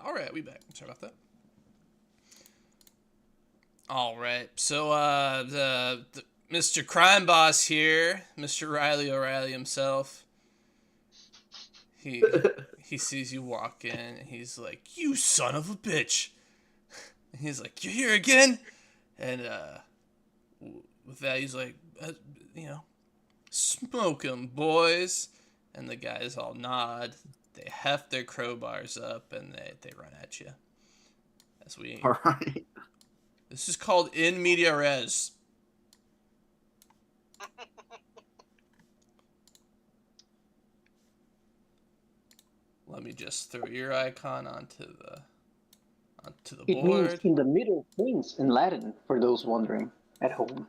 All right, we back. Sorry about that. All right, so the Mr. Crime Boss here, Mr. Riley O'Reilly himself. He he sees you walk in, and he's like, "You son of a bitch!" And he's like, "You're here again?" And with that, he's like, you know, "Smoke 'em, boys." And the guys all nod. They heft their crowbars up, and they run at you. As we All right. This is called in media res. Let me just throw your icon onto the It means board. in the middle things in Latin, for those wondering at home.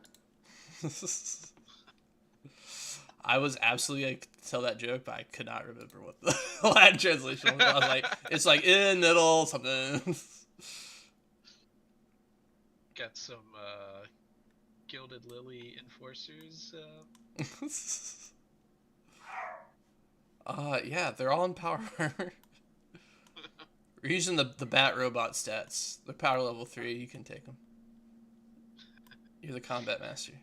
I was absolutely like to tell that joke, but I could not remember what the Latin translation was. I was like, it's like in middle something. Got some Gilded Lily enforcers. Yeah, they're all in power armor. We're using the Bat Robot stats. They're power level 3. You can take them. You're the combat master.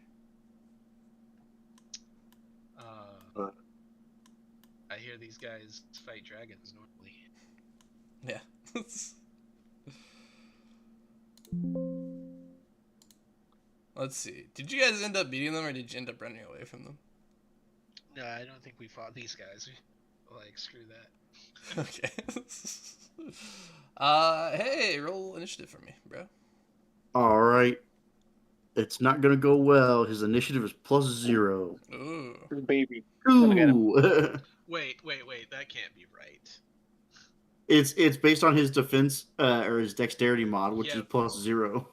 I hear these guys fight dragons normally. Yeah. Let's see. Did you guys end up beating them, or did you end up running away from them? No, I don't think we fought these guys. Like, screw that. Okay. Hey, roll initiative for me, bro. All right. It's not going to go well. His initiative is +0. Ooh. Baby. Ooh. Wait. That can't be right. It's based on his defense or his dexterity mod, which Yeah. is +0.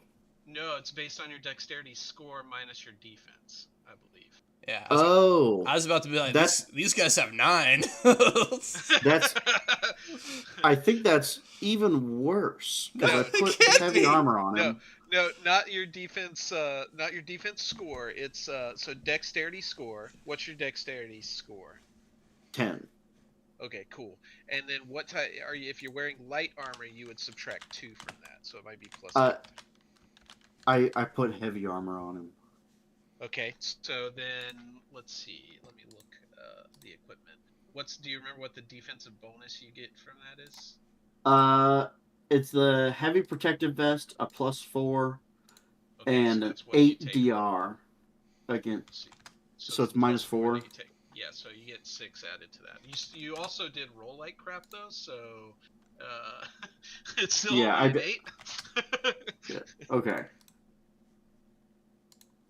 No, it's based on your dexterity score minus your defense, I believe. Yeah. I I was about to be like, That's- these guys have 9. That's- I think that's even worse because No, I put it can't heavy be. armor on No, him. no, not your defense. Not your defense score. It's so dexterity score. What's your dexterity score? 10. Okay, cool. And then what type are you? If you're wearing light armor, you would subtract 2 from that, so it might be plus. I put heavy armor on him. Okay, so then let's see. Let me look the equipment. Do you remember what the defensive bonus you get from that is? It's the heavy protective vest, a +4, Okay, and so an that's what you 8 take DR. Again, so it's plus -4. that you take. Yeah, so you get 6 added to that. You also did roll like crap though, so it's still only an 8. Yeah. Okay.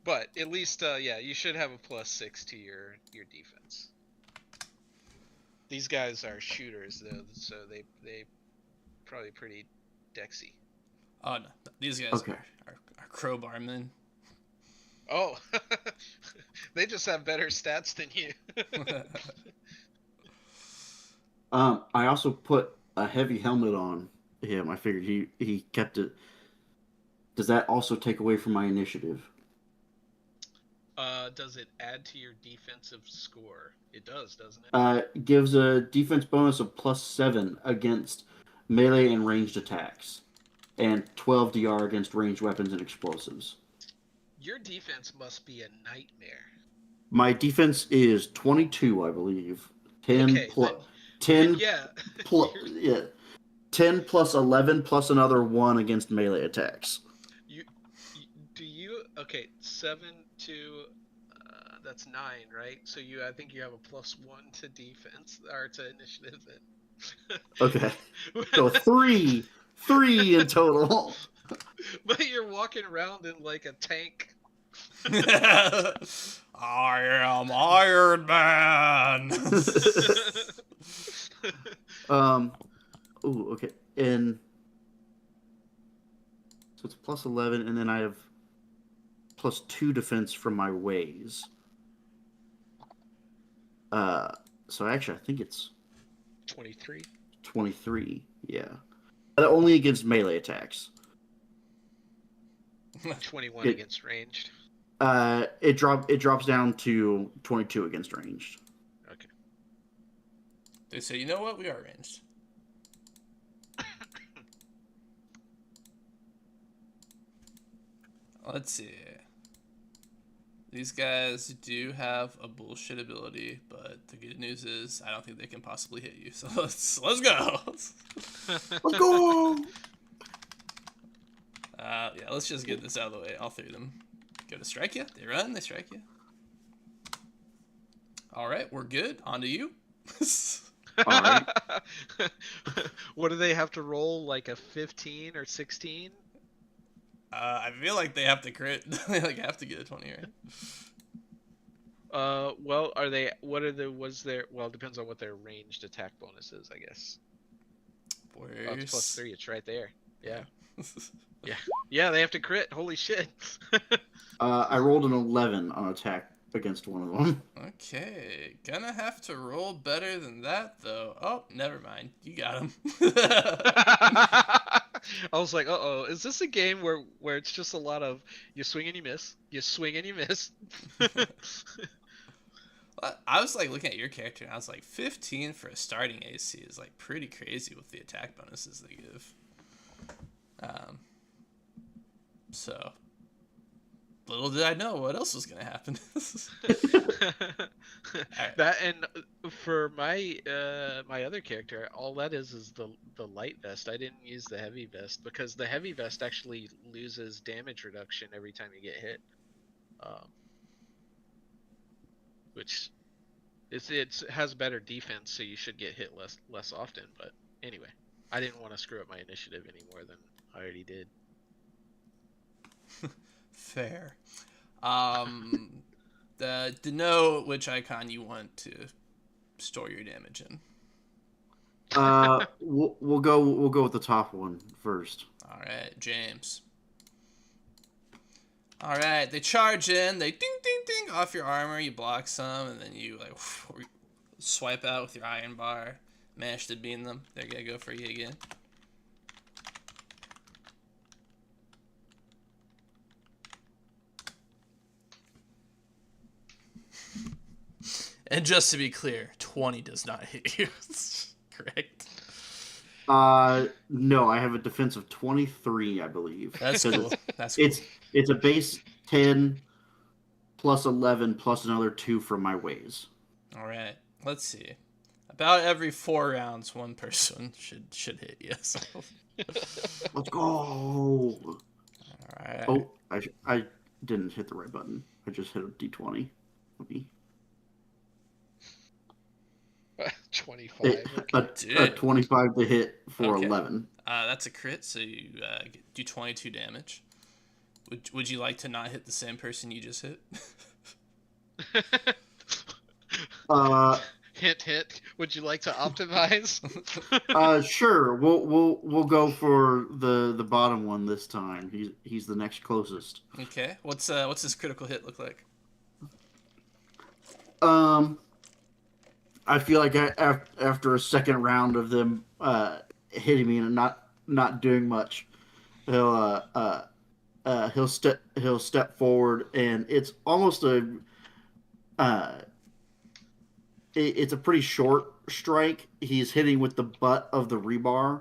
But at least, yeah, you should have a +6 to your defense. These guys are shooters though, so they probably pretty dexy. Oh no, these guys Okay. are crowbarmen. Oh, they just have better stats than you. I also put a heavy helmet on him. I figured he kept it. Does that also take away from my initiative? Does it add to your defensive score? It does, doesn't it? Gives a defense bonus of +7 against melee and ranged attacks, and 12 DR against ranged weapons and explosives. Your defense must be a nightmare. My defense is 22, I believe. 10 Okay, plus then, 10 yeah. plus yeah. 10 plus 11 plus another 1 against melee attacks. Okay, 7 to that's 9, right? So I think you have a +1 to defense or to initiative then. Okay. So 3 in total. But you're walking around in like a tank. I am Iron Man. Ooh, okay. And so it's +11, and then I have +2 defense from my ways. So actually, I think it's 23. 23. Yeah, only against melee attacks. 21 against ranged. It drops down to 22 against ranged. Okay. They say, you know what? We are ranged. Let's see. These guys do have a bullshit ability, but the good news is I don't think they can possibly hit you. So let's go. Let's go. Yeah, let's just get this out of the way. All three of them go to strike you. They run. They strike you. All right, we're good. On to you. All right. What do they have to roll? Like a 15 or 16? I feel like they have to crit. They like have to get a 20, right? Well, are they? What are the? Was there? Well, it depends on what their ranged attack bonus is, I guess. Oh, it's +3. It's right there. Yeah. Yeah, they have to crit. Holy shit. I rolled an 11 on attack against one of them. Okay, gonna have to roll better than that though. Oh, never mind. You got him. I was like, uh-oh, is this a game where it's just a lot of you swing and you miss, you swing and you miss? I was like looking at your character and I was like 15 for a starting AC is like pretty crazy with the attack bonuses they give. So little did I know what else was gonna happen. Right. That and for my my other character, all that is the light vest. I didn't use the heavy vest because the heavy vest actually loses damage reduction every time you get hit, which it has better defense, so you should get hit less often. But anyway, I didn't want to screw up my initiative any more than I already did. Fair. Denote which icon you want to store your damage in. We'll go with the top one first. All right, James. All right, they charge in. They ding ding ding off your armor. You block some, and then you like swipe out with your iron bar. Manage to beam them. They're gonna go for you again. And just to be clear, 20 does not hit you. Correct? No, I have a defense of 23, I believe. That's cool. That's cool. It's a base 10 plus 11 plus another 2 from my ways. All right. Let's see. About every 4 rounds, one person should hit you. So. Let's go. All right. Oh, I didn't hit the right button. I just hit a D20. Let me. 25. A 25 to hit for 11. That's a crit, so you do 22 damage. Would you like to not hit the same person you just hit? Hint, hint. Would you like to optimize? Sure. We'll go for the bottom one this time. He's the next closest. Okay. What's his critical hit look like? I feel like after a second round of them hitting me and not doing much, he'll step forward, and it's almost it's a pretty short strike. He's hitting with the butt of the rebar,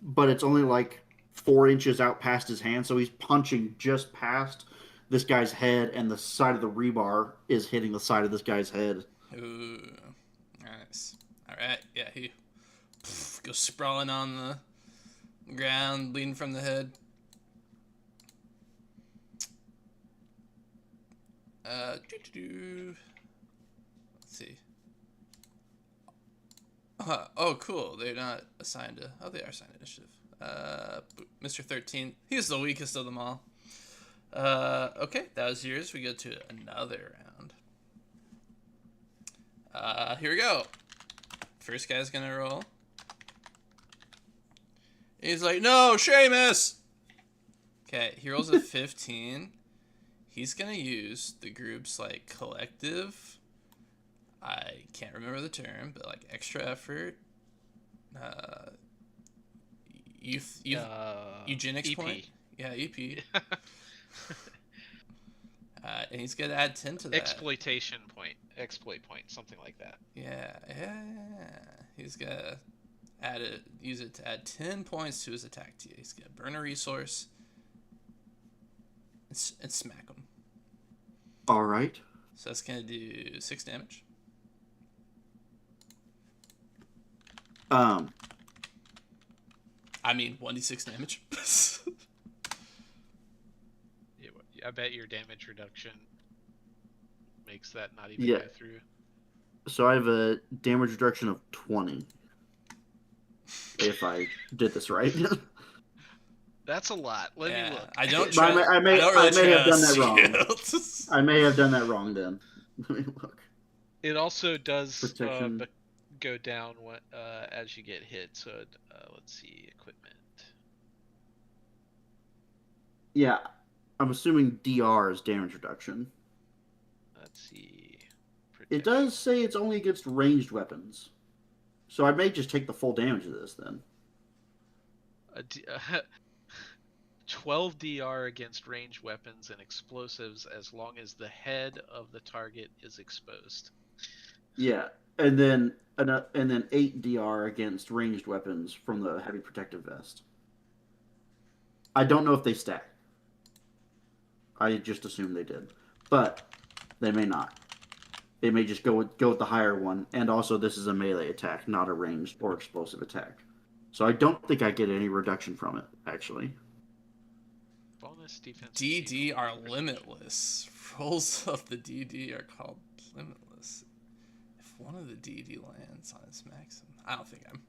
but it's only like 4 inches out past his hand, so he's punching just past this guy's head, and the side of the rebar is hitting the side of this guy's head. Ooh. Nice. All right. Yeah, he goes sprawling on the ground, bleeding from the head. Let's see. Oh, cool. They're not assigned to. Oh, they are assigned to initiative. Mr. 13. He's the weakest of them all. Okay, that was yours. We go to another round. Here we go. First guy's gonna roll. He's like, no, Seamus! Okay, he rolls a 15. He's gonna use the group's, like, collective, I can't remember the term, but, like, extra effort, eugenics EP. point? Yeah, EP. And he's gonna add 10 to that. Exploit point, something like that. Yeah. He's gonna use it to add 10 points to his attack TA. He's gonna burn a resource. and smack him. All right. So that's gonna do 6 damage. I mean 1d6 damage. Yeah, I bet your damage reduction makes that not even Yeah. go through. So I have a damage reduction of 20. If I did this right. That's a lot. Let me look. I don't But trust. I may have done that wrong. you. I may have done that wrong then. Let me look. It also does Protection. go down when, as you get hit. So let's see, equipment. Yeah. I'm assuming DR is damage reduction. Let's see. It does say it's only against ranged weapons. So I may just take the full damage of this then. 12 DR against ranged weapons and explosives as long as the head of the target is exposed. Yeah, and then 8 DR against ranged weapons from the heavy protective vest. I don't know if they stack. I just assume they did, but they may not. They may just go with the higher one, and also this is a melee attack, not a ranged or explosive attack. So I don't think I get any reduction from it, actually. Bonus defense. DD are limitless. Rolls of the DD are called limitless. If one of the DD lands on its maximum, I don't think I'm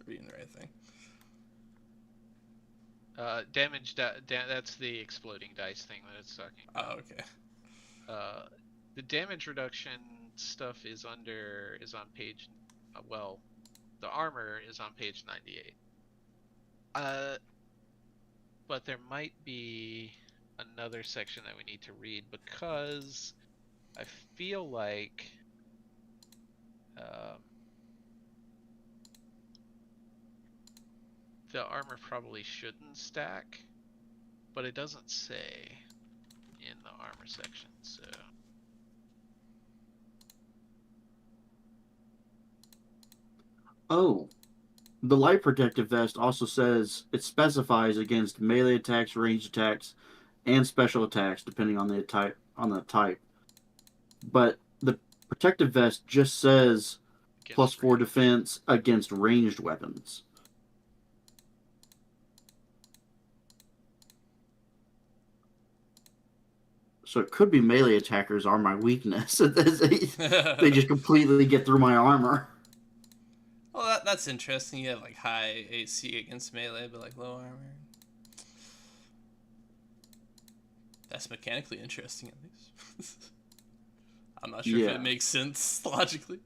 reading the right thing. Damage. That's the exploding dice thing that it's talking about. Oh, okay. The damage reduction stuff is on page. Well, the armor is on page 98. But there might be another section that we need to read because I feel like the armor probably shouldn't stack, but it doesn't say in the armor section, so. Oh, the light protective vest also says it specifies against melee attacks, ranged attacks, and special attacks depending on the type. But the protective vest just says +4 defense against ranged weapons. So it could be melee attackers are my weakness. They just completely get through my armor. Well, that's interesting. You have like high AC against melee, but like low armor. That's mechanically interesting, at least. I'm not sure if it makes sense logically.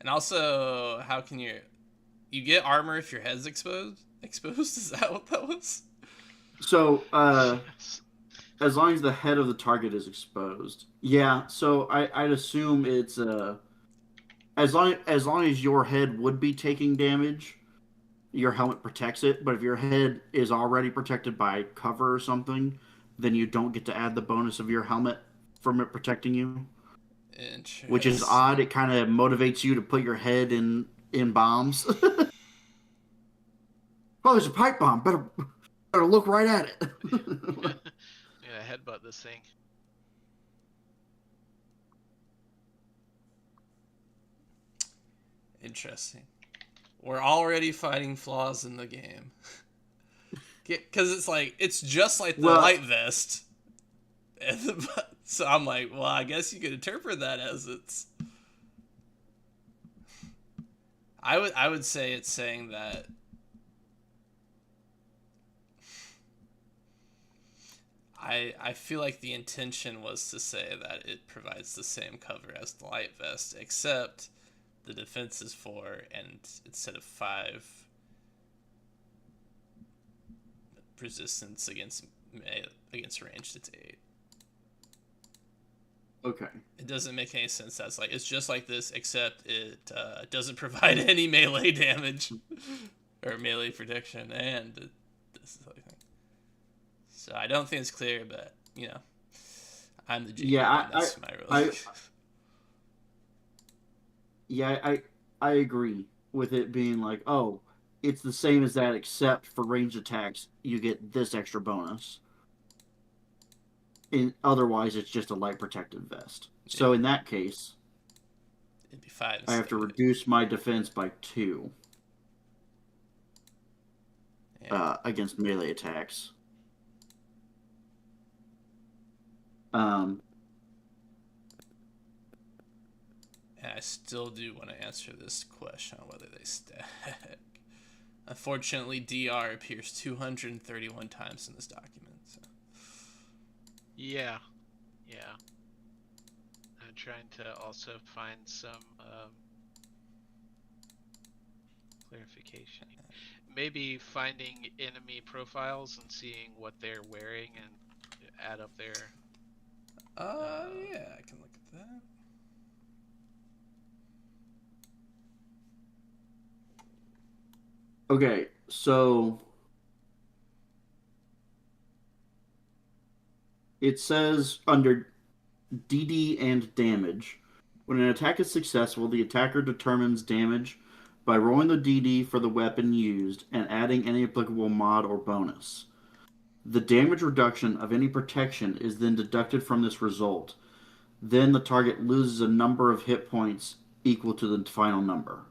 And also, how can you get armor if your head's exposed? Exposed? Is that what that was? So, as long as the head of the target is exposed. Yeah, so I'd assume it's as long as your head would be taking damage, your helmet protects it. But if your head is already protected by cover or something, then you don't get to add the bonus of your helmet from it protecting you. Interesting. Which is odd. It kind of motivates you to put your head in bombs. Oh, there's a pipe bomb. Better look right at it. Yeah, headbutt this thing. Interesting. We're already finding flaws in the game. Because it's just like the light vest. So I'm like, well, I guess you could interpret that as it's... I would say it's saying that... I feel like the intention was to say that it provides the same cover as the light vest, except the defense is 4, and instead of 5 resistance against ranged, it's 8. Okay. It doesn't make any sense. That's like it's just like this, except it doesn't provide any melee damage or melee protection, and this is like. So I don't think it's clear, but I'm the GM. Yeah, that's my role. I agree with it being like, oh, it's the same as that, except for ranged attacks, you get this extra bonus. Otherwise, it's just a light protective vest. So in that case, it'd be 5. I have to reduce my defense by 2 against melee attacks. And I still do want to answer this question on whether they stack. Unfortunately, DR appears 231 times in this document. So. Yeah. I'm trying to also find some clarification. Maybe finding enemy profiles and seeing what they're wearing and add up their... yeah, I can look at that. Okay, so it says under DD and damage, when an attack is successful, the attacker determines damage by rolling the DD for the weapon used and adding any applicable mod or bonus. The damage reduction of any protection is then deducted from this result. Then the target loses a number of hit points equal to the final number.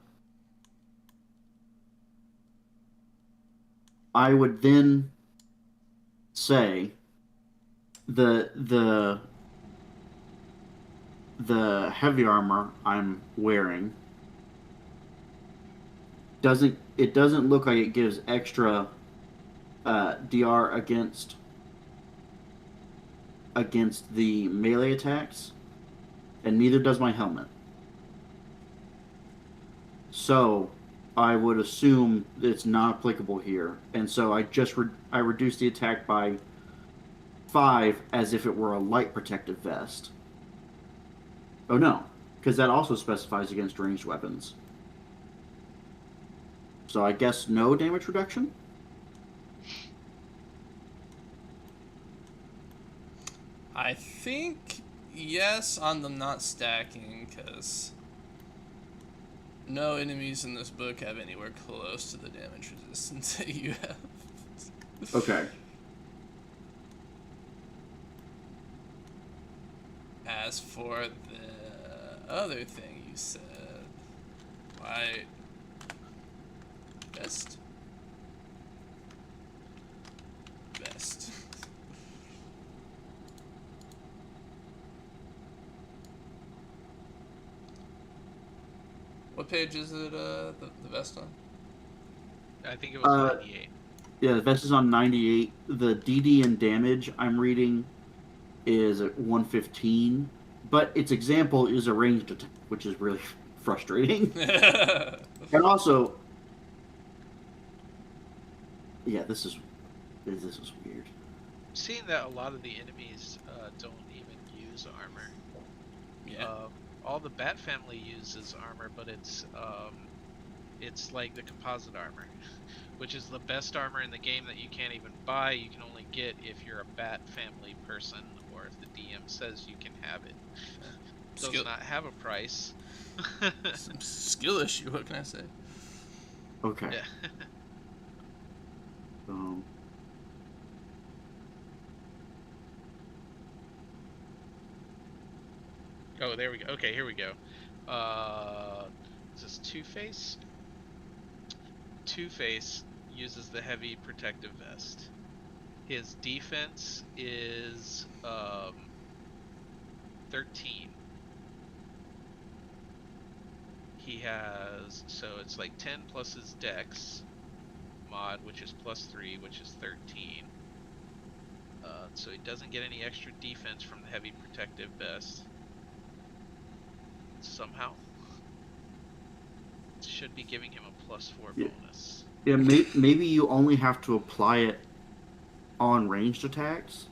I would then say the heavy armor I'm wearing doesn't look like it gives extra DR against the melee attacks, and neither does my helmet. So I would assume it's not applicable here, and so I just I reduce the attack by 5 as if it were a light protective vest. Oh no, because that also specifies against ranged weapons. So I guess no damage reduction? I think yes on them not stacking, because no enemies in this book have anywhere close to the damage resistance that you have. Okay. As for the other thing you said, why best? What page is it, the vest on? I think it was 98. Yeah, the vest is on 98. The DD and damage I'm reading is at 115, but its example is a ranged attack, which is really frustrating. And also, yeah, this is weird. Seeing that a lot of the enemies don't even use armor. Yeah. All the Bat family uses armor, but it's like the composite armor, which is the best armor in the game that you can't even buy. You can only get if you're a Bat family person, or if the DM says you can have it. Does not have a price. Some skill issue, what can I say? Okay. Yeah. Oh, there we go. Okay, here we go. Is this Two-Face? Two-Face uses the heavy protective vest. His defense is 13. He has, so it's like 10 plus his dex mod, which is plus 3, which is 13. So he doesn't get any extra defense from the heavy protective vest. Somehow. It should be giving him a plus 4 bonus. Yeah, maybe you only have to apply it on ranged attacks.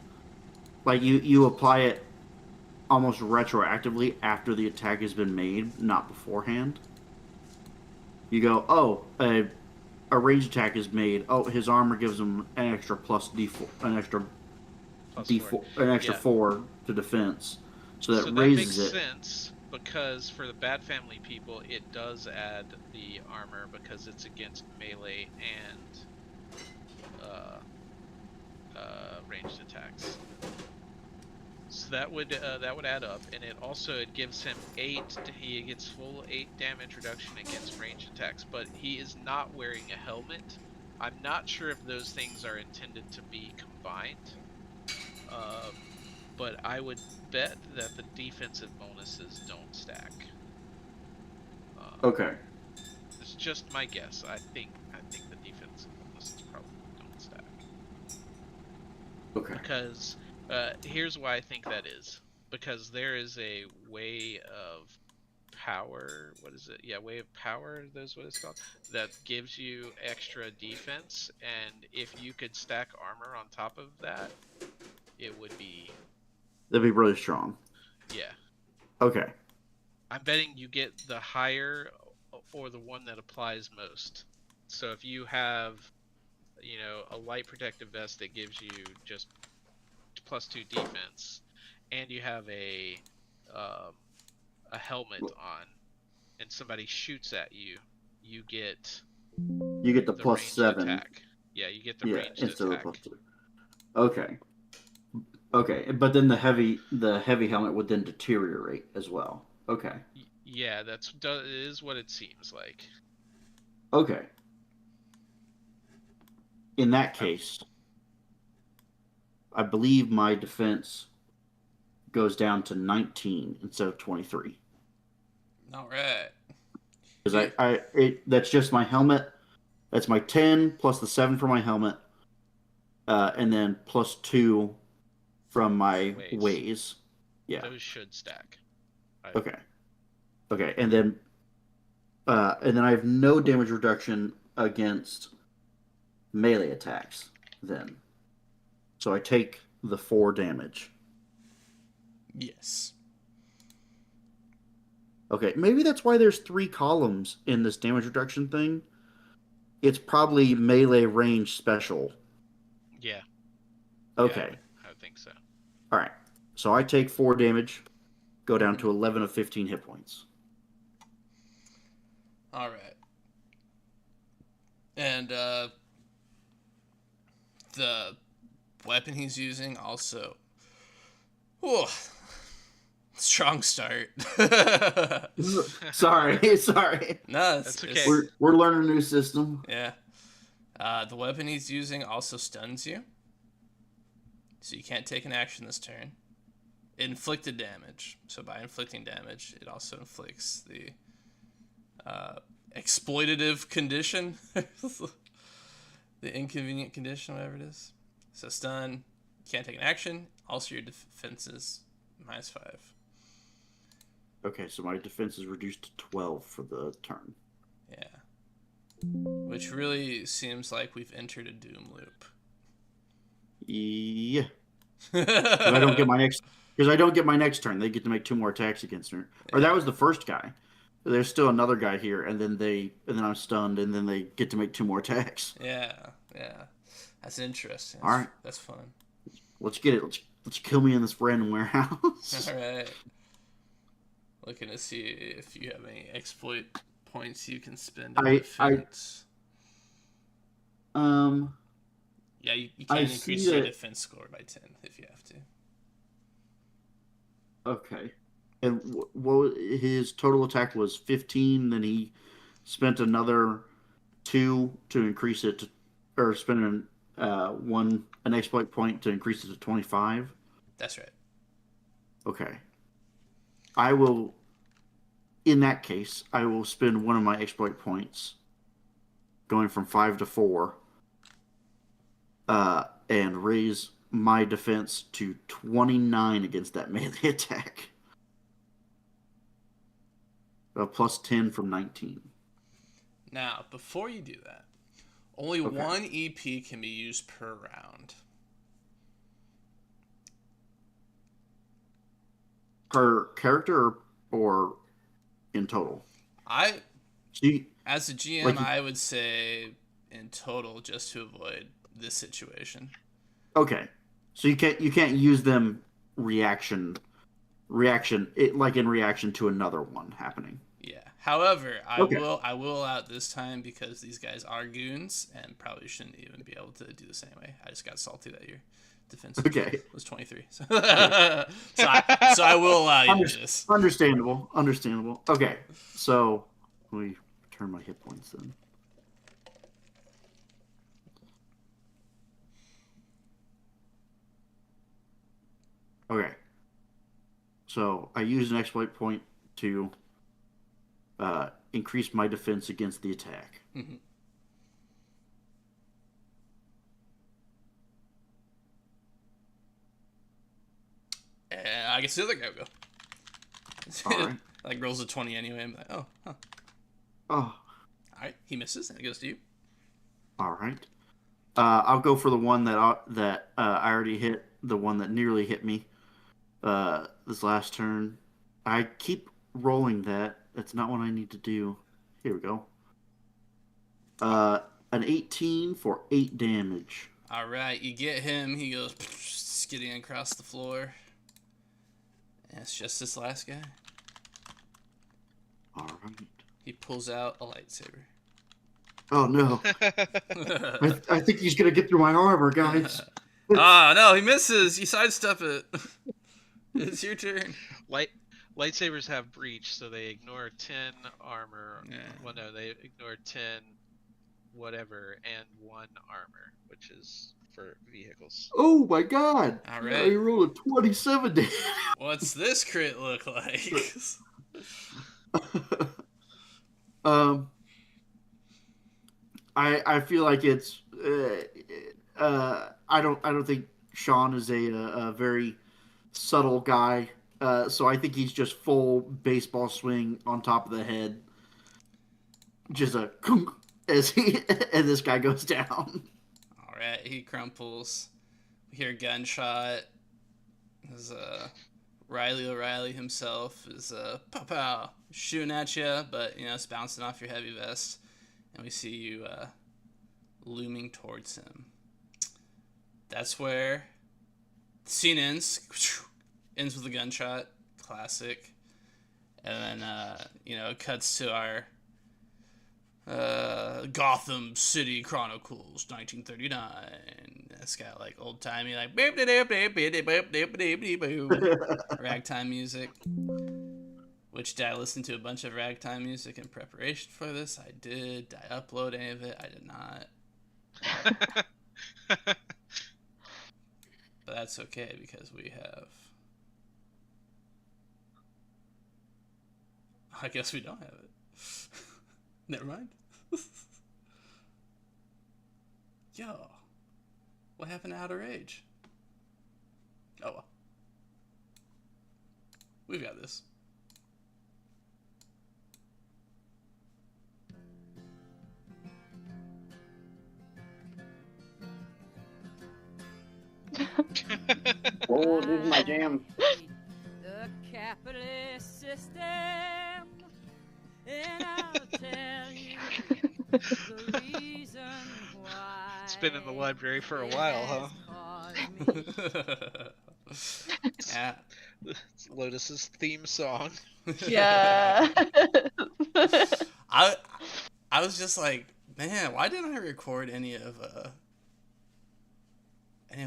Like you apply it almost retroactively after the attack has been made, not beforehand. You go, oh, a ranged attack is made. Oh, his armor gives him an extra plus D4, an extra Plus D4, 4. an extra 4 to defense. So that so raises that makes it. sense. because for the Bat Family people, it does add the armor because it's against melee and ranged attacks. So that would add up, and it gives him 8. He gets full 8 damage reduction against ranged attacks, but he is not wearing a helmet. I'm not sure if those things are intended to be combined, but I would bet that the defensive bonuses don't stack. Okay. It's just my guess. I think the defensive bonuses probably don't stack. Okay. Because here's why I think that is. Because there is a way of power. What is it? Yeah, way of power. That's what it's called. That gives you extra defense, and if you could stack armor on top of that, it would be. That'd be really strong. Yeah. Okay. I'm betting you get the higher or the one that applies most. So if you have, a light protective vest that gives you just +2 defense, and you have a helmet on, and somebody shoots at you, you get the +7 attack. Yeah, you get the ranged instead attack. of the +2. Okay. Okay, but then the heavy helmet would then deteriorate as well. Okay. Yeah, it is what it seems like. Okay. In that case, I believe my defense goes down to 19 instead of 23. All right. Because that's just my helmet. That's my 10 plus the 7 for my helmet, and then +2 from my ways. Yeah. Those should stack. Okay. Okay, and then I have no damage reduction against melee attacks then. So I take the 4 damage. Yes. Okay, maybe that's why there's 3 columns in this damage reduction thing. It's probably melee range special. Yeah. Okay. Yeah, I think so. All right. So I take 4 damage, go down to 11 of 15 hit points. All right. And the weapon he's using also. Whew. Strong start. Sorry. No, that's okay. We're learning a new system. Yeah. The weapon he's using also stuns you, so you can't take an action this turn. Inflicted damage. So by inflicting damage, it also inflicts the exploitative condition, the inconvenient condition, whatever it is. So stun, can't take an action. Also, your defense is -5. Okay, so my defense is reduced to 12 for the turn. Yeah. Which really seems like we've entered a doom loop. Yeah. Because I don't get my next turn. They get to make 2 more attacks against her. Or that was the first guy. There's still another guy here, and then I'm stunned, and then they get to make 2 more attacks. Yeah. That's interesting. All right. That's fun. Let's get it. Let's kill me in this random warehouse. All right. Looking to see if you have any exploit points you can spend on defense. Yeah, you can increase your defense score by 10 if you have to. Okay. And his total attack was 15, then he spent another 2 to increase it to, or spent an exploit point to increase it to 25. That's right. Okay. I will, in that case, I will spend one of my exploit points, going from 5 to 4, and raise my defense to 29 against that melee attack. +10 from 19. Now, before you do that, only 1 EP can be used per round. Per character or in total? As a GM, I would say in total, just to avoid this situation. Okay, so you can't use them reaction reaction, in reaction to another one happening. Yeah. However, Okay. I will out this time because these guys are goons and probably shouldn't even be able to do the same way. I just got salty that your defense Okay. was 23. So, so I will allow you to do this. Understandable. Okay, so let me turn my hit points then. Okay. So I use an exploit point to increase my defense against the attack. Mm-hmm. And I guess the other guy will go. All right. Like rolls a 20 anyway. I'm like, oh, huh. Oh, All right, he misses, and it goes to you. all right. I'll go for the one that I already hit, the one that nearly hit me this last turn. I keep rolling that. That's not what I need to do. Here we go. An 18 for 8 damage. All right, you get him. He goes skidding across the floor. And it's just this last guy. All right. He pulls out a lightsaber. Oh no! I think he's gonna get through my armor, guys. Ah, no, he misses. You sidestep it. It's your turn. Lightsabers have breach, so they ignore 10 armor. Yeah. Well, no, they ignore 10 whatever and 1 armor, which is for vehicles. Oh my god! All I right. rolled a 27 damage. What's this crit look like? I feel like it's I don't think Sean is a very subtle guy. So I think he's just full baseball swing on top of the head. Just a kunk as this guy goes down. All right, he crumples. We hear a gunshot. As Riley O'Reilly himself is pow pow shooting at you, but it's bouncing off your heavy vest, and we see you looming towards him. That's where the scene ends. Ends with a gunshot, classic, and then it cuts to our Gotham City Chronicles, 1939. It's got like old timey like ragtime music. Which did I listen to a bunch of ragtime music in preparation for this? I did. Did I upload any of it? I did not. But that's okay because we have. I guess we don't have it. Never mind. Yo, what happened to Outer Age? Oh well. We've got this. Oh, this is my jam. The capitalist system, and I'll tell you the reason why. It's been in the library for a while, Yeah. It's Lotus's theme song. Yeah. I was just like, man, why didn't I record any of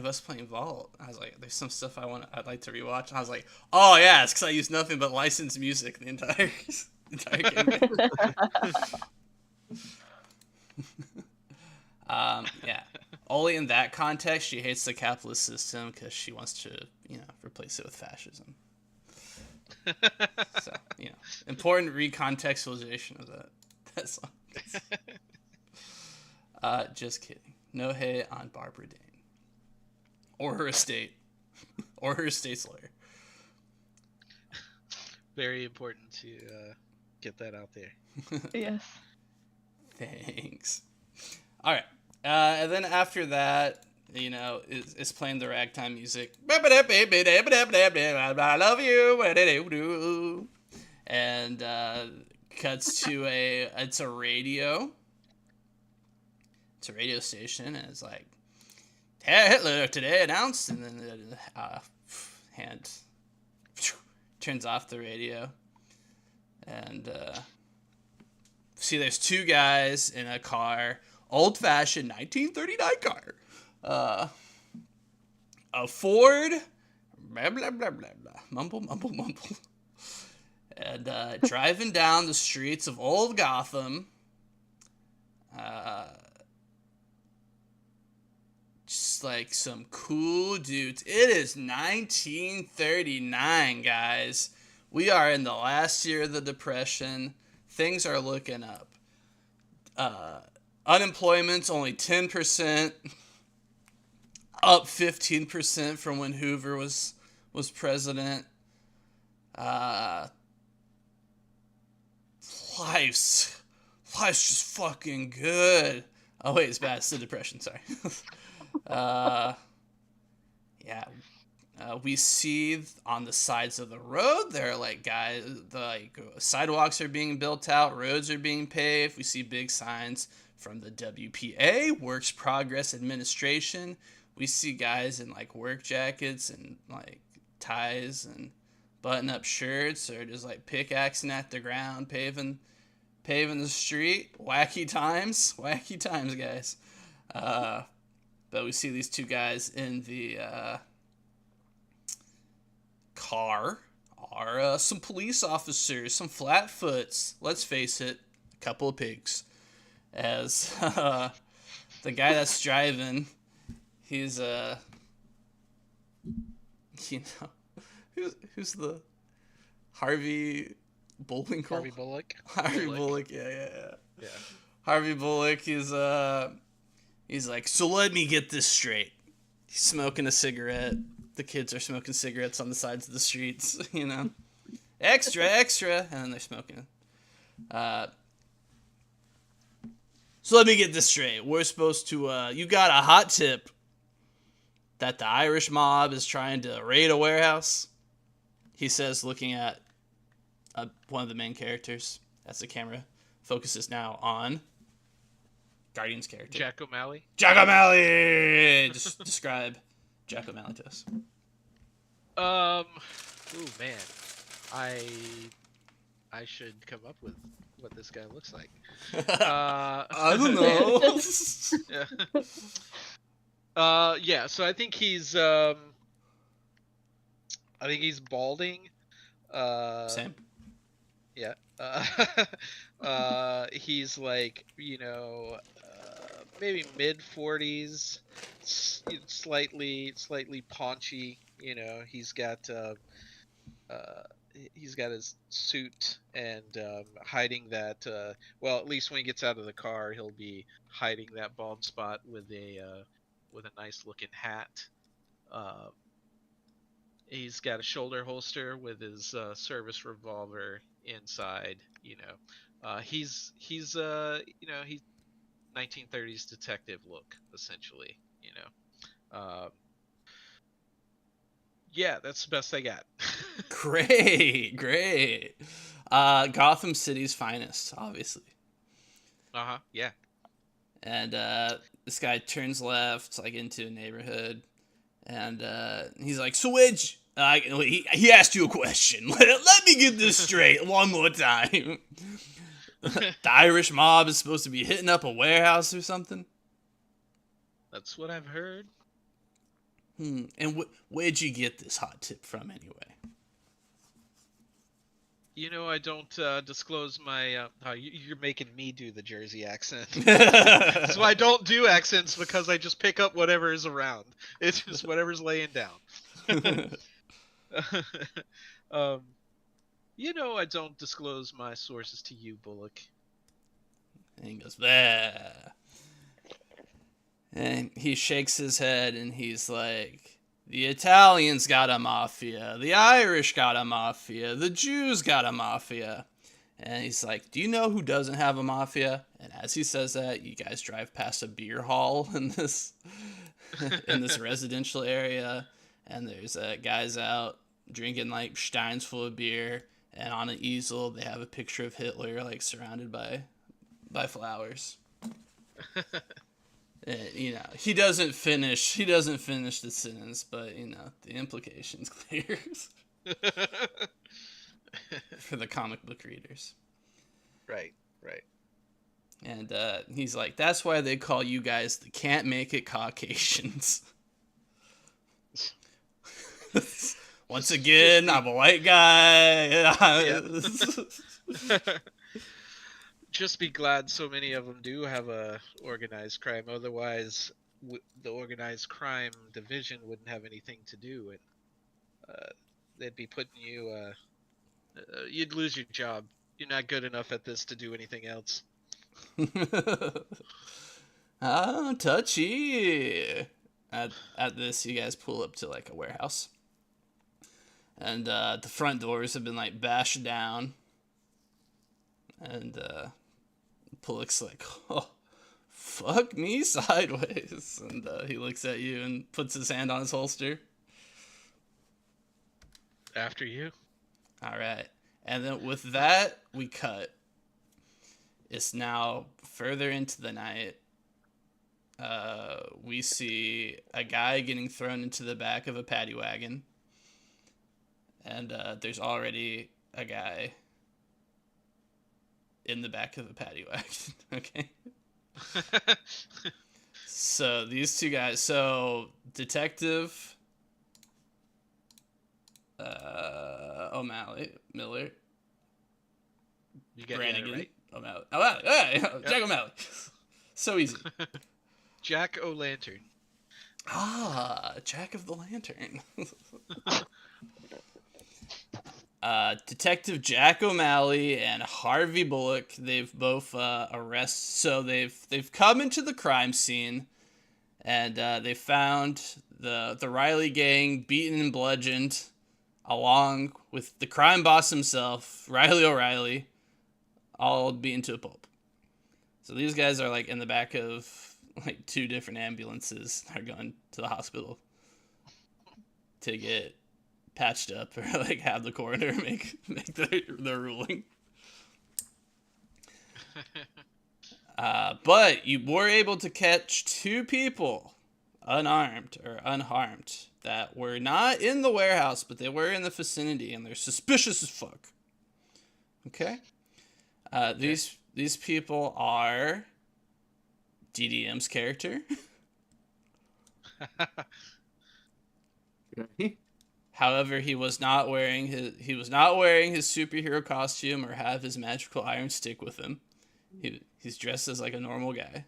us playing Vault? I was like, there's some stuff I'd like to rewatch. And I was like, oh yeah, it's because I use nothing but licensed music the entire campaign. Yeah. Only in that context, she hates the capitalist system because she wants to, replace it with fascism. So, important recontextualization of that song. Just kidding. No hate on Barbara Dane. Or her estate. Or her estate's lawyer. Very important to get that out there. Yes. Thanks. All right. And then after that, is playing the ragtime music. I love you. And cuts to it's a radio. It's a radio station, and it's like, Hitler today announced, and then hand turns off the radio, and see there's two guys in a car, old-fashioned 1939 car, a Ford, blah blah blah blah blah, mumble mumble mumble, and driving down the streets of old Gotham. Just like some cool dudes. It is 1939, guys. We are in the last year of the Depression. Things are looking up. Unemployment's only 10%, up 15% from when Hoover was president. Life's just fucking good. Oh wait, it's bad. It's the Depression. Sorry. Yeah. We see on the sides of the road there are like guys, sidewalks are being built out, roads are being paved. We see big signs from the WPA, Works Progress Administration. We see guys in like work jackets and like ties and button-up shirts, or just like pickaxing at the ground, paving the street. Wacky times, guys. But we see these two guys in the car are some police officers, some flatfoots. Let's face it, a couple of pigs. As the guy that's driving, he's who's the Harvey Bullwinkle? Harvey Bullock. Harvey Bullock, yeah. Harvey Bullock is he's like, so let me get this straight. He's smoking a cigarette. The kids are smoking cigarettes on the sides of the streets, you know. Extra, and then they're smoking. So let me get this straight. We're supposed to, you got a hot tip that the Irish mob is trying to raid a warehouse? He says, looking at one of the main characters, as the camera focuses now on Guardian's character. Jack O'Malley. Jack O'Malley! Just describe Jack O'Malley to us. Oh man, I should come up with what this guy looks like. I don't know. Yeah. So I think he's balding. Same. Yeah. He's like, maybe mid-40s, slightly paunchy. He's got his suit and hiding that. Well, at least when he gets out of the car, he'll be hiding that bald spot with a nice looking hat. He's got a shoulder holster with his service revolver inside. He's 1930s detective look, essentially. Yeah, that's the best I got. Great. Gotham City's finest, obviously. Yeah. And this guy turns left, like into a neighborhood, and he's like, "So Edge, he asked you a question. Let me get this straight one more time. The Irish mob is supposed to be hitting up a warehouse or something?" That's what I've heard. And where'd you get this hot tip from, anyway? I don't disclose my. You're making me do the Jersey accent. So I don't do accents because I just pick up whatever is around. It's just whatever's laying down. I don't disclose my sources to you, Bullock. And he goes, "Bah." And he shakes his head and he's like, "The Italians got a mafia, the Irish got a mafia, the Jews got a mafia." And he's like, "Do you know who doesn't have a mafia?" And as he says that, you guys drive past a beer hall in this residential area, and there's guys out drinking like steins full of beer, and on an easel they have a picture of Hitler like surrounded by flowers. He doesn't finish the sentence, but the implication's clear. for the comic book readers. Right. And he's like, that's why they call you guys the can't make it Caucasians. Once again, I'm a white guy. Just be glad so many of them do have a organized crime. Otherwise, the organized crime division wouldn't have anything to do, and they'd be putting you. You'd lose your job. You're not good enough at this to do anything else. Ah, touchy. At this, you guys pull up to like a warehouse, and the front doors have been like bashed down, and Pullock's like, oh, fuck me sideways, and he looks at you and puts his hand on his holster. After you. All right, and then with that, we cut. It's now further into the night. We see a guy getting thrown into the back of a paddy wagon. And there's already a guy in the back of a paddy wagon. Okay. So these two guys. So Detective O'Malley, Miller, You get Brannigan, it right. O'Malley. Hey, Jack O'Malley. So easy. Jack O'Lantern. Ah, Jack of the Lantern. Detective Jack O'Malley and Harvey Bullock, they've both arrested. So they've come into the crime scene, and they found the Riley gang beaten and bludgeoned, along with the crime boss himself, Riley O'Reilly, all beaten to a pulp. So these guys are like in the back of like two different ambulances, are going to the hospital to get patched up or like have the coroner make their ruling. But you were able to catch two people, unarmed or unharmed, that were not in the warehouse, but they were in the vicinity, and they're suspicious as fuck. Okay? These people are DDM's character. Okay. However, he was not wearing his superhero costume or have his magical iron stick with him. He's dressed as like a normal guy.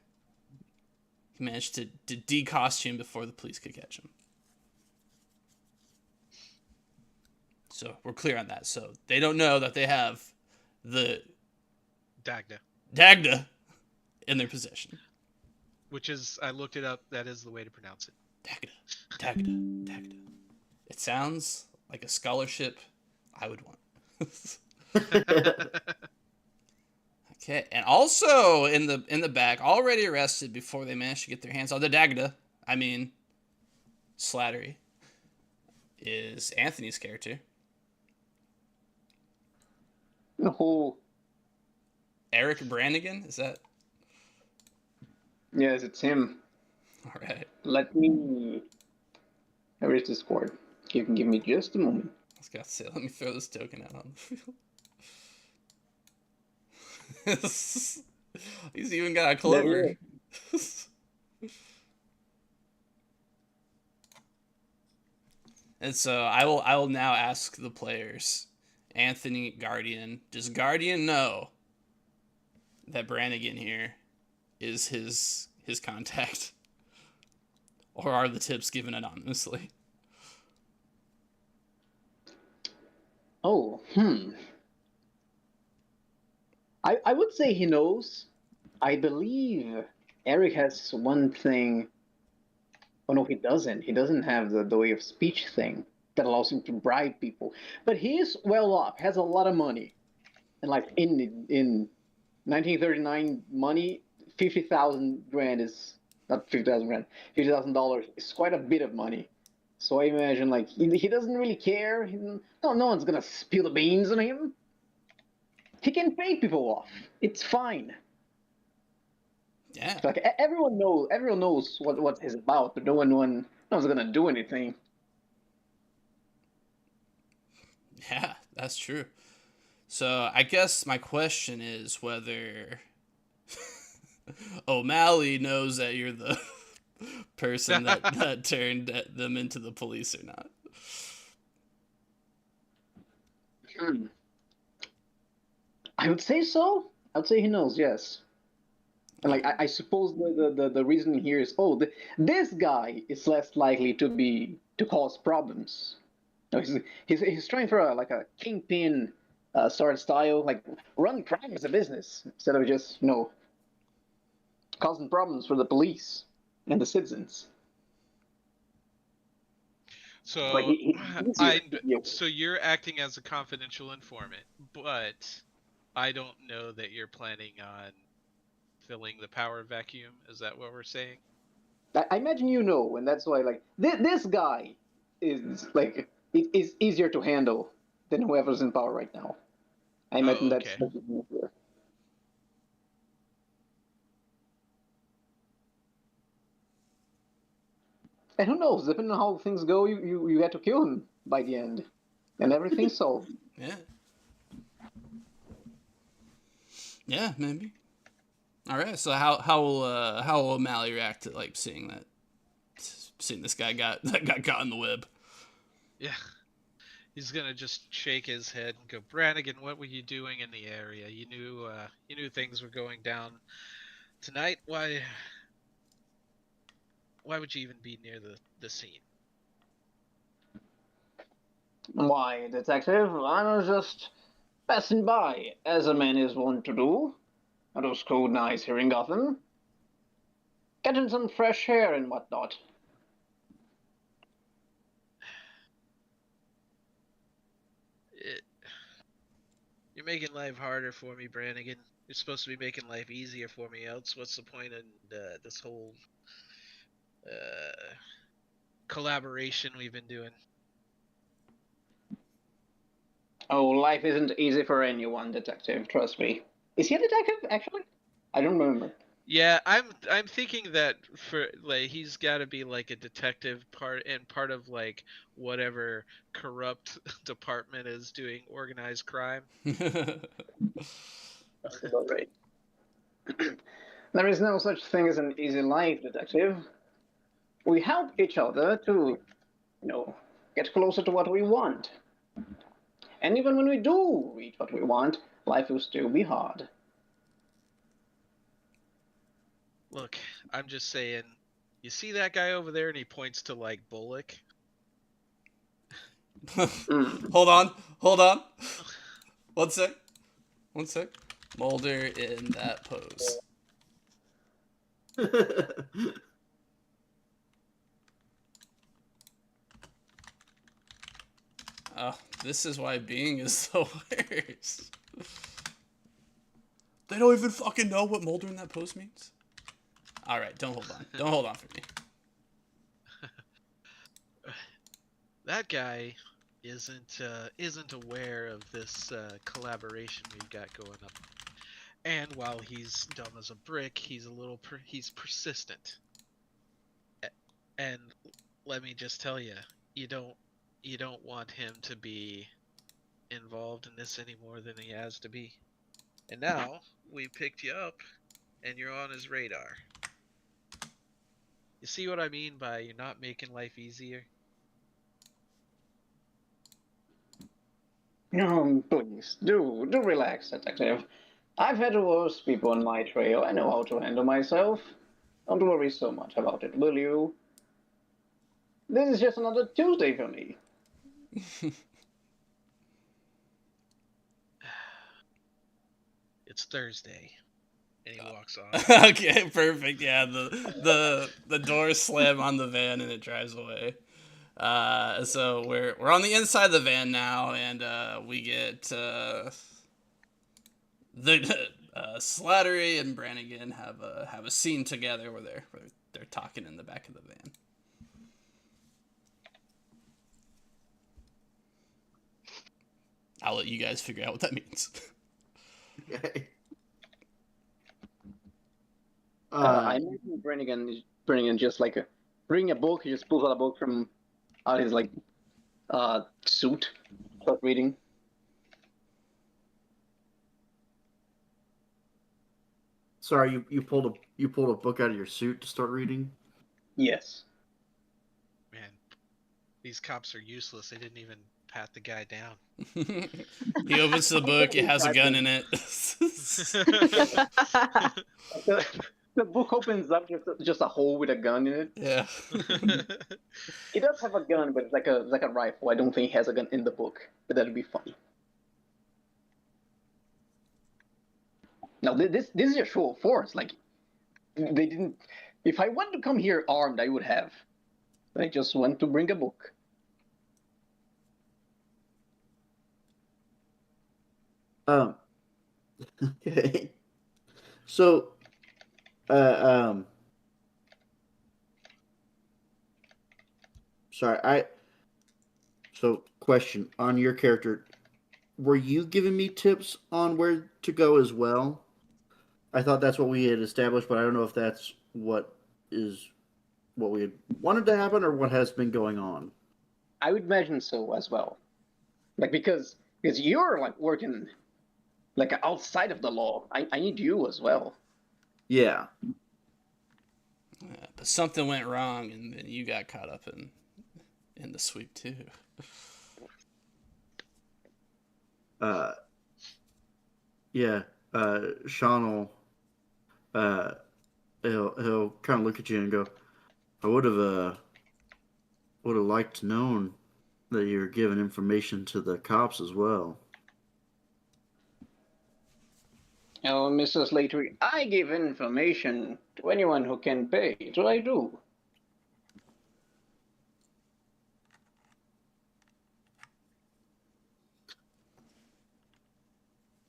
He managed to de-costume before the police could catch him. So we're clear on that. So they don't know that they have the Dagda in their possession. Which is, I looked it up, that is the way to pronounce it. Dagda. It sounds like a scholarship I would want. Okay, and also in the back, already arrested before they managed to get their hands on the Dagda, Slattery, is Anthony's character. Oh, Eric Brannigan, is that? yes, it's him. All right. Let me. Where is this cord? Give me just a moment. I was gonna say, let me throw this token out on the field. He's even got a clover. And so I will now ask the players, Anthony, Guardian, does Guardian know that Brannigan here is his contact? Or are the tips given anonymously? Oh, I would say he knows. I believe Eric has one thing. Oh no, he doesn't. He doesn't have the way of speech thing that allows him to bribe people. But he is well off, has a lot of money. And like in 1939 money, 50,000 grand is not 50,000 grand, $50,000 is quite a bit of money. So I imagine like he doesn't really care. No one's gonna spill the beans on him. He can pay people off. It's fine. Yeah. Like everyone knows what he's about, but no one's gonna do anything. Yeah, that's true. So I guess my question is whether O'Malley knows that you're the person that turned them into the police or not. I would say so. I would say he knows, yes. And like I suppose the reason here is this guy is less likely to cause problems. No, he's trying for a kingpin sort of style, like run crime as a business instead of just causing problems for the police and the citizens. So Like he's here to deal with. so you're acting as a confidential informant, but I don't know that you're planning on filling the power vacuum. Is that what we're saying? I imagine and that's why like this guy is like it is easier to handle than whoever's in power right now. I imagine Oh, that's okay. what you here. And who knows? Depending on how things go, you get to kill him by the end, and everything's solved. Yeah. Yeah, maybe. All right. So how will O'Malley react to like seeing this guy got caught in the web? Yeah. He's gonna just shake his head and go, Brannigan, what were you doing in the area? You knew things were going down tonight. Why would you even be near the scene? Why, detective? I was just passing by, as a man is wont to do. On those cold nights here in Gotham, getting some fresh air and whatnot. You're making life harder for me, Brannigan. You're supposed to be making life easier for me. Else, what's the point in this whole collaboration we've been doing? Oh, life isn't easy for anyone, detective. Trust me. Is he a detective, actually? I don't remember. Yeah, I'm thinking that for like he's got to be like a detective part of like whatever corrupt department is doing organized crime. That's about right. There is no such thing as an easy life, detective. We help each other to, get closer to what we want. And even when we do reach what we want, life will still be hard. Look, I'm just saying, you see that guy over there, and he points to like Bullock. Hold on. One sec. Mulder in that pose. Oh, this is why being is the worst. They don't even fucking know what Mulder in that pose means. All right, don't hold on. Don't hold on for me. That guy isn't aware of this collaboration we've got going up. And while he's dumb as a brick, he's he's persistent. And let me just tell you, you don't want him to be involved in this any more than he has to be. And now we picked you up, and you're on his radar. You see what I mean by you're not making life easier? No, please, do relax, detective. I've had worse people on my trail. I know how to handle myself. Don't worry so much about it, will you? This is just another Tuesday for me. It's Thursday. And he walks off. Okay, perfect. Yeah, the doors slam on the van and it drives away. So we're on the inside of the van now, and we get the Slattery and Brannigan have a scene together where they're talking in the back of the van. I'll let you guys figure out what that means. Okay. I imagine Brannigan just like bring a book. He just pulls out a book from out his like suit. Start reading. Sorry, you pulled a book out of your suit to start reading. Yes. Man, these cops are useless. They didn't even pat the guy down. He opens the book. It has a gun in it. The book opens up just a hole with a gun in it. Yeah. He does have a gun, but it's like a rifle. I don't think he has a gun in the book, but that'd be funny. Now this is a show of force. Like they didn't. If I wanted to come here armed, I would have. I just went to bring a book. Okay. So, sorry, so question on your character, were you giving me tips on where to go as well? I thought that's what we had established, but I don't know if that's what we had wanted to happen or what has been going on. I would imagine so as well. Like because you're like working like outside of the law. I need you as well. Yeah. But something went wrong, and then you got caught up in the sweep too. Yeah. Sean will he'll kind of look at you and go, I would have liked to known that you're giving information to the cops as well. Oh, Mr. Slater, I give information to anyone who can pay. So I do.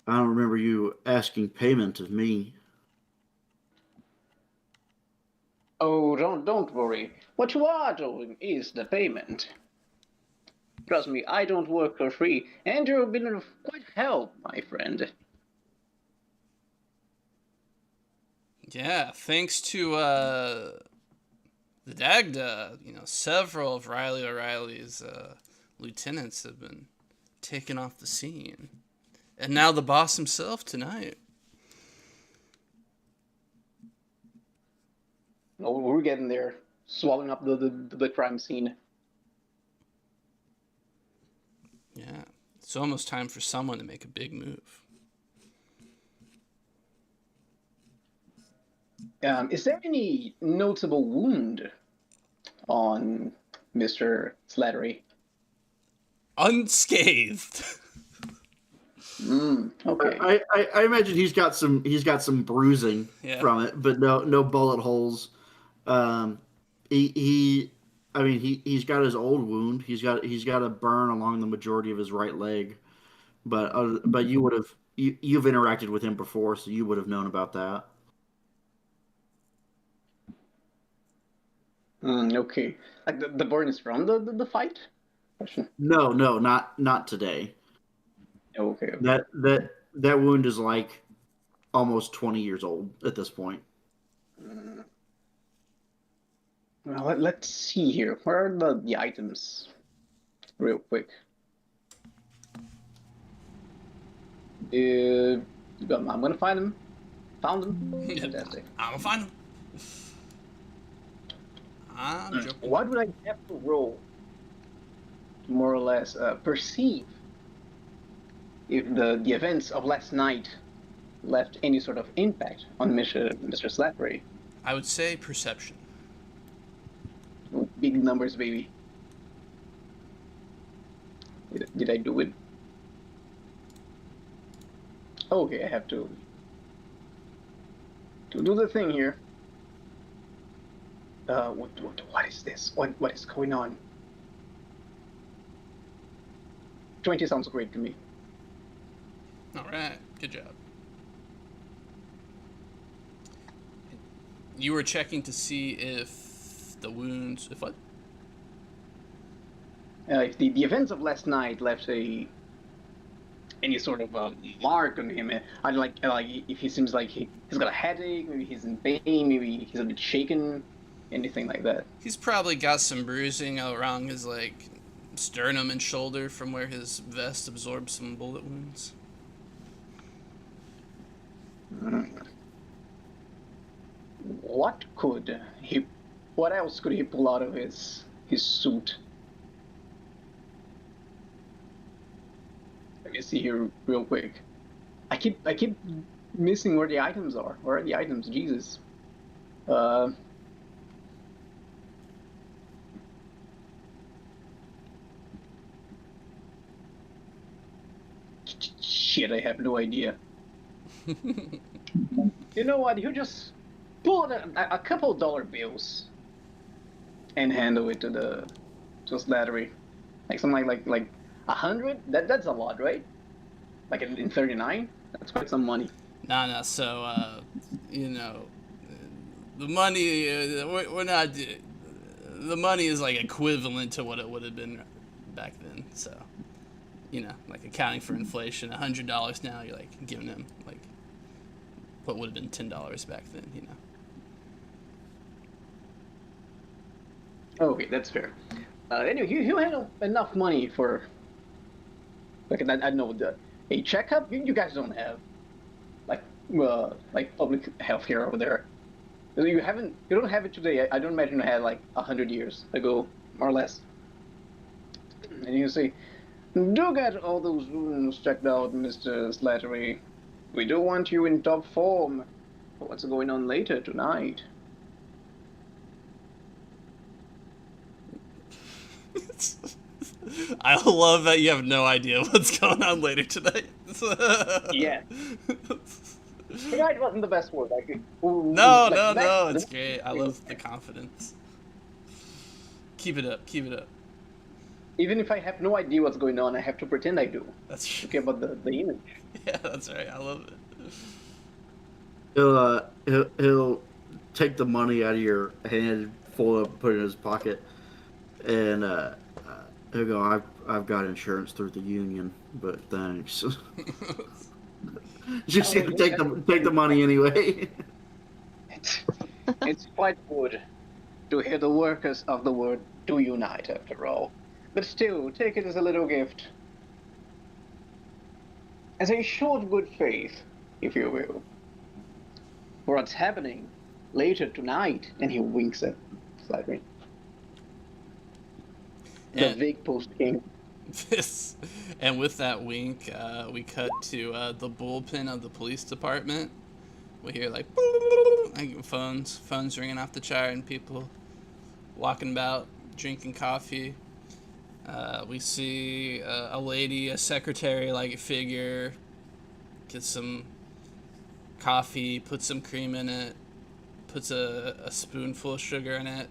I don't remember you asking payment of me. Oh, don't worry. What you are doing is the payment. Trust me, I don't work for free, and you've been of quite help, my friend. Yeah, thanks to the Dagda, several of Riley O'Reilly's lieutenants have been taken off the scene. And now the boss himself tonight. Oh, we're getting there. Swallowing up the crime scene. Yeah, it's almost time for someone to make a big move. Is there any notable wound on Mr. Slattery? Unscathed. Okay. I imagine he's got some bruising from it, but no bullet holes. He's got his old wound. He's got a burn along the majority of his right leg, but you've interacted with him before, so you would have known about that. Okay. Like the burn is from the fight? No, not today. Okay. That wound is like almost 20 years old at this point. Well, let's see here. Where are the items? Real quick. I'm gonna find them. Found them. Fantastic. I'm gonna find them. I'm joking. What would I have to roll to more or less perceive if the events of last night left any sort of impact on Mr. Slattery? I would say perception. Big numbers, baby. Did I do it? Okay, I have to do the thing here. What is this? What is going on? 20 sounds great to me. All right, good job. You were checking to see if the wounds, if what? If the events of last night left any sort of mark on him, I'd like if he seems like he's got a headache, maybe he's in pain, maybe he's a bit shaken, anything like that. He's probably got some bruising around his sternum and shoulder from where his vest absorbed some bullet wounds. what could he? What else could he pull out of his suit? Let me see here real quick. I keep missing where the items are. Where are the items? Jesus. Uh, Shit, I have no idea. You know what? You just pull out a couple dollar bills and handle it to Slattery. Like something like 100. That's a lot, right? Like in 39. That's quite some money. No. So, you know, the money, we're not. The money is like equivalent to what it would have been back then. So, you know, like accounting for inflation, $100 now, you're like giving him like what would have been $10 back then. You know. Okay, that's fair. Anyway, you had enough money for like I know a checkup. You guys don't have like public healthcare over there. You don't have it today. I don't imagine you had like 100 years ago, more or less. And you say, do get all those wounds checked out, Mr. Slattery. We do want you in top form for what's going on later tonight. I love that you have no idea what's going on later tonight. Yeah. Tonight wasn't the best word. No, it's great. I love the confidence. Keep it up. Even if I have no idea what's going on, I have to pretend I do. That's true. Okay, about the image. Yeah, that's right. I love He'll take the money out of your hand, fold up, put it in his pocket, and he'll go. I've got insurance through the union, but thanks. Just gonna take the money anyway. It's quite good to hear the workers of the world do unite after all. But still, take it as a little gift. As a show of good faith, if you will. For what's happening later tonight, and he winks at Slattery. The Vig Post King. this. And with that wink, we cut to the bullpen of the police department. We hear like phones ringing off the chart, and people walking about, drinking coffee. We see a lady, a secretary-like figure, get some coffee, put some cream in it, puts a spoonful of sugar in it,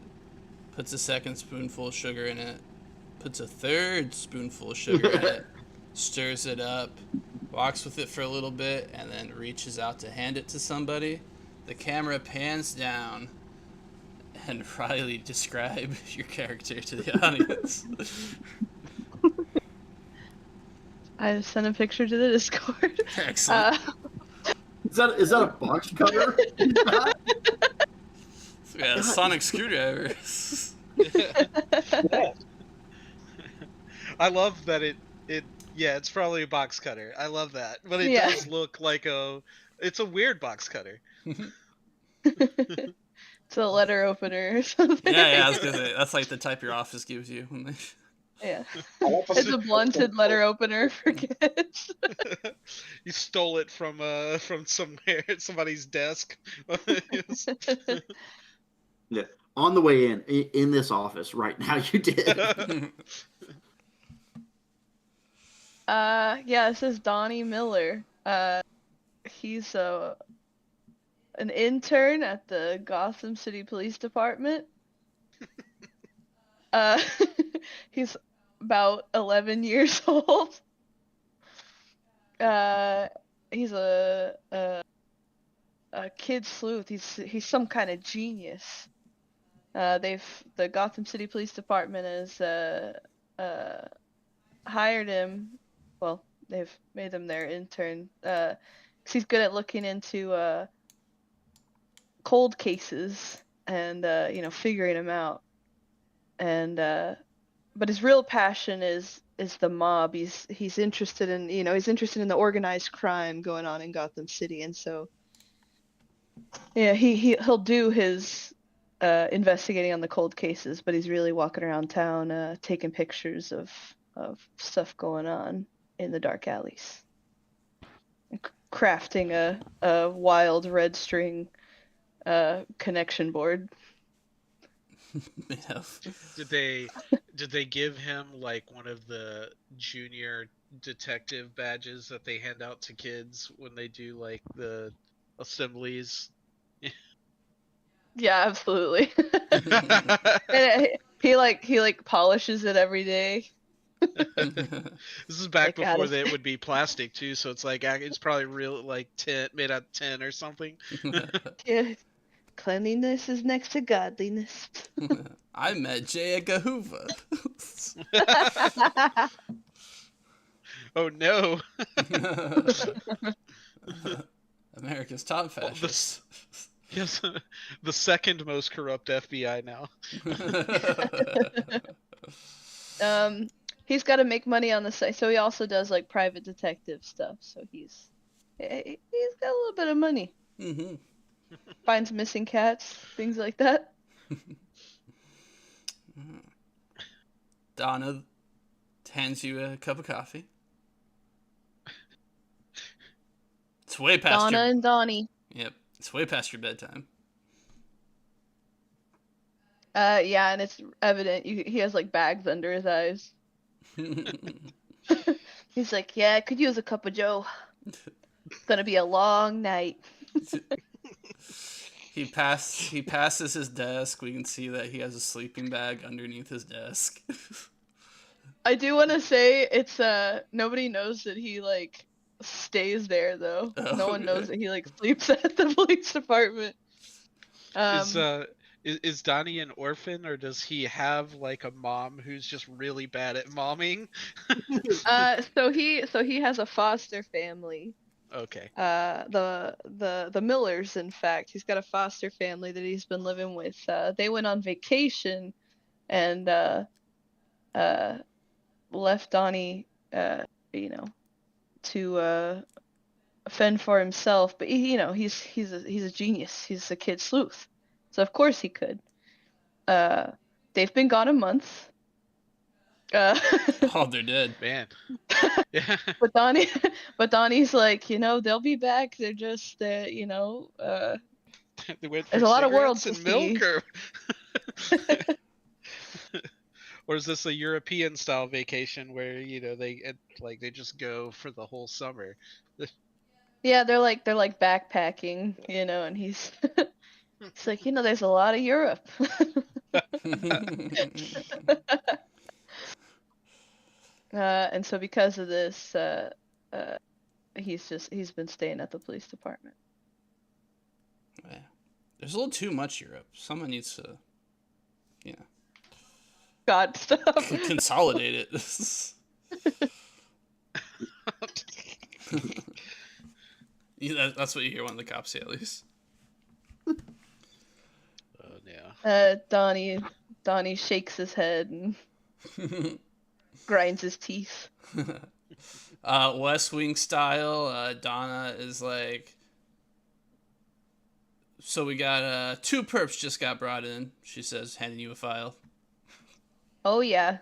puts a second spoonful of sugar in it, puts a third spoonful of sugar in it, stirs it up, walks with it for a little bit, and then reaches out to hand it to somebody. The camera pans down, and Riley, describe your character to the audience. I sent a picture to the Discord. Excellent. Is that a box cutter? Yeah, a sonic screwdriver. I love that it's probably a box cutter. I love that. But it Yeah. does look like it's a weird box cutter. It's a letter opener or something. Yeah, I was gonna say, that's like the type your office gives you. When they... Yeah. It's a blunted letter opener for kids. You stole it from somewhere, somebody's desk. Yeah. On the way in this office right now, you did. Yeah, this is Donnie Miller. He's an intern at the Gotham City Police Department. He's about 11 years old. He's a kid sleuth. He's some kind of genius. The Gotham City Police Department has hired him. Well, they've made him their intern. 'Cause he's good at looking into cold cases and figuring them out. And but his real passion is the mob. He's interested in the organized crime going on in Gotham City, and so Yeah, he'll do his investigating on the cold cases, but he's really walking around town taking pictures of stuff going on in the dark alleys. Crafting a wild red string connection board. Yeah. Did they give him like one of the junior detective badges that they hand out to kids when they do like the assemblies? Yeah, absolutely. And he polishes it every day. This is back Like out before of it would be plastic too, so it's like it's probably real like tin, made out of tin or something. yeah, cleanliness is next to godliness. I met J. Edgar Hoover. Oh no! America's top Well, fascist. Yes, the second most corrupt FBI now. He's got to make money on the side, so he also does like private detective stuff. So he's got a little bit of money. Mm-hmm. Finds missing cats, things like that. Donna hands you a cup of coffee. It's way past Donna your... and Donnie. Yep, it's way past your bedtime. Yeah, and it's evident he has like bags under his eyes. He's like, yeah, I could use a cup of Joe. It's gonna be a long night. He passes his desk. We can see that he has a sleeping bag underneath his desk. I do want to say it's nobody knows that he like stays there though. No one knows that he like sleeps at the police department. Is Donnie an orphan, or does he have like a mom who's just really bad at momming? So he has a foster family. Okay. The Millers, in fact, he's got a foster family that he's been living with. They went on vacation, and left Donnie, to fend for himself. But he's a genius. He's a kid sleuth, so of course he could. They've been gone a month. Oh, they're dead. Man. Yeah. but Donnie's like, they'll be back. They're just, They went for there's a lot of worlds cigarettes to and see. milk, or is this a European style vacation where they just go for the whole summer? Yeah, they're like backpacking, and he's it's like, there's a lot of Europe. And so because of this, he's been staying at the police department. Yeah. There's a little too much Europe. Someone needs to, God, stop. consolidate it. That's what you hear one of the cops say, at least. Oh no. Donnie shakes his head and grinds his teeth. West Wing style, Donna is like, so we got 2 perps just got brought in, she says, handing you a file. Oh yeah.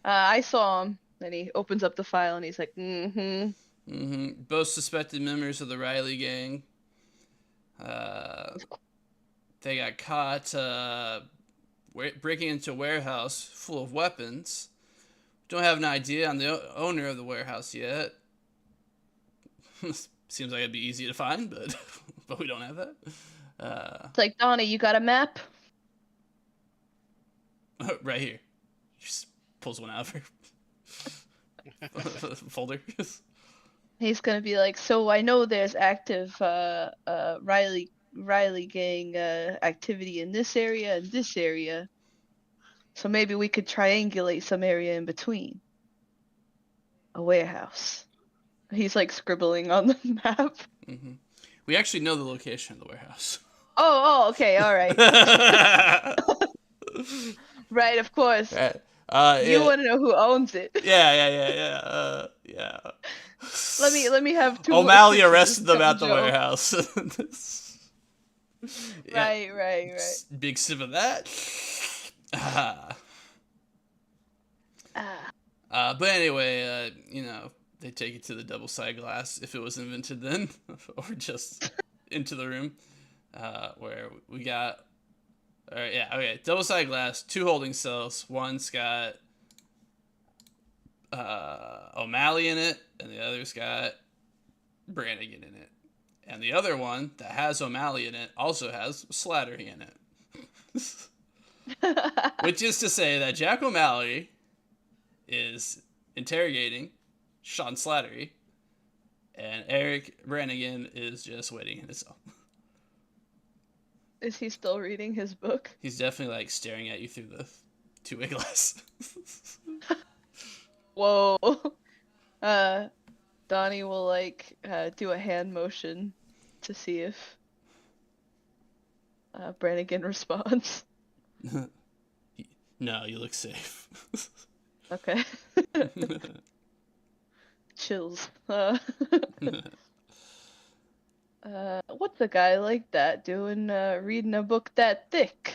I saw him. And he opens up the file and he's like, mm-hmm. Mm-hmm. Both suspected members of the Riley gang. They got caught breaking into a warehouse full of weapons. Don't have an idea on the owner of the warehouse yet. Seems like it'd be easy to find, but we don't have that. It's like, Donnie, you got a map? Right here. Just pulls one out of her folder. He's gonna be like, so I know there's active Riley gang activity in this area and this area. So maybe we could triangulate some area in between. A warehouse. He's like scribbling on the map. Mm-hmm. We actually know the location of the warehouse. Oh, okay, all right. Right, of course. Right. You want to know who owns it? Yeah. Let me have 2 O'Malley more arrested them Cup at of the Joe. warehouse. Yeah, Right. big sip of that. Ah. Ah. But anyway, they take it to the double side glass if it was invented then, or just into the room, where we got. All right, yeah, okay. Double side glass, 2 holding cells. One's got O'Malley in it, and the other's got Brannigan in it. And the other one that has O'Malley in it also has Slattery in it. Which is to say that Jack O'Malley is interrogating Sean Slattery, and Eric Brannigan is just waiting in his cell. Is he still reading his book? He's definitely like staring at you through the 2-way glass. Whoa. Donnie will like do a hand motion to see if Brannigan responds. No, you look safe. Okay. Chills. What's a guy like that doing reading a book that thick?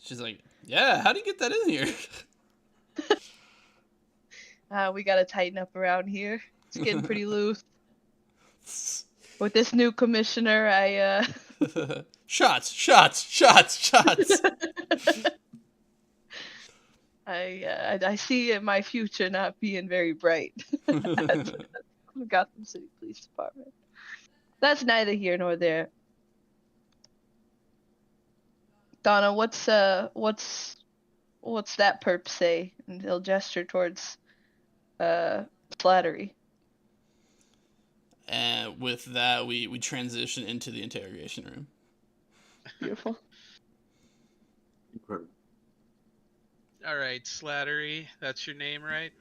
She's like, yeah, how do you get that in here? We gotta tighten up around here. It's getting pretty loose. With this new commissioner, Shots. I see my future not being very bright. That's Gotham City Police Department. That's neither here nor there. Donna, what's that perp say? And he'll gesture towards Slattery. And with that, we transition into the interrogation room. Beautiful. Incredible. All right, Slattery, that's your name, right?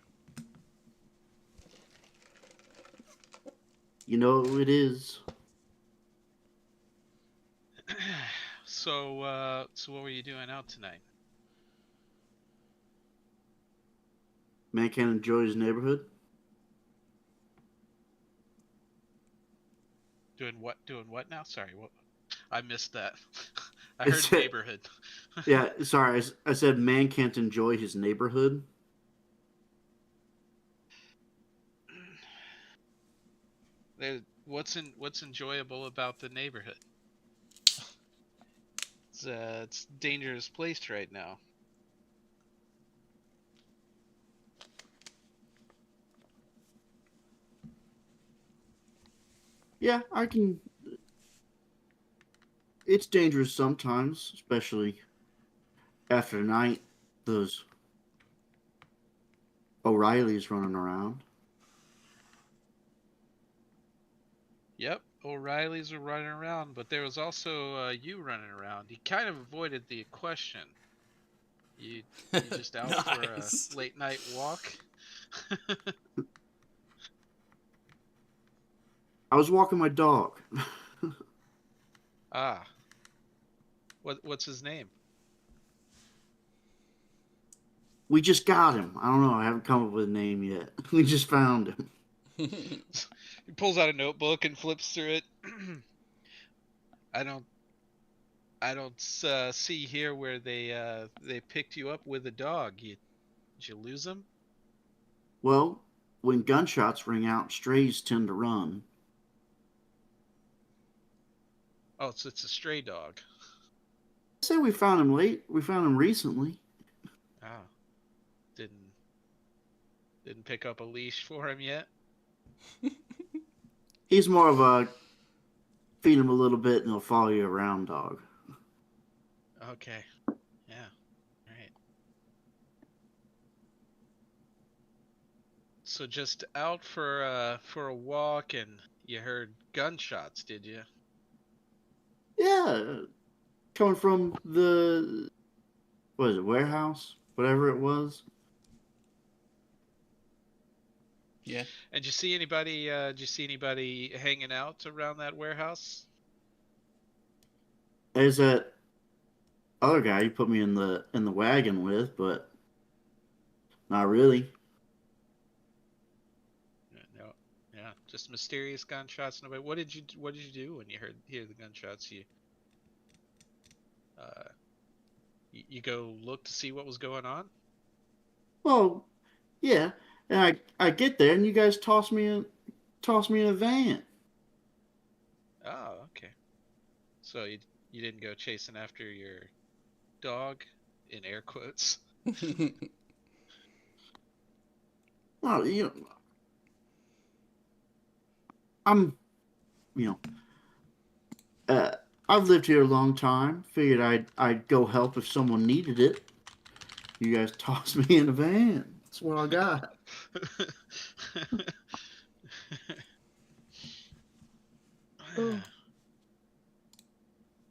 You know it is. So what were you doing out tonight? Man can't enjoy his neighborhood. Doing what? Doing what now? Sorry, what? I missed that. I It's heard it. neighborhood. Yeah, sorry. I said man can't enjoy his neighborhood. What's enjoyable about the neighborhood? It's a dangerous place right now. Yeah, I can. It's dangerous sometimes, especially after night. Those O'Reillys running around. Yep, O'Reillys were running around, but there was also you running around. You kind of avoided the question. You just out Nice. for a late night walk? I was walking my dog. Ah. What's his name? We just got him. I don't know. I haven't come up with a name yet. We just found him. He pulls out a notebook and flips through it. I don't see here where they picked you up with a dog. Did you lose him? Well, when gunshots ring out, strays tend to run. Oh, so it's a stray dog. I say we found him late. We found him recently. Oh. Didn't pick up a leash for him yet? He's more of a feed him a little bit and he'll follow you around dog. Okay. Yeah. Right. So just out for a walk and you heard gunshots, did you? Yeah, coming from the what is it, warehouse, whatever it was. Yeah. And did you see anybody hanging out around that warehouse? There's that other guy you put me in the wagon with, but not really. No. Yeah. Just mysterious gunshots. Nobody. What did you do when you hear the gunshots? Uh, you go look to see what was going on. Well, yeah, and I get there, and you guys toss me in a van. Oh, okay. So you didn't go chasing after your dog, in air quotes. Well, I'm, you know, I've lived here a long time. Figured I'd go help if someone needed it. You guys tossed me in a van. That's what I got. Ooh.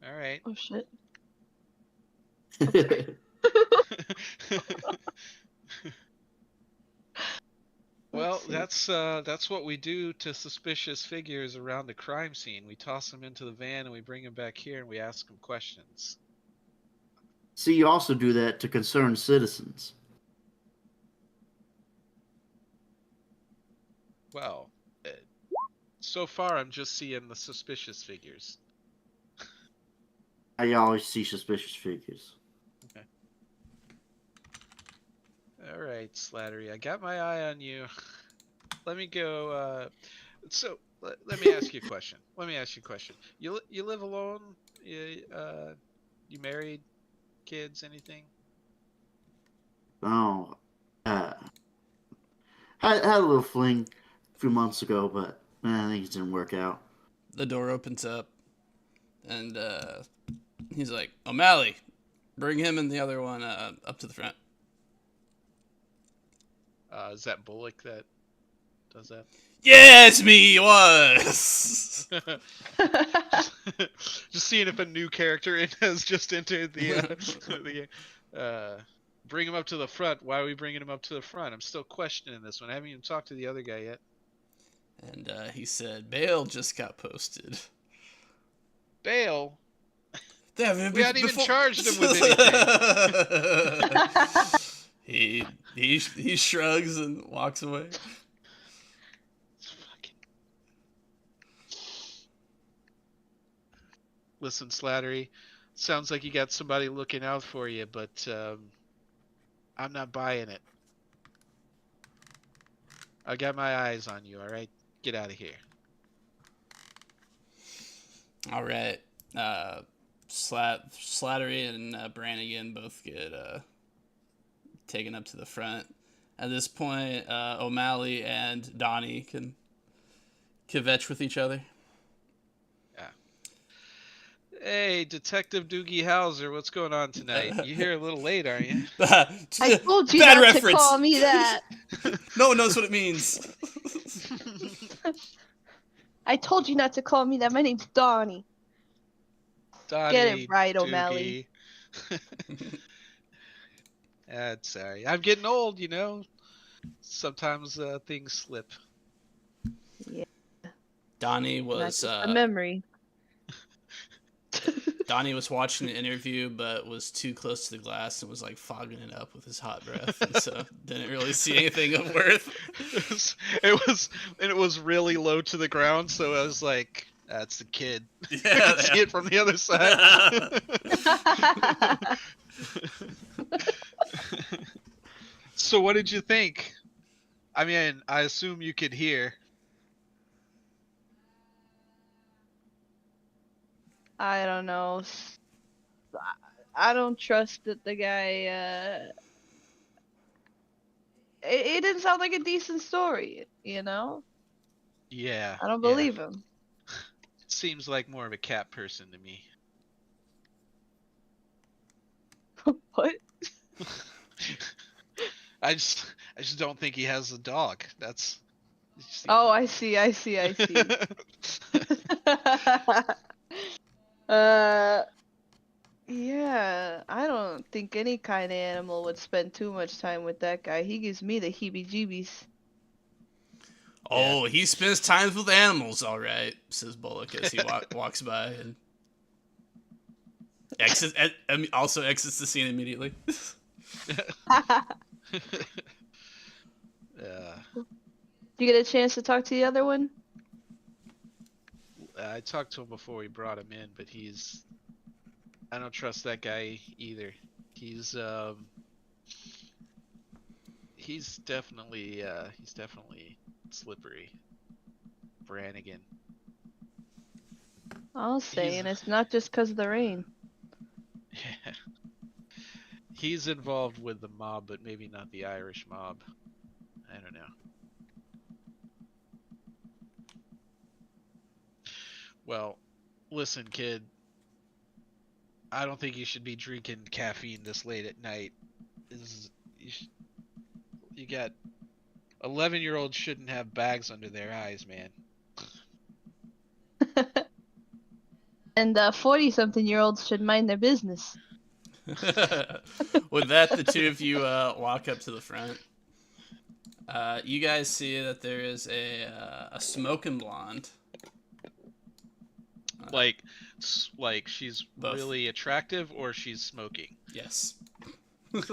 All right. Oh shit. Well, Let's see. that's what we do to suspicious figures around the crime scene. We toss them into the van and we bring them back here and we ask them questions. See, you also do that to concerned citizens. Well, so far I'm just seeing the suspicious figures. I always see suspicious figures. Okay. All right, Slattery, I got my eye on you. Let me go. Let me ask you a question. You live alone? You married? Kids? Anything? Oh, I had a little fling a few months ago, but I think it didn't work out. The door opens up, and he's like, O'Malley, bring him and the other one up to the front. Is that Bullock that does that? Yeah, it's me, it was! Just seeing if a new character has just entered the bring him up to the front. Why are we bringing him up to the front? I'm still questioning this one. I haven't even talked to the other guy yet. And he said, bail just got posted. Bail? We hadn't even charged him with anything. he shrugs and walks away. Listen, Slattery, sounds like you got somebody looking out for you, but I'm not buying it. I got my eyes on you, alright? Get out of here. Alright. Slattery and Brannigan both get taken up to the front. At this point, O'Malley and Donnie can kvetch with each other. Hey, Detective Doogie Howser, what's going on tonight? You're here a little late, aren't you? I told you Bad not reference. to call me that. No one knows what it means. I told you not to call me that. My name's Donnie. Donnie, Get it right, O'Malley. That's sorry. I'm getting old, you know. Sometimes things slip. Yeah. Donnie Not was just a memory. Donnie was watching the interview, but was too close to the glass and was like fogging it up with his hot breath, and so didn't really see anything of worth. It was really low to the ground, so I was like, "That's the kid." Yeah, I could see it from the other side. So, what did you think? I mean, I assume you could hear. I don't know. I don't trust that the guy. It didn't sound like a decent story, you know? Yeah. I don't believe him. Seems like more of a cat person to me. What? I just don't think he has a dog. That's. Oh, I see. Yeah, I don't think any kind of animal would spend too much time with that guy. He gives me the heebie-jeebies. Oh, he spends time with animals, all right, says Bullock as he walks by and also exits the scene immediately. Did you get a chance to talk to the other one? I talked to him before we brought him in, but I don't trust that guy either. He's he's definitely slippery. Brannigan. I'll say, He's and it's not just 'cause of the rain. yeah. He's involved with the mob, but maybe not the Irish mob. I don't know. Well, listen, kid. I don't think you should be drinking caffeine this late at night. You got 11-year-olds shouldn't have bags under their eyes, man. And 40-something-year-olds should mind their business. With that, the two of you walk up to the front. You guys see that there is a smoking blonde. Like she's Both. really attractive, or she's smoking. Yes. It's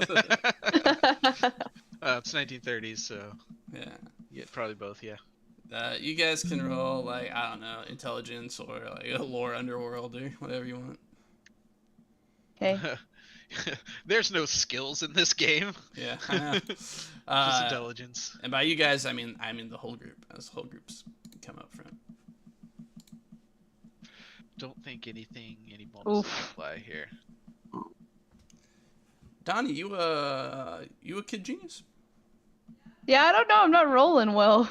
1930s, so Yeah. probably both. Yeah. You guys can roll, like, I don't know, intelligence or like a lore underworld or whatever you want. Okay. There's no skills in this game. Yeah, I know. Just intelligence. And by you guys, I mean the whole group. As whole groups come up front. Don't think any bonuses apply here. Donnie, you a kid genius? Yeah, I don't know. I'm not rolling well.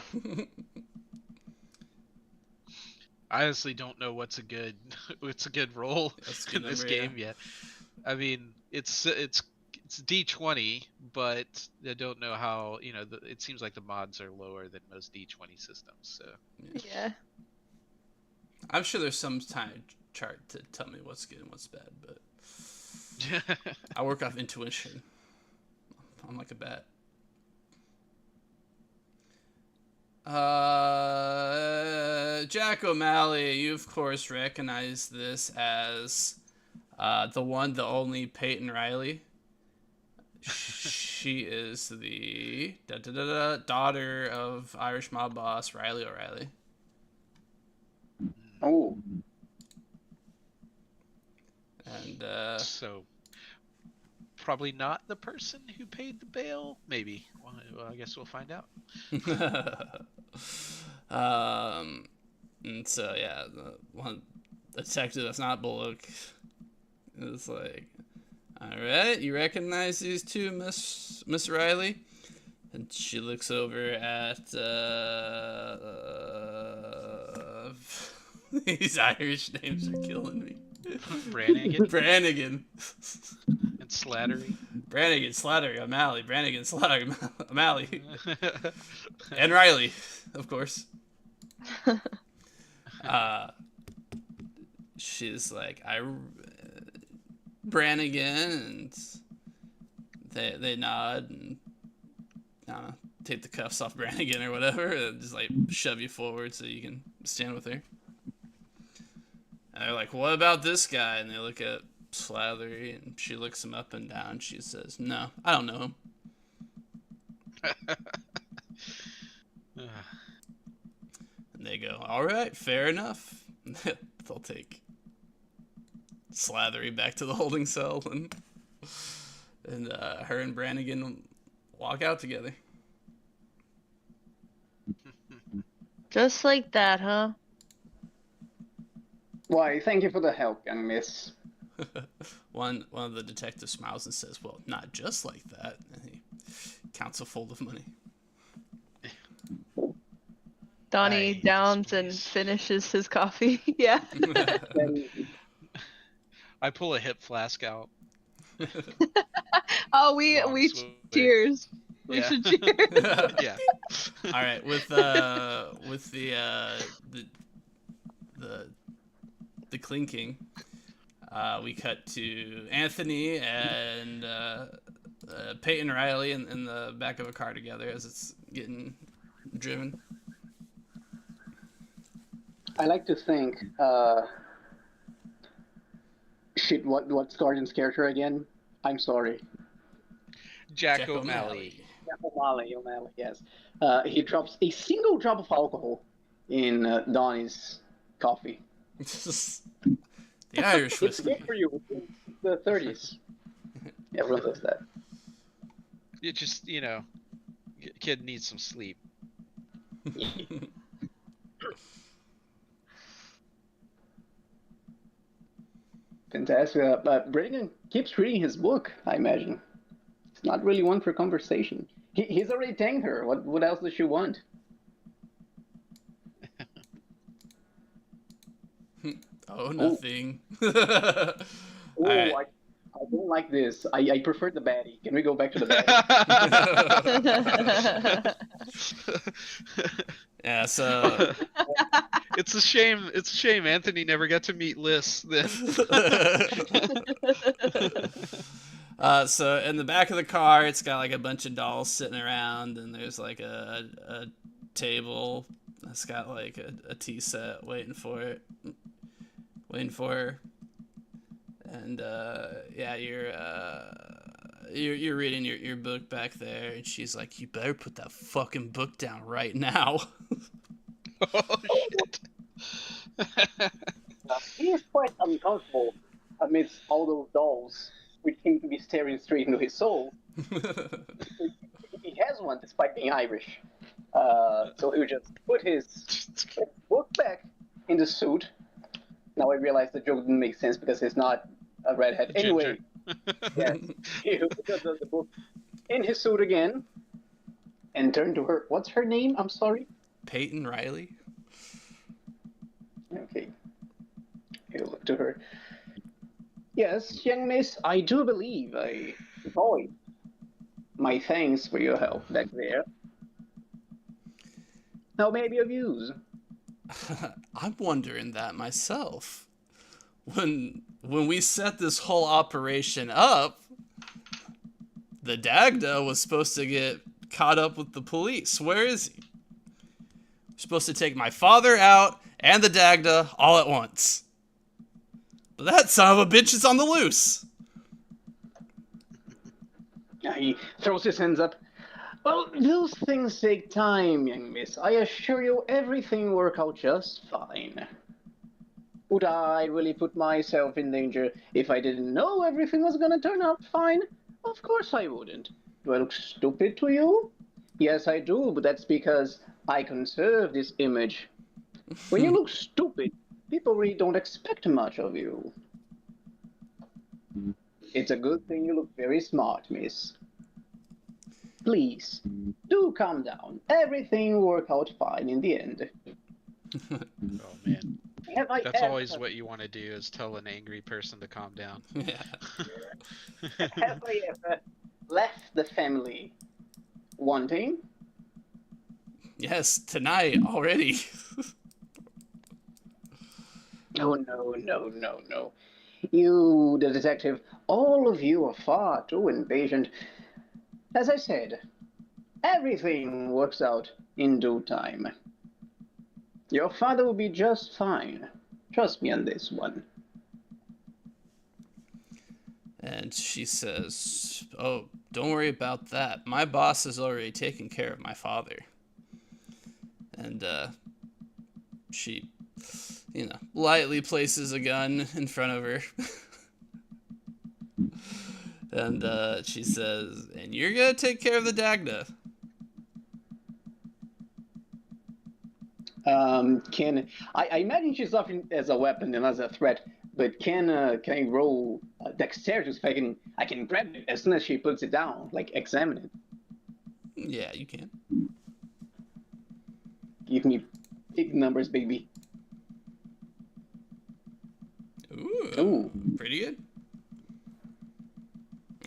I honestly don't know what's a good roll That's a good in this number, game yet. I mean, it's D20, but I don't know how. It seems like the mods are lower than most D20 systems. So Yeah. I'm sure there's some chart to tell me what's good and what's bad, but I work off intuition. I'm like a bat. Jack O'Malley, you of course recognize this as the one, the only Peyton Riley. She is the daughter of Irish mob boss Riley O'Reilly. Oh, And so probably not the person who paid the bail. Maybe. Well, I guess we'll find out. And so yeah, the one detective that's not Bullock is like, all right, you recognize these two, Miss Riley? And she looks over at these Irish names are killing me. Brannigan. And Slattery. Brannigan, Slattery, O'Malley. Brannigan, Slattery, O'Malley. And Riley, of course. She's like, Brannigan, and they nod and I don't know, take the cuffs off Brannigan or whatever, and just like shove you forward so you can stand with her. And they're like, what about this guy? And they look at Slattery, and she looks him up and down. She says, no, I don't know him. And they go, all right, fair enough. They'll take Slattery back to the holding cell, and her and Brannigan walk out together. Just like that, huh? why, thank you for the help, young miss. One of the detectives smiles and says, well, not just like that. And he counts a fold of money. Donnie downs and finishes his coffee. Yeah. Then, I pull a hip flask out. Oh, we cheers. We Yeah. should cheers. Yeah. All right, with the clinking, we cut to Anthony and Peyton Riley in the back of a car together as it's getting driven. I like to think, shit, what's Guardian's character again? I'm sorry. Jack O'Malley. O'Malley, yes. He drops a single drop of alcohol in Donnie's coffee. The Irish It's whiskey. good for you. It's the 30s. Everyone does that. You just, kid needs some sleep. Fantastic. But Brennan keeps reading his book, I imagine. It's not really one for conversation. He's already thanked her. What else does she want? Oh, nothing. Oh, Alright. I don't like this. I prefer the baddie. Can we go back to the baddie? Yeah, so It's a shame. It's a shame Anthony never got to meet Liz then. so in the back of the car, it's got like a bunch of dolls sitting around, and there's like a table that's got like a tea set waiting for her. And yeah, you're reading your book back there, and she's like, "You better put that fucking book down right now." Oh shit. He is quite uncomfortable amidst all those dolls, which seem to be staring straight into his soul. He has one, despite being Irish. So he would just put his book back in the suit. Now I realize the joke didn't make sense because he's not a redhead. Anyway, yes, he would put the book in his suit again and turn to her. What's her name? I'm sorry. Peyton Riley. Okay. He'll look to her. Yes, young miss, I do believe I void my thanks for your help back there. Now may I be of use? I'm wondering that myself. When we set this whole operation up, the Dagda was supposed to get caught up with the police. Where is he? We're supposed to take my father out and the Dagda all at once. But that son of a bitch is on the loose. He throws his hands up. Well, those things take time, young miss. I assure you everything will work out just fine. Would I really put myself in danger if I didn't know everything was gonna turn out fine? Of course I wouldn't. Do I look stupid to you? Yes, I do, but that's because I conserve this image. When you look stupid, people really don't expect much of you. It's a good thing you look very smart, miss. Please, do calm down. Everything will work out fine in the end. Oh man. That's always what you want to do, is tell an angry person to calm down. Yeah. Have I ever left the family wanting? Yes, tonight already. Oh, no. You, the detective, all of you are far too impatient. As I said, everything works out in due time. Your father will be just fine. Trust me on this one. And she says, "Oh, don't worry about that. My boss has already taken care of my father." And she, lightly places a gun in front of her. And she says, "And you're gonna take care of the Dagda." I imagine she's offering as a weapon and as a threat, but can I roll dexterity so I can grab it as soon as she puts it down, like examine it? Yeah, you can. Give me big numbers, baby. Ooh, pretty good.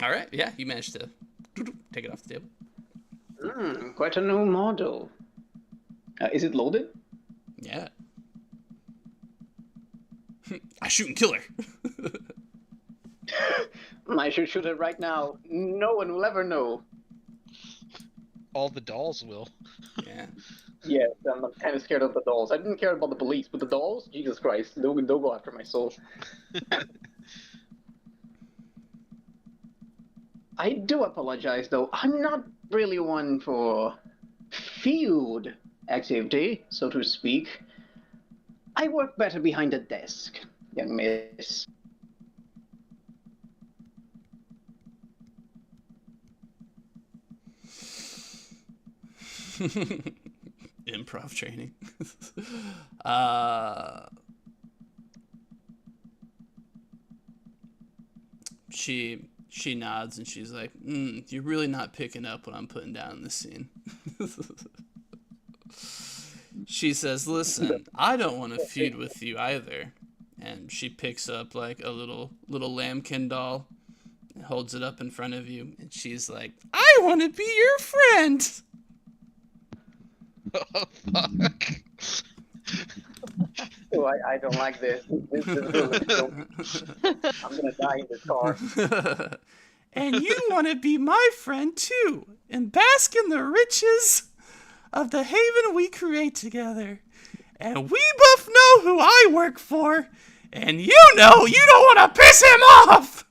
All right, yeah, you managed to take it off the table. Quite a new model. Is it loaded? Yeah. I shoot and kill her. I should shoot it right now. No one will ever know. All the dolls will. Yeah. Yes, I'm kind of scared of the dolls. I didn't care about the police, but the dolls? Jesus Christ, they'll go after my soul. I do apologize, though. I'm not really one for field activity, so to speak. I work better behind a desk, young miss. Improv training. uh, she nods and she's like, "You're really not picking up what I'm putting down in this scene." She says, "Listen, I don't want to feud with you either." And she picks up like a little lambkin doll and holds it up in front of you, and she's like, "I want to be your friend." Oh fuck. Oh, I don't like this. This really I'm gonna die in this car. And you want to be my friend too, and bask in the riches of the haven we create together. And we both know who I work for, and you know you don't want to piss him off.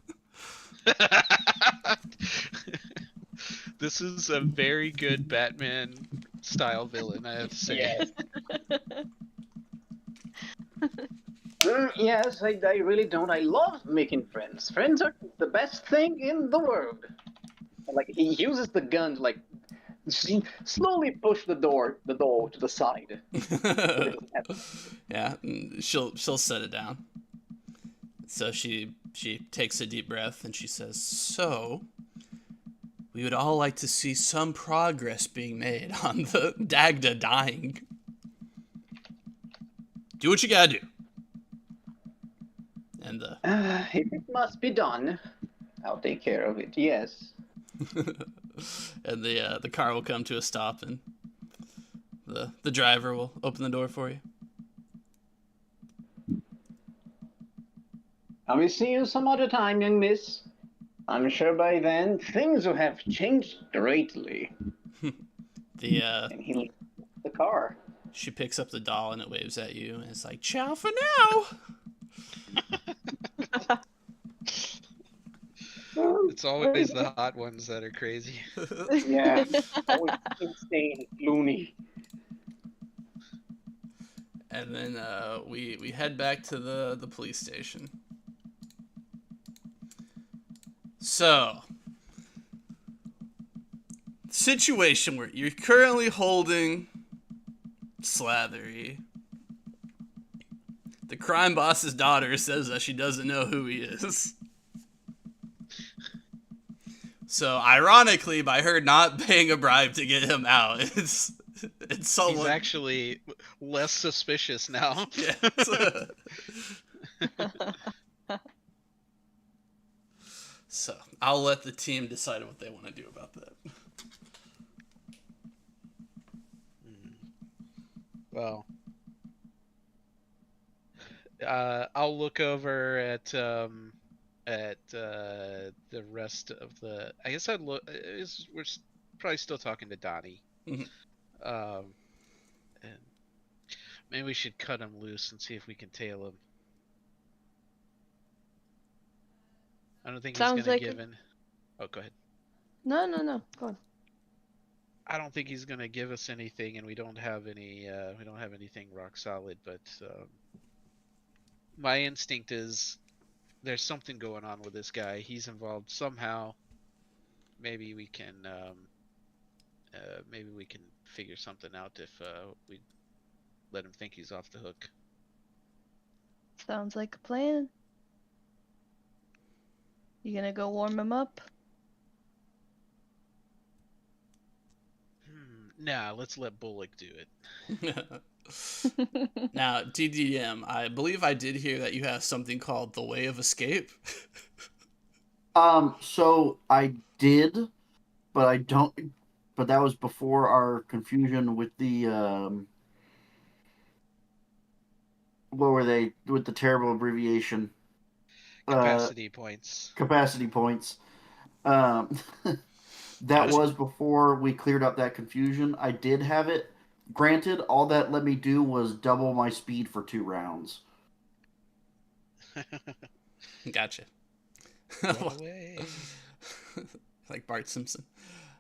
This is a very good Batman style villain, I have to say. Yes. Yes, I really don't. I love making friends. Friends are the best thing in the world. Like, he uses the gun to, like, slowly push the door to the side. Yeah, she'll set it down. So she takes a deep breath and she says, "So, we would all like to see some progress being made on the Dagda dying. Do what you gotta do." And If it must be done, I'll take care of it. Yes. and the car will come to a stop, and the driver will open the door for you. I will see you some other time, young miss. I'm sure by then things will have changed greatly. And he leaves the car. She picks up the doll and it waves at you, and it's like, "Ciao for now." It's always the hot ones that are crazy. Yeah. Always insane, loony. And then we head back to the police station. So, situation where you're currently holding Slathery. The crime boss's daughter says that she doesn't know who he is. So, ironically, by her not paying a bribe to get him out, it's someone. He's actually less suspicious now. Yes. So, I'll let the team decide what they want to do about that. Well, I'll look over at the rest of the. I guess I'd look. We're probably still talking to Donnie. Mhm. And maybe we should cut him loose and see if we can tail him. I don't think Sounds he's gonna like give in. Oh, go ahead. No, go on. I don't think he's gonna give us anything, and we don't have any. We don't have anything rock solid. But my instinct is there's something going on with this guy. He's involved somehow. Maybe we can. Maybe we can figure something out if we let him think he's off the hook. Sounds like a plan. You gonna go warm him up? Nah, let's let Bullock do it. Now, DDM, I believe I did hear that you have something called the Way of Escape. So I did, but I don't. But that was before our confusion with the what were they with the terrible abbreviation? Capacity points. Capacity points. That was before we cleared up that confusion. I did have it. Granted, all that let me do was double my speed for 2 rounds. Gotcha. Run away. Like Bart Simpson.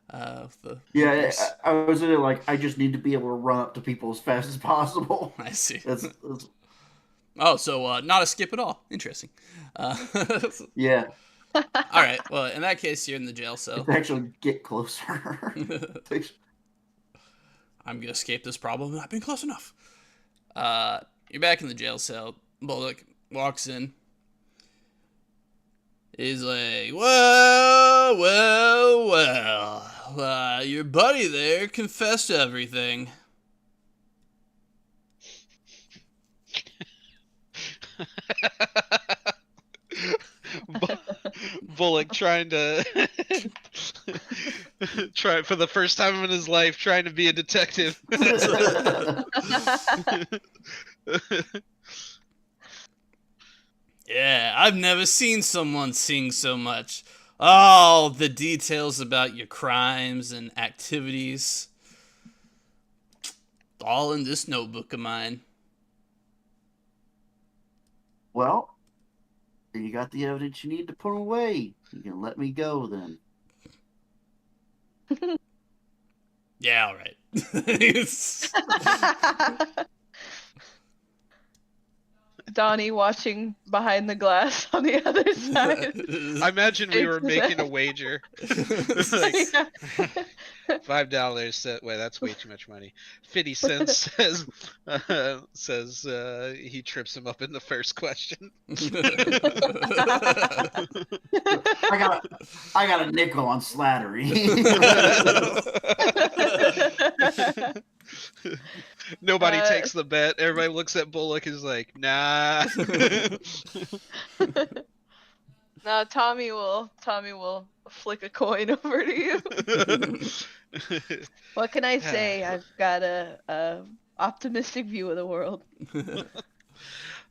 I was in it like I just need to be able to run up to people as fast as possible. I see. That's Oh, so not a skip at all. Interesting. All Yeah, right. Well, in that case, you're in the jail cell. to actually get closer. I'm gonna escape this problem. I've been close enough. You're back in the jail cell. Bullock walks in. He's like, well. Your buddy there confessed everything. Bullock trying to try for the first time in his life trying to be a detective. Yeah, I've never seen someone sing so much. All the details about your crimes and activities. All in this notebook of mine. Well, you got the evidence you need to put away. You can let me go then. Yeah, all right. Donnie watching behind the glass on the other side. I imagine we were making a wager. Like, $5. Wait, that's way too much money. 50 cents says he trips him up in the first question. I got a nickel on Slattery. Nobody takes the bet. Everybody looks at Bullock and is like, nah. No, Tommy will flick a coin over to you. What can I say? I've got a optimistic view of the world.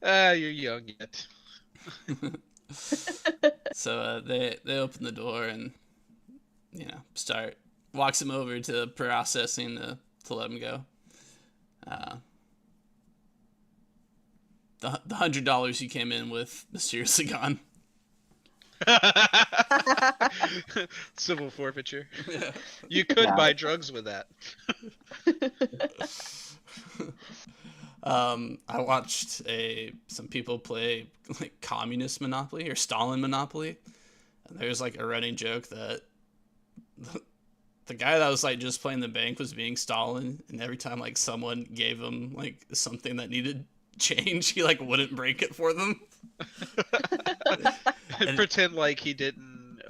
You're young yet. So they open the door and walks him over to processing to let him go. The $100 you came in with mysteriously gone. Civil forfeiture. Yeah. You could buy drugs with that. I watched some people play like communist Monopoly or Stalin Monopoly, and there's like a running joke that the guy that was like just playing the bank was being Stalin, and every time like someone gave him like something that needed change, he like wouldn't break it for them. And pretend like he didn't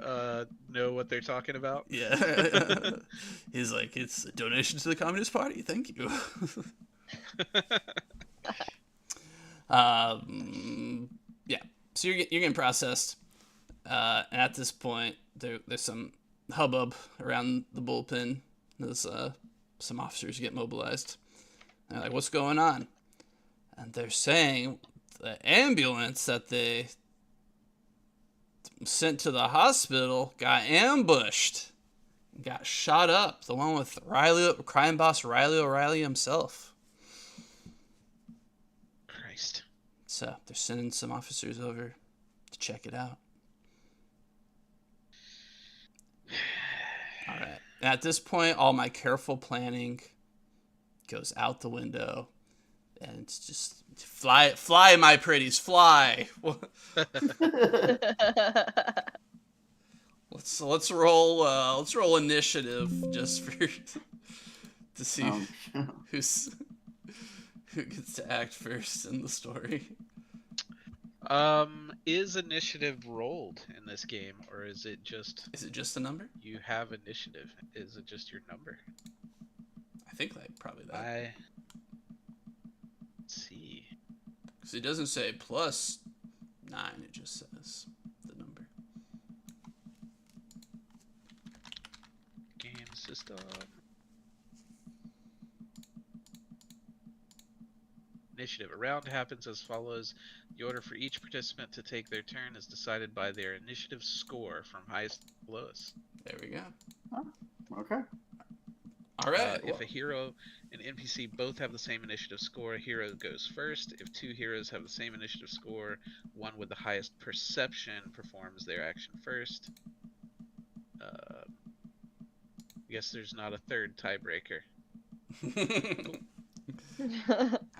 know what they're talking about. Yeah. He's like, it's a donation to the Communist Party. Thank you. Yeah. So you're getting processed. And at this point, there's some hubbub around the bullpen. There's some officers get mobilized. They're like, what's going on? And they're saying the ambulance that they sent to the hospital got ambushed, got shot up. The one with crime boss Riley O'Reilly himself. Christ. So they're sending some officers over to check it out. All right. And at this point, all my careful planning goes out the window, and it's just fly, my pretties, fly. Let's roll initiative just for to see who gets to act first in the story. Is initiative rolled in this game, or is it just a number? You have initiative. Is it just your number? I think probably that. Let's see. Because it doesn't say +9, it just says the number. Game system. Initiative. A round happens as follows. The order for each participant to take their turn is decided by their initiative score from highest to lowest. There we go. Oh, okay. All right. If a hero and NPC both have the same initiative score, a hero goes first. If two heroes have the same initiative score, one with the highest perception performs their action first. I guess there's not a third tiebreaker.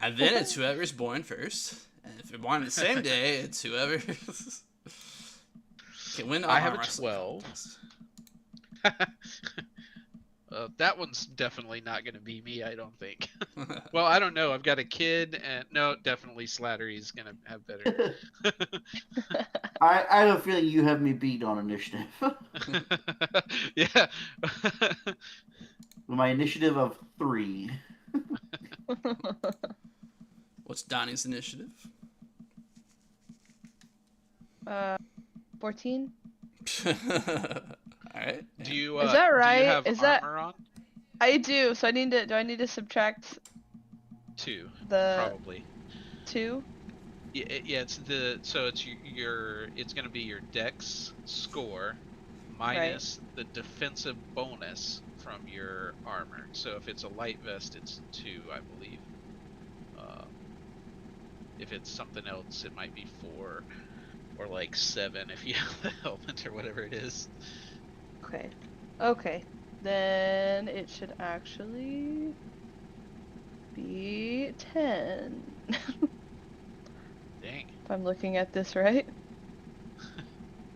And then it's whoever's born first. And if you're born the same day, it's whoever can win. I have arm a wrestling 12. contest. That one's definitely not going to be me, I don't think. Well, I don't know. I've got a kid, and no, definitely Slattery's going to have better. I have a feeling you have me beat on initiative. Yeah. My initiative of 3. What's Donnie's initiative? 14. All right. Do you? Is that Do right? you have Is that- armor on? I do. So do I need to subtract 2, the probably. 2? Yeah, it's it's gonna be your dex score minus the defensive bonus from your armor. So if it's a light vest, it's 2, I believe. If it's something else, it might be 4, or like 7 if you have the helmet or whatever it is. Okay. Okay. Then it should actually be 10. Dang. If I'm looking at this right.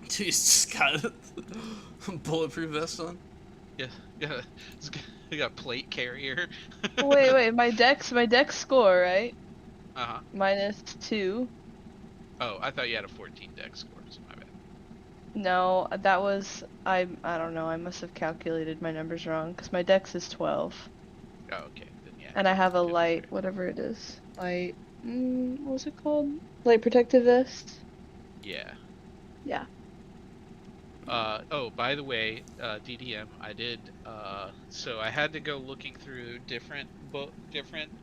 He's just got a bulletproof vest on. Yeah. You got plate carrier. Wait, my dex score, right? Uh-huh. Minus 2. Oh, I thought you had a 14 dex score, so my bad. No, that was I don't know. I must have calculated my numbers wrong because my dex is 12, Oh, okay. Then yeah. and I have a Good. light, whatever it is, light. What was it called? Light protective vest. Yeah. Yeah. Oh, by the way, DDM, I did. So I had to go looking through different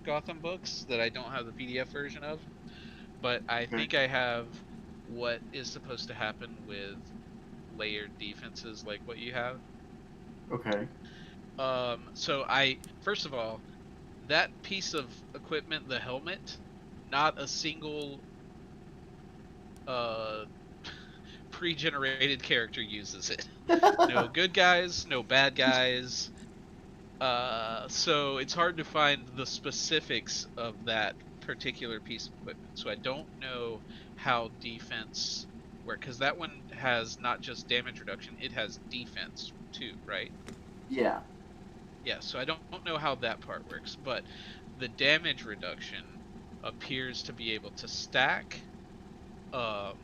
Gotham books that I don't have the PDF version of, but I think I have what is supposed to happen with layered defenses like what you have. Okay. So first of all, that piece of equipment, the helmet, not a single pre-generated character uses it. No good guys, no bad guys. So it's hard to find the specifics of that particular piece of equipment. So I don't know how defense works, because that one has not just damage reduction, it has defense too, right? Yeah. Yeah, so I don't know how that part works, but the damage reduction appears to be able to stack, but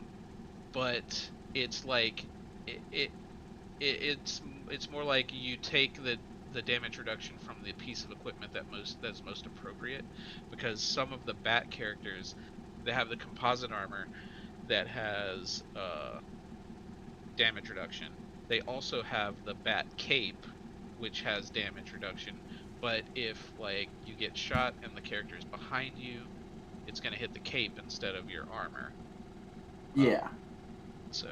it's like it's more like you take the damage reduction from the piece of equipment that's most appropriate, because some of the bat characters, they have the composite armor that has damage reduction. They also have the bat cape, which has damage reduction, but if like you get shot and the character is behind you, it's going to hit the cape instead of your armor. Yeah. So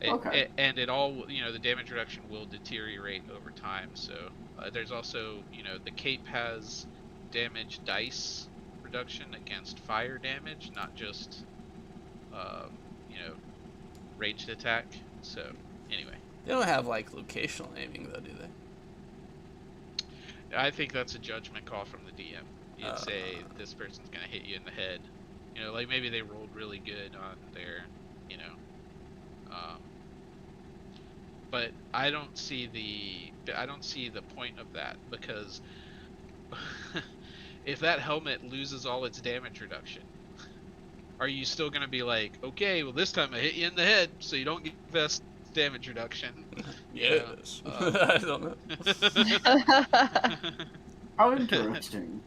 Okay. and it all, the damage reduction will deteriorate over time. So there's also, the cape has damage dice reduction against fire damage, not just ranged attack. So anyway, They don't have like locational aiming though, do they? I think that's a judgment call from the DM. You'd say this person's gonna hit you in the head. Like maybe they rolled really good on their, but I don't see the point of that, because if that helmet loses all its damage reduction, are you still gonna be like, okay, well this time I hit you in the head, so you don't get best damage reduction? Yes. I don't know. How interesting.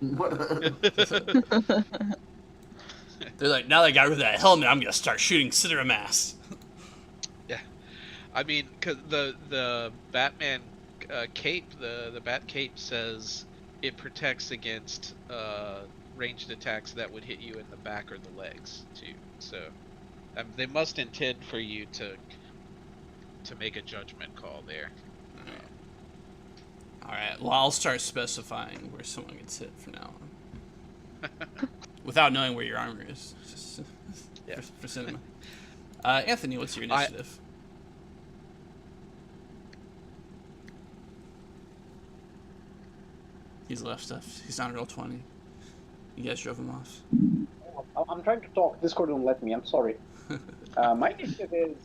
They're like, now that I got rid of that helmet, I'm gonna start shooting Cinder Mass. Yeah, I mean, cause the Batman cape, the Bat cape says it protects against ranged attacks that would hit you in the back or the legs too. So they must intend for you to make a judgment call there. Alright, well, I'll start specifying where someone gets hit from now on. Without knowing where your armor is. Just for cinema. Anthony, what's your initiative? He's left stuff. He's on roll 20. You guys drove him off. I'm trying to talk. Discord won't let me. I'm sorry. My initiative is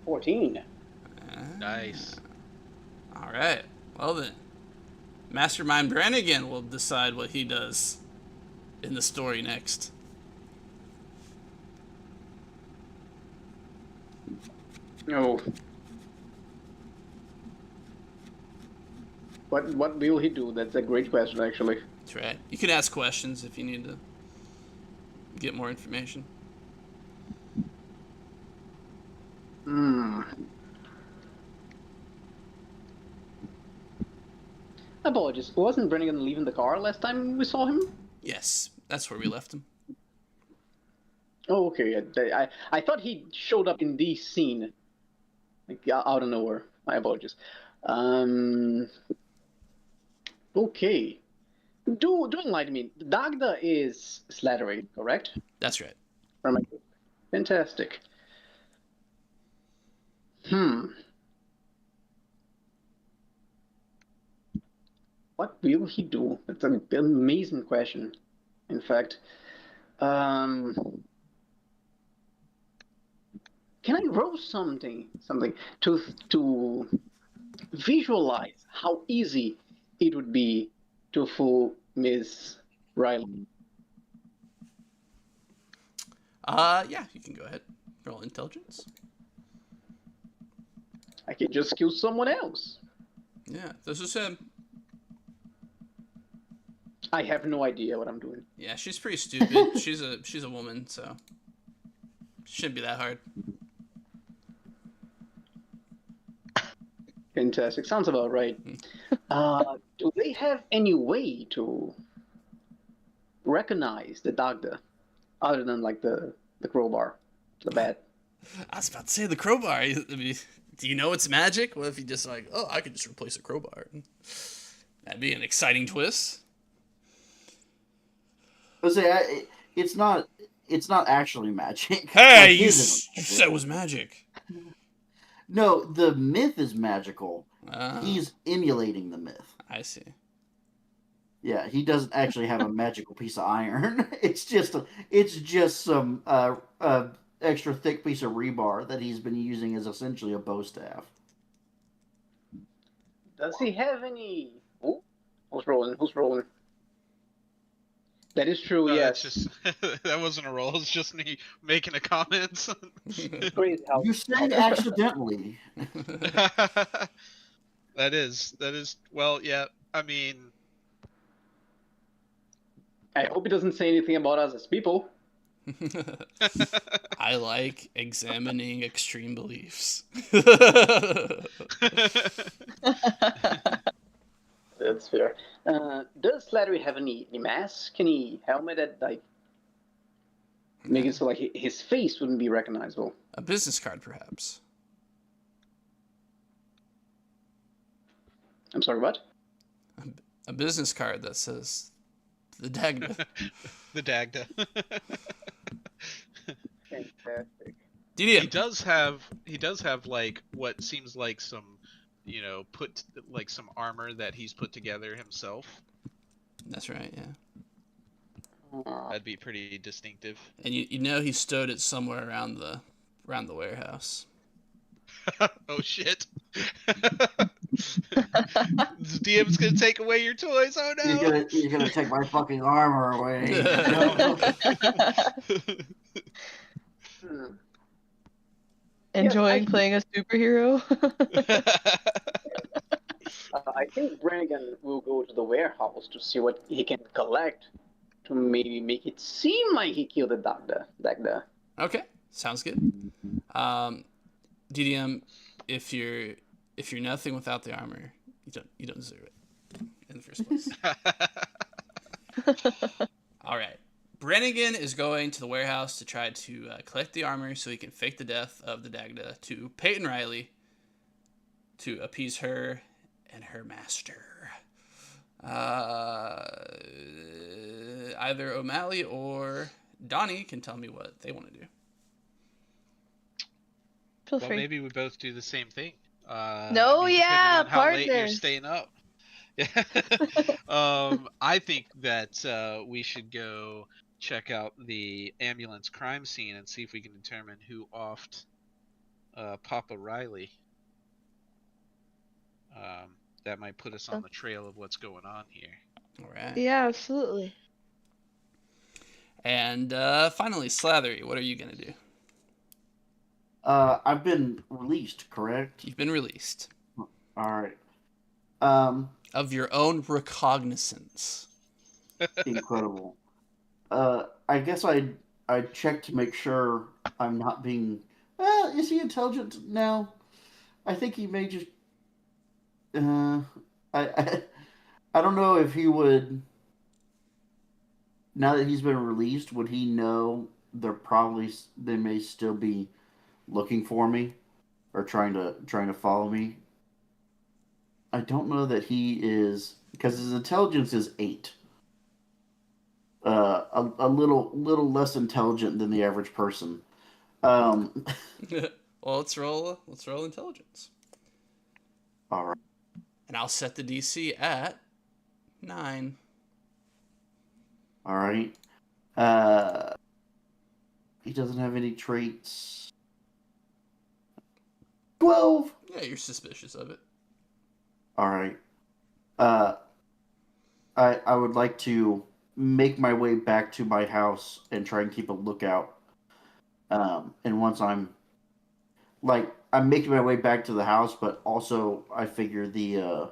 14. Nice. All right. Well then, Mastermind Brannigan will decide what he does in the story next. No. What will he do? That's a great question, actually. That's right. You can ask questions if you need to get more information. Hmm. Apologies. Wasn't Brennigan leaving the car last time we saw him? Yes, that's where we left him. Oh, okay. I thought he showed up in the scene, like out of nowhere. My apologies. Okay. Do enlighten me. Dagda is Slattery, correct? That's right. Fantastic. Hmm. What will he do? That's an amazing question. In fact, can I roll something to visualize how easy it would be to fool Miss Riley? Yeah, you can go ahead. Roll intelligence. I can just kill someone else. Yeah, this is him. I have no idea what I'm doing. Yeah, she's pretty stupid. she's a woman, so shouldn't be that hard. Fantastic. Sounds about right. Do they have any way to recognize the Dagda other than like the crowbar, the bat? I was about to say the crowbar. I mean, do you know it's magic? What if you just like, oh, I could just replace a crowbar? That'd be an exciting twist. I would say it's not actually magic. Hey, Like, you his you is said it was magic. No, the myth is magical. Oh, He's emulating the myth. I see. Yeah, he doesn't actually have a magical piece of iron. It's just some extra thick piece of rebar that he's been using as essentially a bow staff. Does he have any? Oh, who's rolling? Who's rolling? That is true. No, Yes. that's just that wasn't a roll. It's just me making a comment. Crazy how You said accidentally. That is well, yeah. I mean, I hope he doesn't say anything about us as people. I like examining extreme beliefs. That's fair. Does Slattery have any mask? Any helmet that like make it so like his face wouldn't be recognizable? A business card, perhaps. I'm sorry, what? A business card that says the Dagda. the Dagda. Fantastic. DDM. He does have like what seems like some, put like some armor that he's put together himself. That's right, yeah. That'd be pretty distinctive. And you know he stowed it somewhere around the warehouse. Oh shit. This DM's gonna take away your toys. Oh no! You're gonna take my fucking armor away. Enjoying playing a superhero? I think Brannigan will go to the warehouse to see what he can collect to maybe make it seem like he killed the Dagda. Okay, sounds good. DDM, if you're nothing without the armor, you don't deserve it in the first place. All right. Brannigan is going to the warehouse to try to collect the armor so he can fake the death of the Dagda to Peyton Riley to appease her and her master. Either O'Malley or Donnie can tell me what they want to do. Feel Well, free. maybe we both do the same thing. No, yeah, depending on how late you're partners. staying up. I think that we should go check out the ambulance crime scene and see if we can determine who offed Papa Riley. That might put us on the trail of what's going on here. All right. Yeah, absolutely. And finally, Slathery, what are you gonna do? I've been released, correct? You've been released All right. of your own recognizance. Incredible. I guess I check to make sure I'm not being. Is he intelligent now? I think he may just. I I don't know if he would. Now that he's been released, would he know they may still be looking for me or trying to follow me? I don't know that he is because his intelligence is 8. A little less intelligent than the average person. Well, let's roll intelligence. All right. And I'll set the DC at 9. All right. He doesn't have any traits. 12. Yeah, you're suspicious of it. All right. I would like to make my way back to my house and try and keep a lookout. And once I'm making my way back to the house, but also I figure the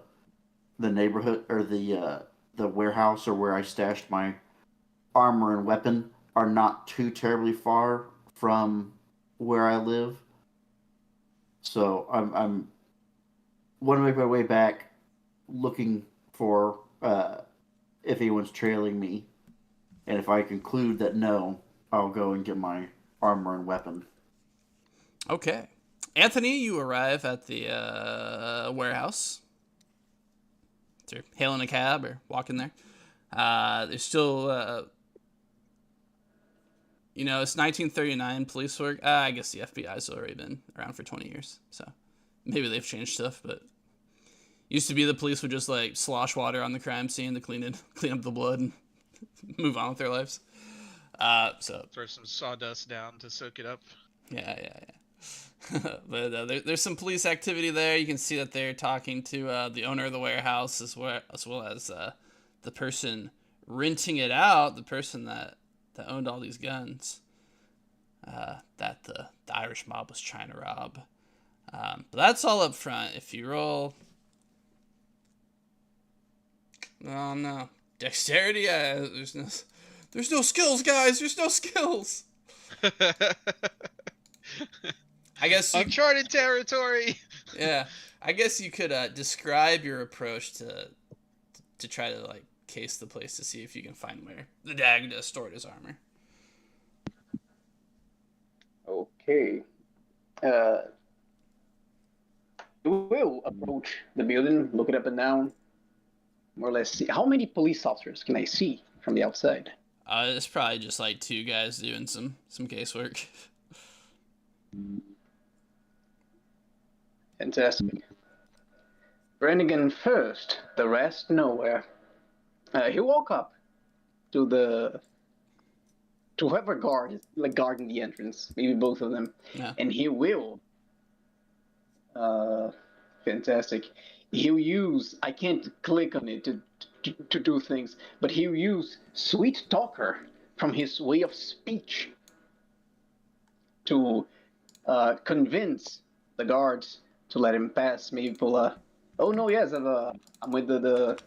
neighborhood or the warehouse or where I stashed my armor and weapon are not too terribly far from where I live. So I'm want to make my way back, looking for if anyone's trailing me, and if I conclude that no, I'll go and get my armor and weapon. Okay. Anthony, you arrive at the warehouse. So you're hailing a cab or walking there. There's still, it's 1939 police work. I guess the FBI's already been around for 20 years, so maybe they've changed stuff, but used to be the police would just like slosh water on the crime scene to clean up the blood and move on with their lives. So Throw some sawdust down to soak it up. Yeah. But there's some police activity there. You can see that they're talking to the owner of the warehouse as well as the person renting it out, the person that owned all these guns that the Irish mob was trying to rob. But that's all up front. If you roll... Oh, no. Dexterity? There's no skills, guys. There's no skills. I guess you... Uncharted territory. Yeah. I guess you could describe your approach to try to, like, case the place to see if you can find where the Dagda stored his armor. Okay. We'll approach the building, look it up and down, more or less see how many police officers can I see from the outside. It's probably just like 2 guys doing some casework. Fantastic. Brannigan first, the rest nowhere. He walk up to whoever guarding the entrance, maybe both of them, Yeah. and he will. Fantastic. He'll use. I can't click on it to do things, but he'll use sweet talker from his way of speech to convince the guards to let him pass. Maybe pull oh no, yes, I'm with the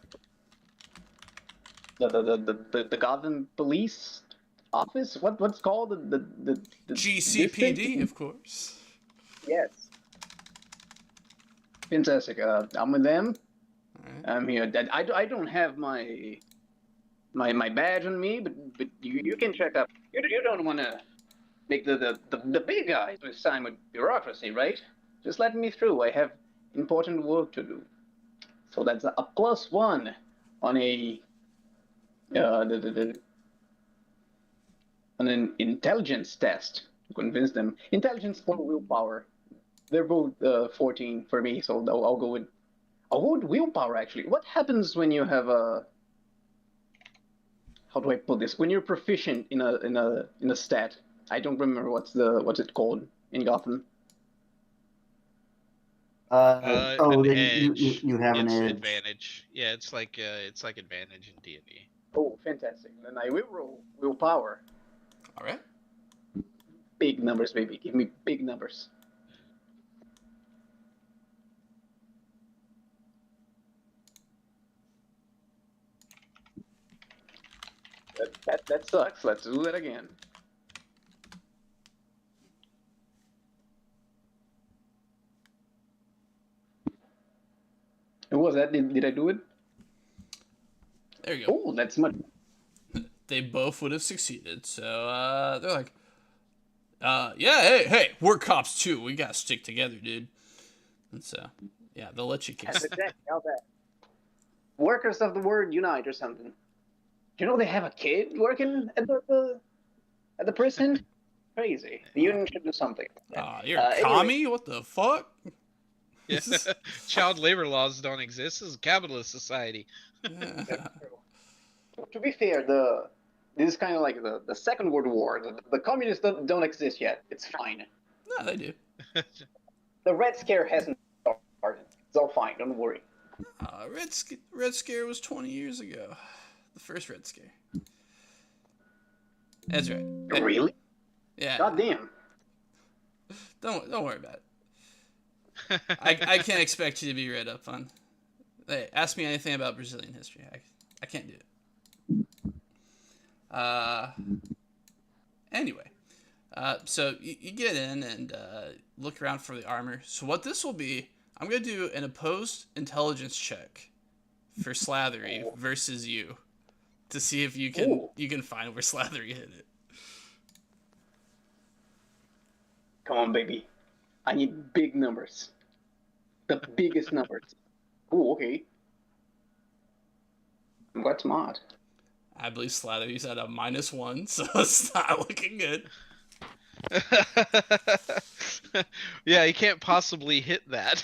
Gotham police office. What's called the GCPD, of course. Yes. Fantastic. I'm with them. All right. I'm here. I don't have my badge on me, but you can check up. You don't want to make the big guys with time with bureaucracy, right? Just let me through. I have important work to do. So that's a +1 on a on an intelligence test to convince them. Intelligence or willpower. They're both 14 for me, so I'll go with willpower. Actually, what happens when you have a how do I put this? When you're proficient in a stat, I don't remember what's it called in Gotham. An then edge. you have an It's edge. advantage. Yeah, it's like advantage in D&D. Oh, fantastic! Then I will roll willpower. All right. Big numbers, baby. Give me big numbers. That sucks. Let's do that again. What was that? Did I do it? There you go. Oh, that's much. They both would have succeeded. So they're like, yeah, hey, we're cops too. We gotta stick together, dude. And so, yeah, they'll let you kiss. That's exactly how that. Workers of the word unite or something. You know they have a kid working at the prison. Crazy. The union should do something. You're a commie? What the fuck? Yeah. Child labor laws don't exist. This is a capitalist society. To be fair, this is kind of like the Second World War. The communists don't exist yet. It's fine. No, they do. The Red Scare hasn't started. It's all fine. Don't worry. Red Scare was 20 years ago. The first Red Scare. That's right. Really? Yeah. God damn. Don't worry about it. I can't expect you to be read up on. Hey, ask me anything about Brazilian history. I can't do it. Anyway, so you get in and look around for the armor. So what this will be, I'm gonna do an opposed intelligence check for Slathery versus you to see if you can find where Slathery hid it. Come on, baby. I need big numbers. The biggest numbers. Oh, okay. I'm quite smart. I believe Slathery's at a -1, so it's not looking good. Yeah, he can't possibly hit that.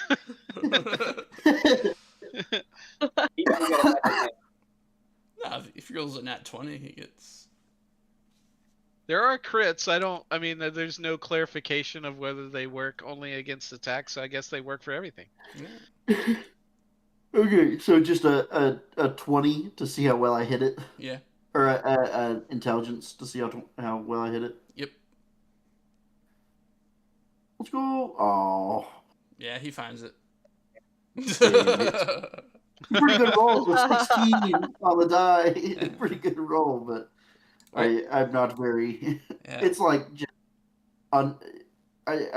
He doesn't get a bad No, if he rolls a nat 20, he gets. There are crits. I mean, there's no clarification of whether they work only against attacks, so I guess they work for everything. Yeah. Okay, so just a 20 to see how well I hit it, Yeah. or a intelligence to see how well I hit it. Yep. Let's go. Oh, Yeah, he finds it. pretty good roll. It was 16 on the die. Pretty good roll, but I'm not very. Yeah. It's like just I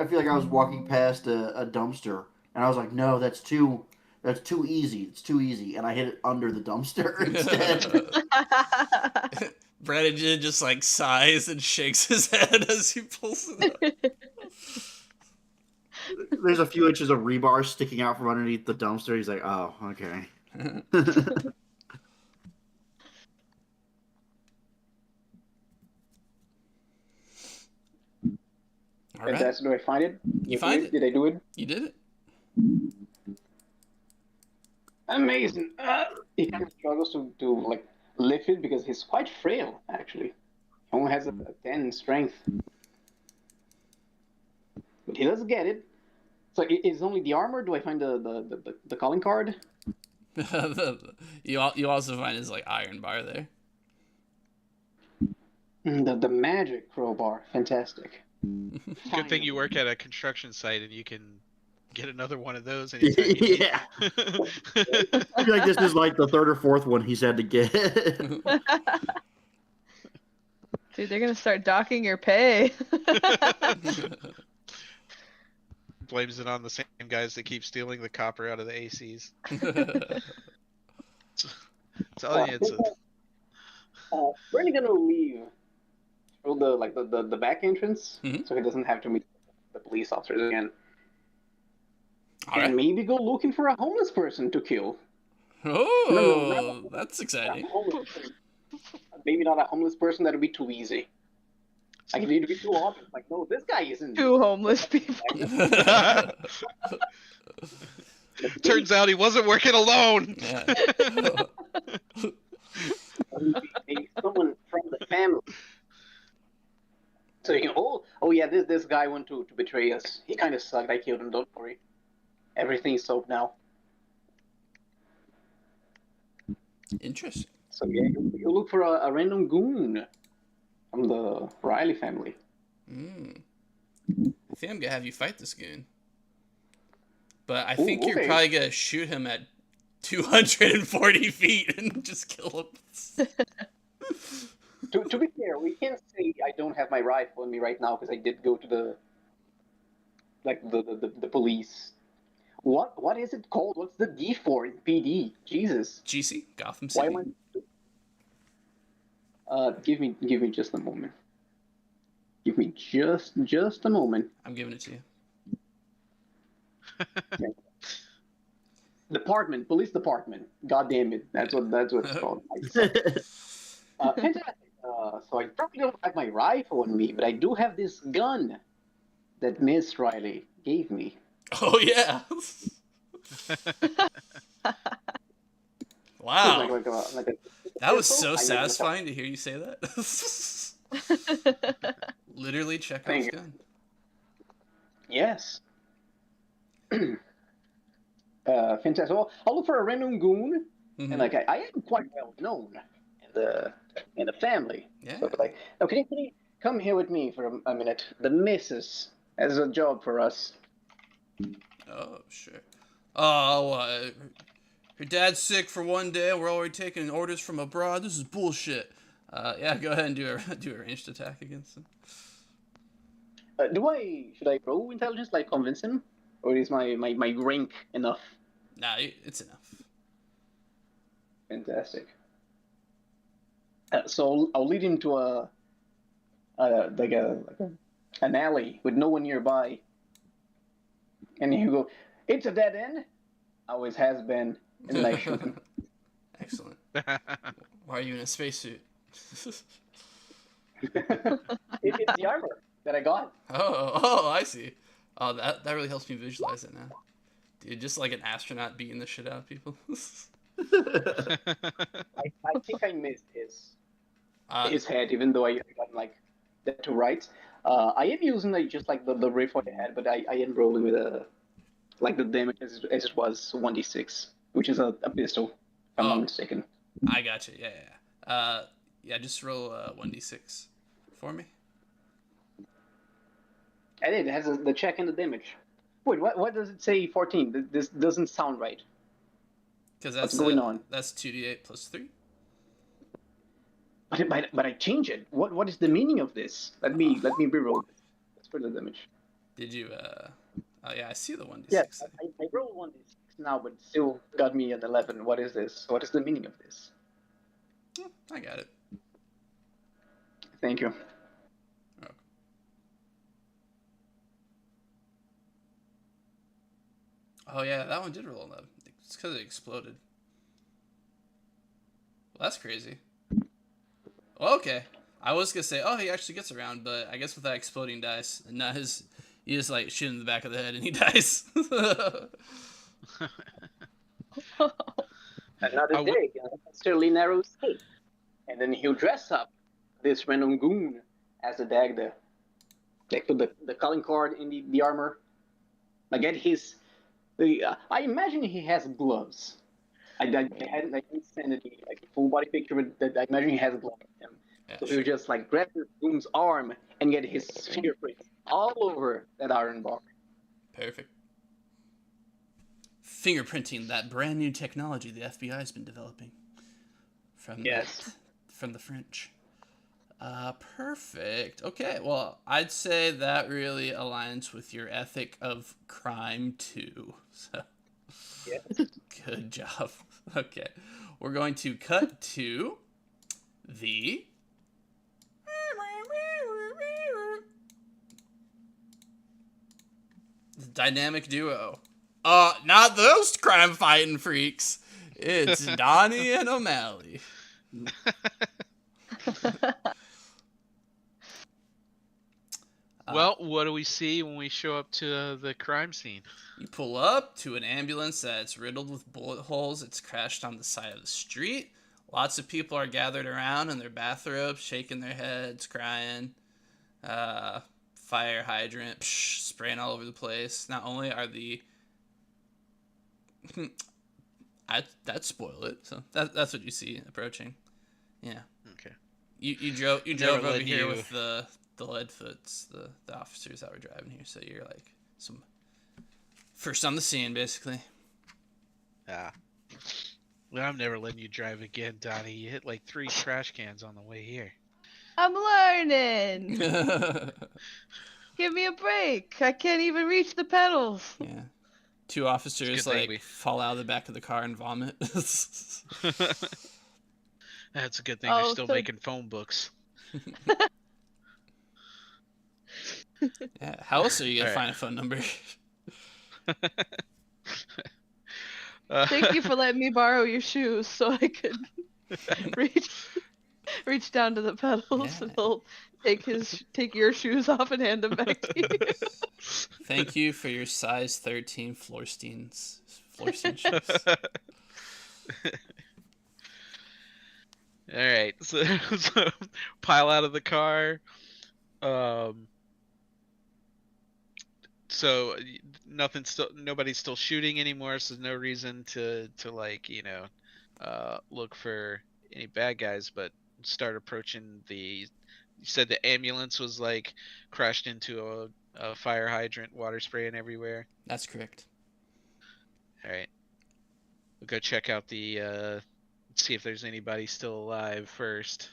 feel like I was walking past a dumpster, and I was like, no, that's too easy. It's too easy, and I hit it under the dumpster instead. Brandon just like sighs and shakes his head as he pulls it up. There's a few inches of rebar sticking out from underneath the dumpster. He's like, oh, okay. All right. Fantastic. Do I find it? You find it. Did I do it? You did it. Amazing. He kind of struggles to like lift it because he's quite frail. Actually, he only has a 10 strength, but he does get it. So it's only the armor. Do I find the calling card? You also find his like iron bar there. The magic crowbar. Fantastic. Good thing you work at a construction site and you can get another one of those anytime you need. Yeah. I feel like this is like the third or fourth one he's had to get. Dude, they're gonna start docking your pay. Blames it on the same guys that keep stealing the copper out of the ACs. Telling you, it's We're only gonna leave through the back entrance, Mhm. so he doesn't have to meet the police officers again. All And right. maybe go looking for a homeless person to kill. Oh, that's exciting. Maybe not a homeless person. That'd be too easy. Like it'd be too obvious. Like, no, this guy isn't. Two homeless people. turns out he wasn't working alone. Yeah. Someone this guy wanted to betray us. He kind of sucked. I killed him. Don't worry. Everything's soap now. Interesting. So yeah, you look for a random goon from the Riley family. I think I'm gonna have you fight this goon, but I Ooh, think you're okay. probably gonna shoot him at 240 feet and just kill him. To be fair, we can't say I don't have my rifle on me right now because I did go to the police. What is it called? What's the D for in PD? Jesus. GC, Gotham Why City. am I? Give me just a moment. Give me just a moment. I'm giving it to you. Department, police department. God damn it, that's what it's called. Fantastic. So I probably don't have my rifle on me, but I do have this gun that Miss Riley gave me. Oh yeah. Wow. That was so satisfying to hear you say that. Literally Chekhov's gun. Yes. Fantastic. Well, I'll look for a random goon, and like I am quite well known in the family. Yeah. So like, okay, can you come here with me for a minute? The missus has a job for us. Oh sure. Oh, her dad's sick for one day. We're already taking orders from abroad. This is bullshit. Yeah, go ahead and do a ranged attack against him. Should I roll intelligence, like convince him, or is my rank enough? Nah, it's enough. Fantastic. So I'll lead him to an alley with no one nearby, and you go, "It's a dead end." Always has been. And then I shoot him. Excellent. Why are you in a spacesuit? It's the armor that I got. Oh, I see. Oh, that really helps me visualize it now. Dude, just like an astronaut beating the shit out of people. I think I missed his head, even though I got like the two rights. I am using just like the rifle I had, but I am rolling with the damage as it was 1d6, which is a pistol, if I'm not mistaken. I got you. Yeah. Just roll 1d6 for me. I did. It has the check and the damage. Wait, what does it say? 14. This doesn't sound right. Because that's What's going on? That's 2d8 plus 3. But I change it. What is the meaning of this? Let me reroll it. That's for the damage. Did you? Oh yeah, I see the 1d6. Yes, I rolled 1d6 now, but still got me an 11. What is this? What is the meaning of this? I got it. Thank you. Okay. Oh yeah, that one did roll 11. It's because it exploded. Well, that's crazy. Well, okay. I was gonna say, oh, he actually gets around, but I guess with that exploding dice, and not his, you just like shoot him in the back of the head and he dies. Another day, Sterling narrow escape. And then he'll dress up this random goon as a Dagda. Like put the calling card in the armor. Like get I imagine he has gloves. I hadn't sent any full body picture, but I imagine he has gloves on him. Yeah, So he'll just grab this goon's arm and get his fingerprints all over that iron bar. Perfect. Fingerprinting, that brand new technology the FBI has been developing. From the French. Perfect. Okay, well, I'd say that really aligns with your ethic of crime too. So, good job. Okay, we're going to cut to the dynamic duo. Not those crime fighting freaks. It's Donnie and O'Malley. Well, what do we see when we show up to the crime scene? You pull up to an ambulance that's riddled with bullet holes. It's crashed on the side of the street. Lots of people are gathered around in their bathrobes, shaking their heads, crying. fire hydrant, spraying all over the place. Not only are the that'd spoil it. So that's what you see approaching. Yeah. Okay. You drove Never over let here you- with the Leadfoots, the officers that were driving here. So you're like some first on the scene, basically. Ah. Well, I'm never letting you drive again, Donnie. You hit like 3 trash cans on the way here. I'm learning. Give me a break. I can't even reach the pedals. Yeah. 2 officers thing like we- fall out of the back of the car and vomit. That's a good thing Oh, they're still so- making phone books. Yeah. How else are you gonna Alright. find a phone number? Thank you for letting me borrow your shoes so I could reach down to the pedals Yeah. and he'll take your shoes off and hand them back to you. Thank you for your size 13 Florstein shoes. All right, so pile out of the car. So nobody's still shooting anymore, so there's no reason to like look for any bad guys, but start approaching the. You said the ambulance was like crashed into a fire hydrant, water spraying everywhere. That's correct. All right, we'll go check out the. See if there's anybody still alive first.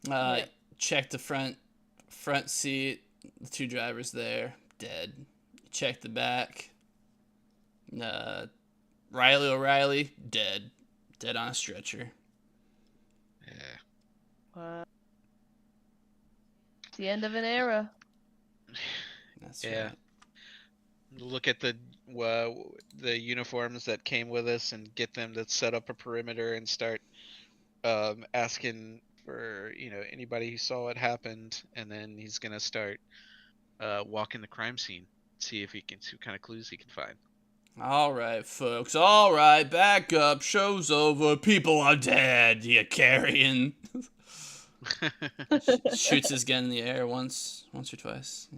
Yep. Check the front seat. The 2 drivers there, dead. Check the back. Riley O'Reilly, dead on a stretcher. Yeah. Wow. It's the end of an era. That's Yeah. right. Look at the uniforms that came with us and get them to set up a perimeter and start asking for anybody who saw what happened, and then he's gonna start walking the crime scene, see what kind of clues he can find. All right, folks. All right, back up. Show's over. People are dead. You carrying? Shoots his gun in the air once or twice.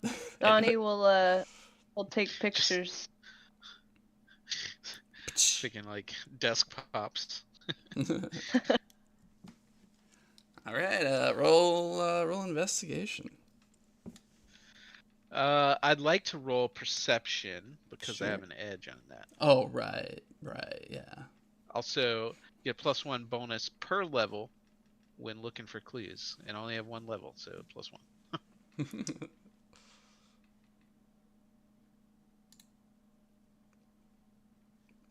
Yeah. Donnie will take pictures. Freaking like desk pops. All right, roll investigation. I'd like to roll perception because Sure. I have an edge on that. Oh, right, yeah. Also, get +1 bonus per level when looking for clues, and I only have 1 level, so +1.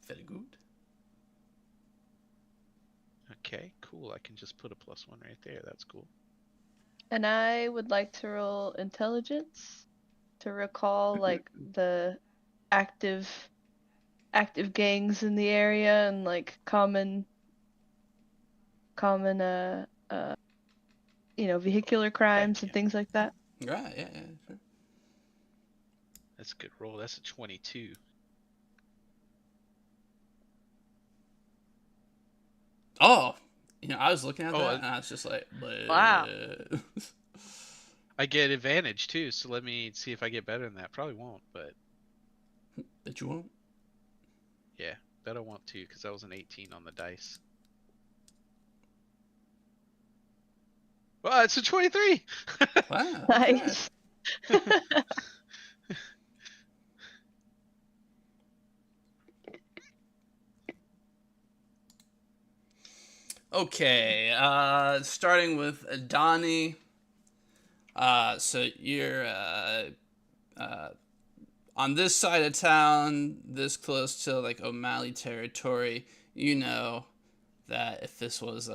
Very good. Okay, cool. I can just put a +1 right there. That's cool. And I would like to roll intelligence to recall like the active gangs in the area and like common vehicular crimes and you. things like that. Right, yeah. Sure. That's a good roll. That's a 22. Oh, I was looking at Oh, that and I was just like, Wow. I get advantage too, so let me see if I get better than that. Probably won't, but That you won't? yeah, bet I want to because that was an 18 on the dice. Well, it's a 23. Wow. Nice. Okay, starting with Donnie. So you're on this side of town, this close to like O'Malley territory. You know that if this was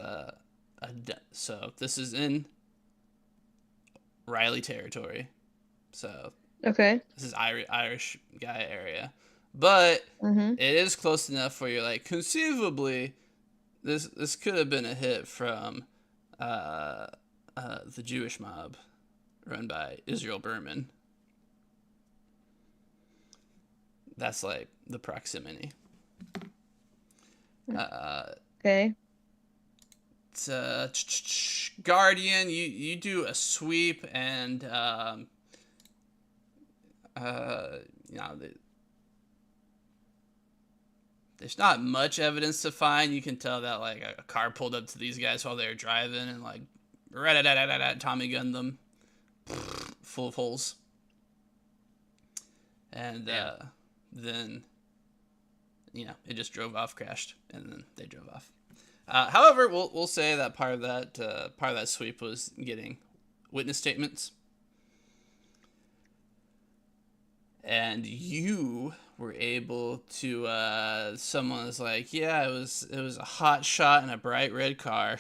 so this is in Riley territory. So Okay. this is Irish guy area, but Mhm. it is close enough where you're like conceivably. This could have been a hit from the Jewish mob run by Israel Berman. That's like the proximity. Okay. Guardian, you do a sweep, and you know, there's not much evidence to find. You can tell that like a car pulled up to these guys while they were driving and like Tommy gunned them, full of holes, and then it just drove off, crashed, and then they drove off. However, we'll say that part of that sweep was getting witness statements, and you were able to. Someone was like, "Yeah, it was a hot shot in a bright red car,"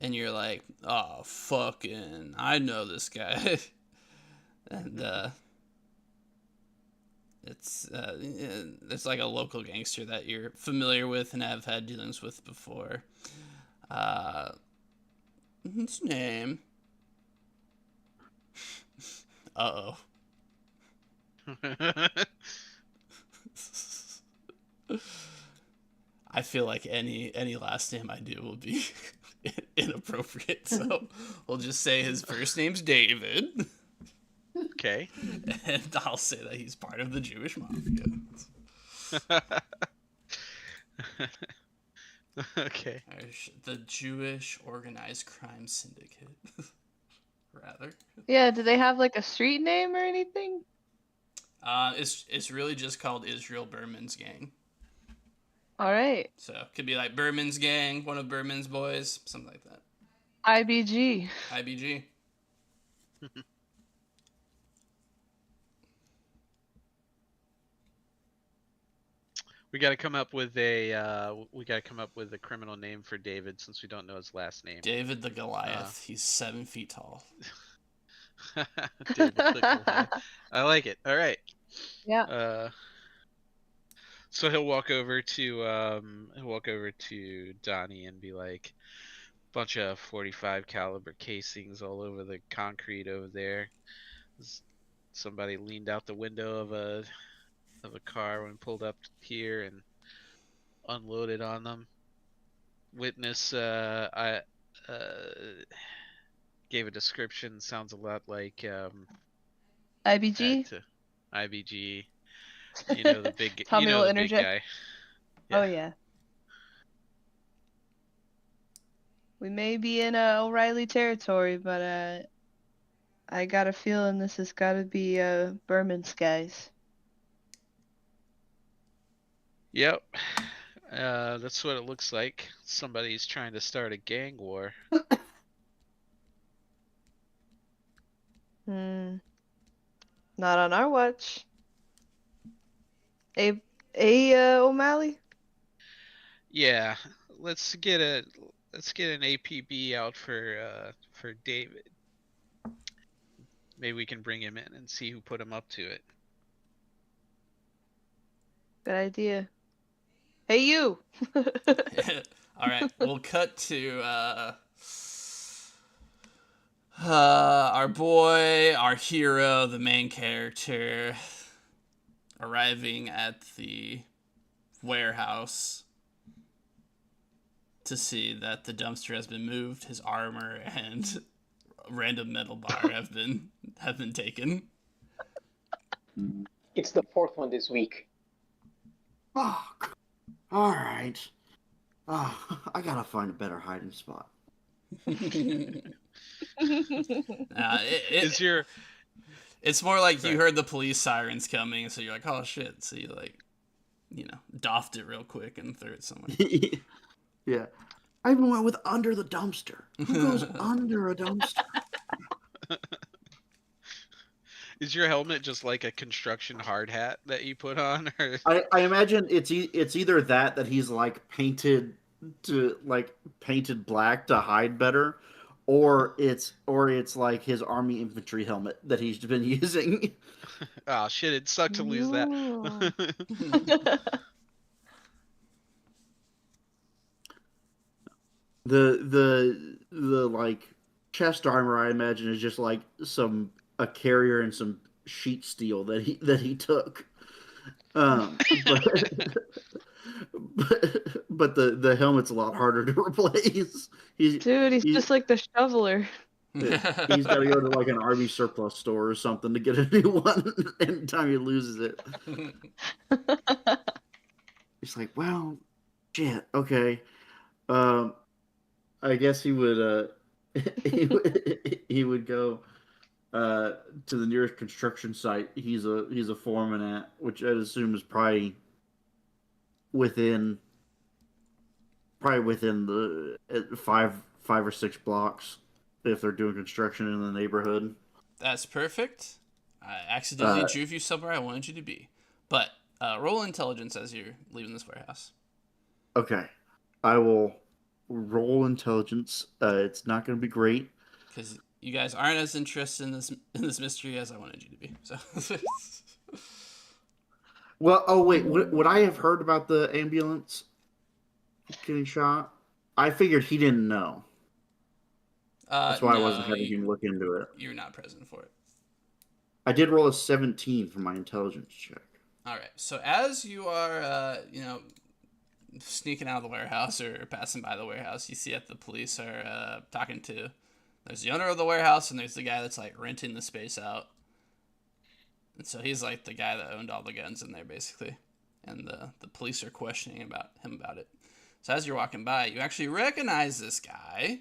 and you're like, "Oh, fucking, I know this guy," and it's like a local gangster that you're familiar with and have had dealings with before. His name. Uh-oh. I feel like any last name I do will be inappropriate, so we'll just say his first name's David. Okay. And I'll say that he's part of the Jewish mafia. Okay. The Jewish organized crime syndicate. Rather. Yeah, do they have like a street name or anything? It's really just called Israel Berman's Gang. All right. So it could be like Berman's Gang, one of Berman's boys, something like that. IBG. IBG. We got to come up with a criminal name for David since we don't know his last name. David the Goliath. He's 7 feet tall. David the Goliath. I like it. All right. Yeah. So he'll walk over to Donnie and be like, bunch of .45 caliber casings all over the concrete over there. Somebody leaned out the window of a car when pulled up here and unloaded on them. Witness I gave a description, sounds a lot like IBG. IBG. You know the big Tommy will the interject. big guy. Yeah. Oh yeah. We may be in O'Reilly territory, but I got a feeling this has got to be Berman's guys. Yep. That's what it looks like. Somebody's trying to start a gang war. Not on our watch. O'Malley? Yeah. Let's get an APB out for David. Maybe we can bring him in and see who put him up to it. Good idea. Hey, you! All right, we'll cut to our boy, our hero, the main character, arriving at the warehouse to see that the dumpster has been moved, his armor and a random metal bar have been taken. It's the fourth one this week. Fuck. All right. I gotta find a better hiding spot. It's more like you heard the police sirens coming, so you're like, oh shit. So you like, doffed it real quick and threw it somewhere. Yeah. I even went with under the dumpster. Who goes under a dumpster? Is your helmet just like a construction hard hat that you put on? Or... I imagine it's either that he's like painted black to hide better, or it's like his army infantry helmet that he's been using. Oh shit! It sucked to lose that. The like chest armor, I imagine, is just like a carrier and some sheet steel that he took. But but the helmet's a lot harder to replace. He's Dude, he's he's, just like the shoveler. he's got to go to like an Army surplus store or something to get a new one anytime he loses it. It's like, well, shit, okay. Um, I guess he would he would go to the nearest construction site. He's a foreman at, which I'd assume is within within the 5 or 6 blocks if they're doing construction in the neighborhood. That's perfect. I accidentally drove you somewhere I wanted you to be. But roll intelligence as you're leaving this warehouse. Okay, I will roll intelligence. It's not going to be great because you guys aren't as interested in this mystery as I wanted you to be. So. Well, oh wait, would I have heard about the ambulance getting shot? I figured he didn't know. That's why I wasn't having him look into it. You're not present for it. I did roll a 17 for my intelligence check. All right. So as you are, sneaking out of the warehouse or passing by the warehouse, you see that the police are talking to. There's the owner of the warehouse and there's the guy that's like renting the space out. And so he's like the guy that owned all the guns in there, basically. And the police are questioning him about it. So as you're walking by, you actually recognize this guy.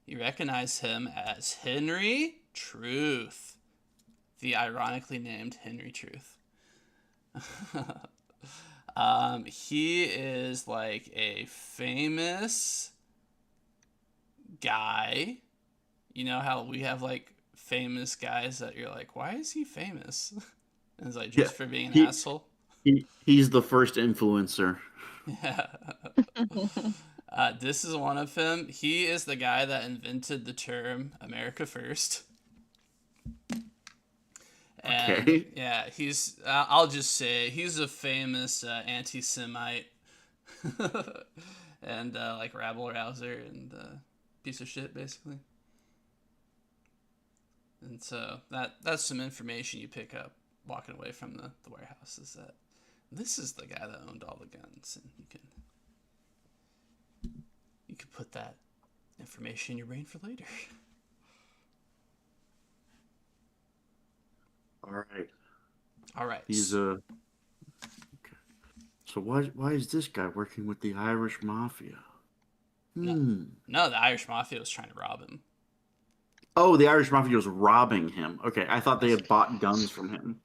You recognize him as Henry Truth. The ironically named Henry Truth. He is like a famous guy. You know how we have like famous guys that you're like, why is he famous? And it's like just for being an asshole. He's the first influencer. Yeah. This is one of him. He is the guy that invented the term America First. And, okay. Yeah, he's, I'll just say, he's a famous anti-Semite and like rabble-rouser and piece of shit, basically. And so that's some information you pick up walking away from the warehouse, is that this is the guy that owned all the guns, and you can put that information in your brain for later. All right. He's okay. So why is this guy working with the Irish Mafia? No, the Irish Mafia was trying to rob him. Oh, the Irish Mafia was robbing him. Okay, I thought they had bought guns from him.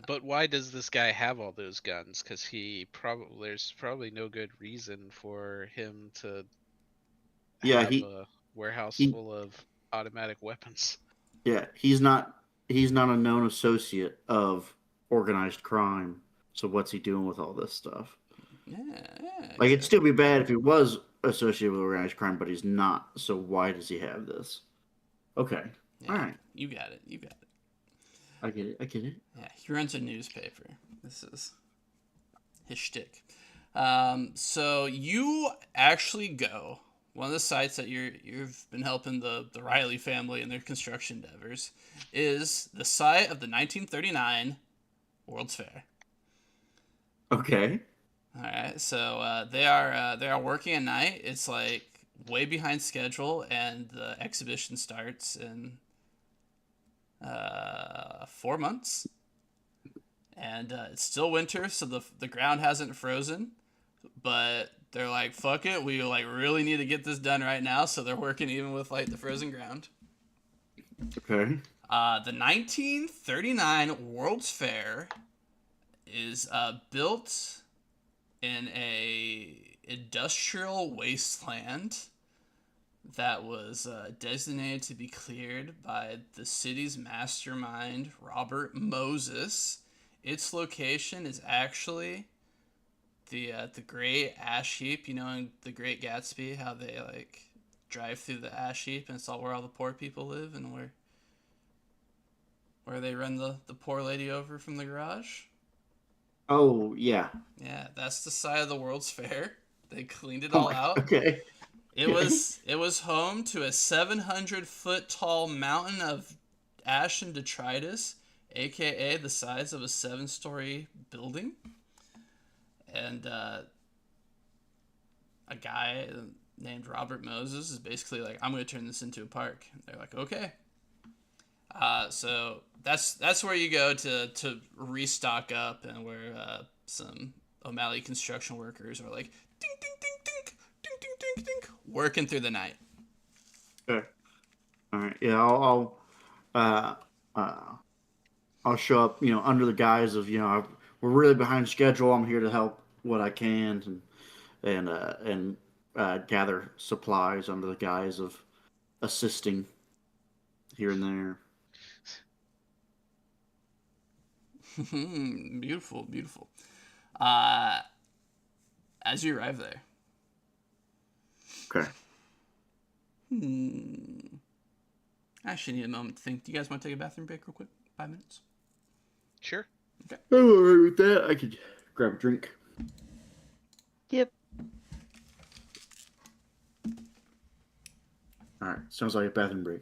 But why does this guy have all those guns? Because there's probably no good reason for him to have a warehouse full of automatic weapons. Yeah, he's not a known associate of organized crime. So what's he doing with all this stuff? Yeah, like it'd still be bad if he was associated with organized crime, but he's not. So why does he have this? Okay, all right, you got it. I get it. Yeah, he runs a newspaper. This is his shtick. So you actually go. One of the sites that you've been helping the Riley family in their construction endeavors is the site of the 1939 World's Fair. Okay. All right. So they are working at night. It's like way behind schedule, and the exhibition starts in 4 months, and it's still winter, so the ground hasn't frozen, but they're like, fuck it, we like really need to get this done right now, so they're working even with like the frozen ground. Okay. The 1939 World's Fair is built in a industrial wasteland that was designated to be cleared by the city's mastermind, Robert Moses. Its location is actually the Great Ash Heap. You know, in The Great Gatsby, how they like drive through the ash heap and it's all where all the poor people live and where they run the poor lady over from the garage. Oh yeah. Yeah, that's the side of the World's Fair. They cleaned it all out. Okay. It was home to a 700-foot tall mountain of ash and detritus, aka the size of a 7-story building. and a guy named Robert Moses is basically like, I'm going to turn this into a park. And they're like, okay. So that's where you go to restock up, and where some O'Malley construction workers are like, ding, ding, ding, ding, ding, ding, ding, ding, working through the night. Okay. All right. Yeah, uh, uh, I'll show up, under the guise of, we're really behind schedule. I'm here to help what I can, and gather supplies under the guise of assisting here and there. Beautiful, beautiful. As you arrive there. Okay. I actually need a moment to think. Do you guys want to take a bathroom break real quick? 5 minutes? Sure. Okay. I'm all right with that. I could grab a drink. Yep. All right. Sounds like a bathroom break.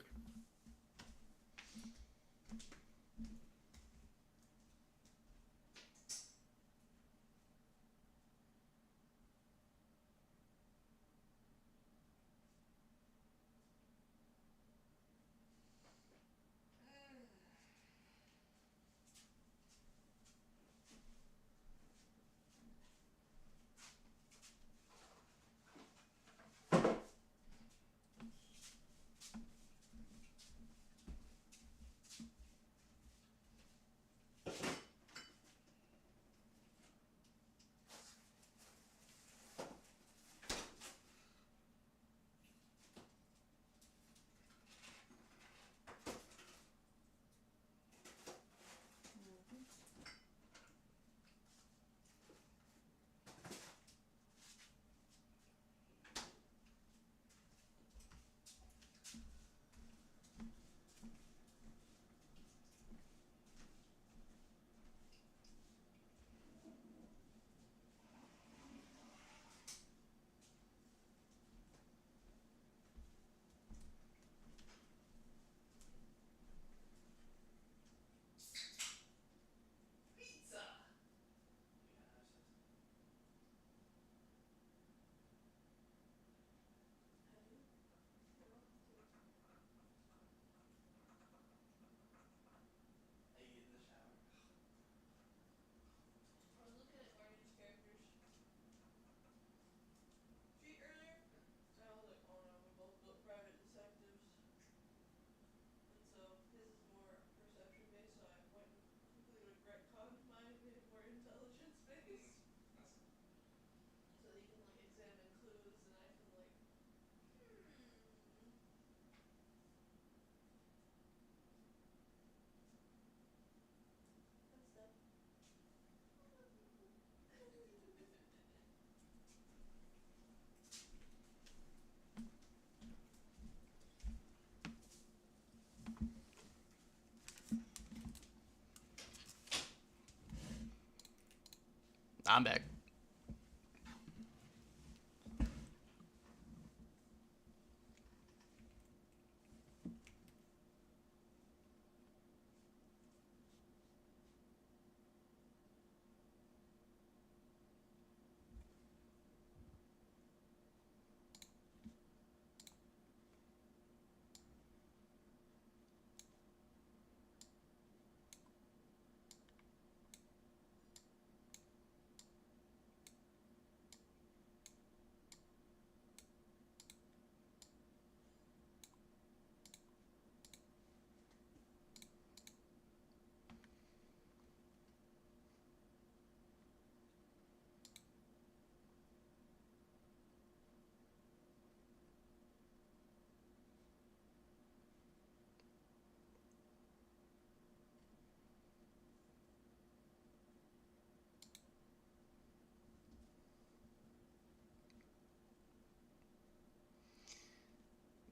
I'm back.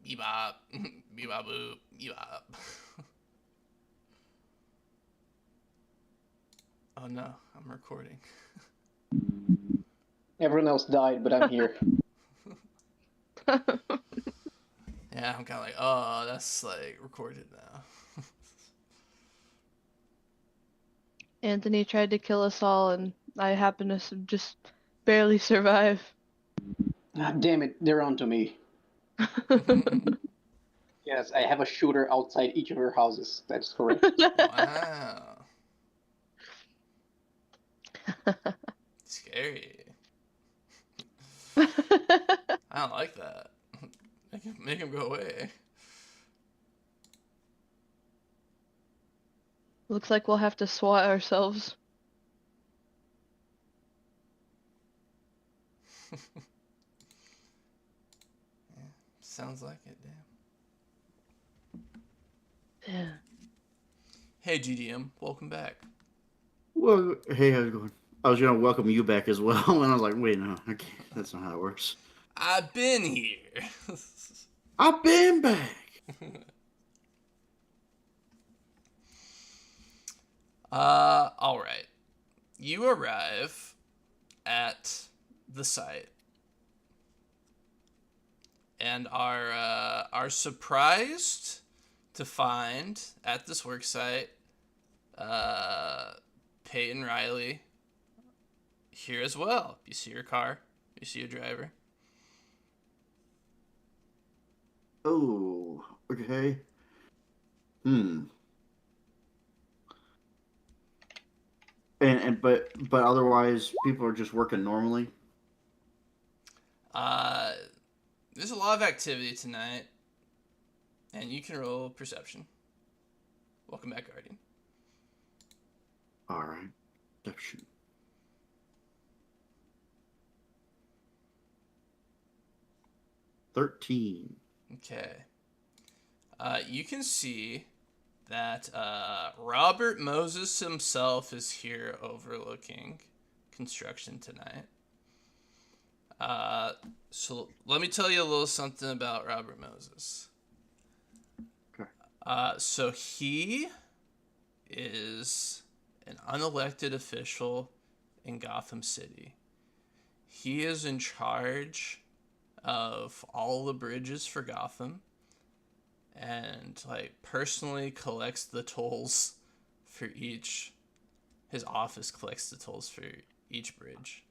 Bebop. Bebop boop. Bebop. Oh no, I'm recording. Everyone else died, but I'm here. Yeah, I'm kind of like, oh, that's like recorded now. Anthony tried to kill us all, and I happen to just barely survive. Ah, damn it, they're onto me. Yes, I have a shooter outside each of your houses. That's correct. Wow. Scary. I don't like that. Make him go away. Looks like we'll have to SWAT ourselves. Sounds like it, damn. Yeah. Hey, GDM, welcome back. Well, hey, how's it going? I was gonna welcome you back as well, and I was like, wait, no, I can't. That's not how it works. I've been here. I've been back. All right. You arrive at the site and are surprised to find at this work site Peyton Riley here as well. You see your car. You see your driver. Oh, okay. Hmm. But otherwise, people are just working normally. There's a lot of activity tonight, and you can roll perception. Welcome back, Guardian. All right. Perception. $13. Okay. You can see that Robert Moses himself is here overlooking construction tonight. So let me tell you a little something about Robert Moses. Okay. So he is an unelected official in Gotham City. He is in charge of all the bridges for Gotham and like personally collects the tolls for each. His office collects the tolls for each bridge.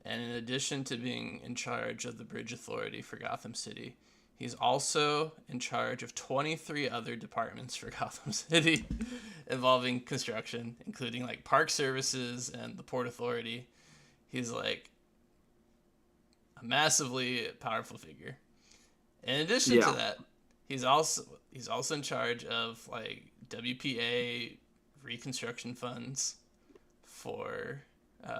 And in addition to being in charge of the bridge authority for Gotham City, he's also in charge of 23 other departments for Gotham City involving construction, including like park services and the port authority. He's like a massively powerful figure. In addition to that, he's also in charge of like WPA reconstruction funds for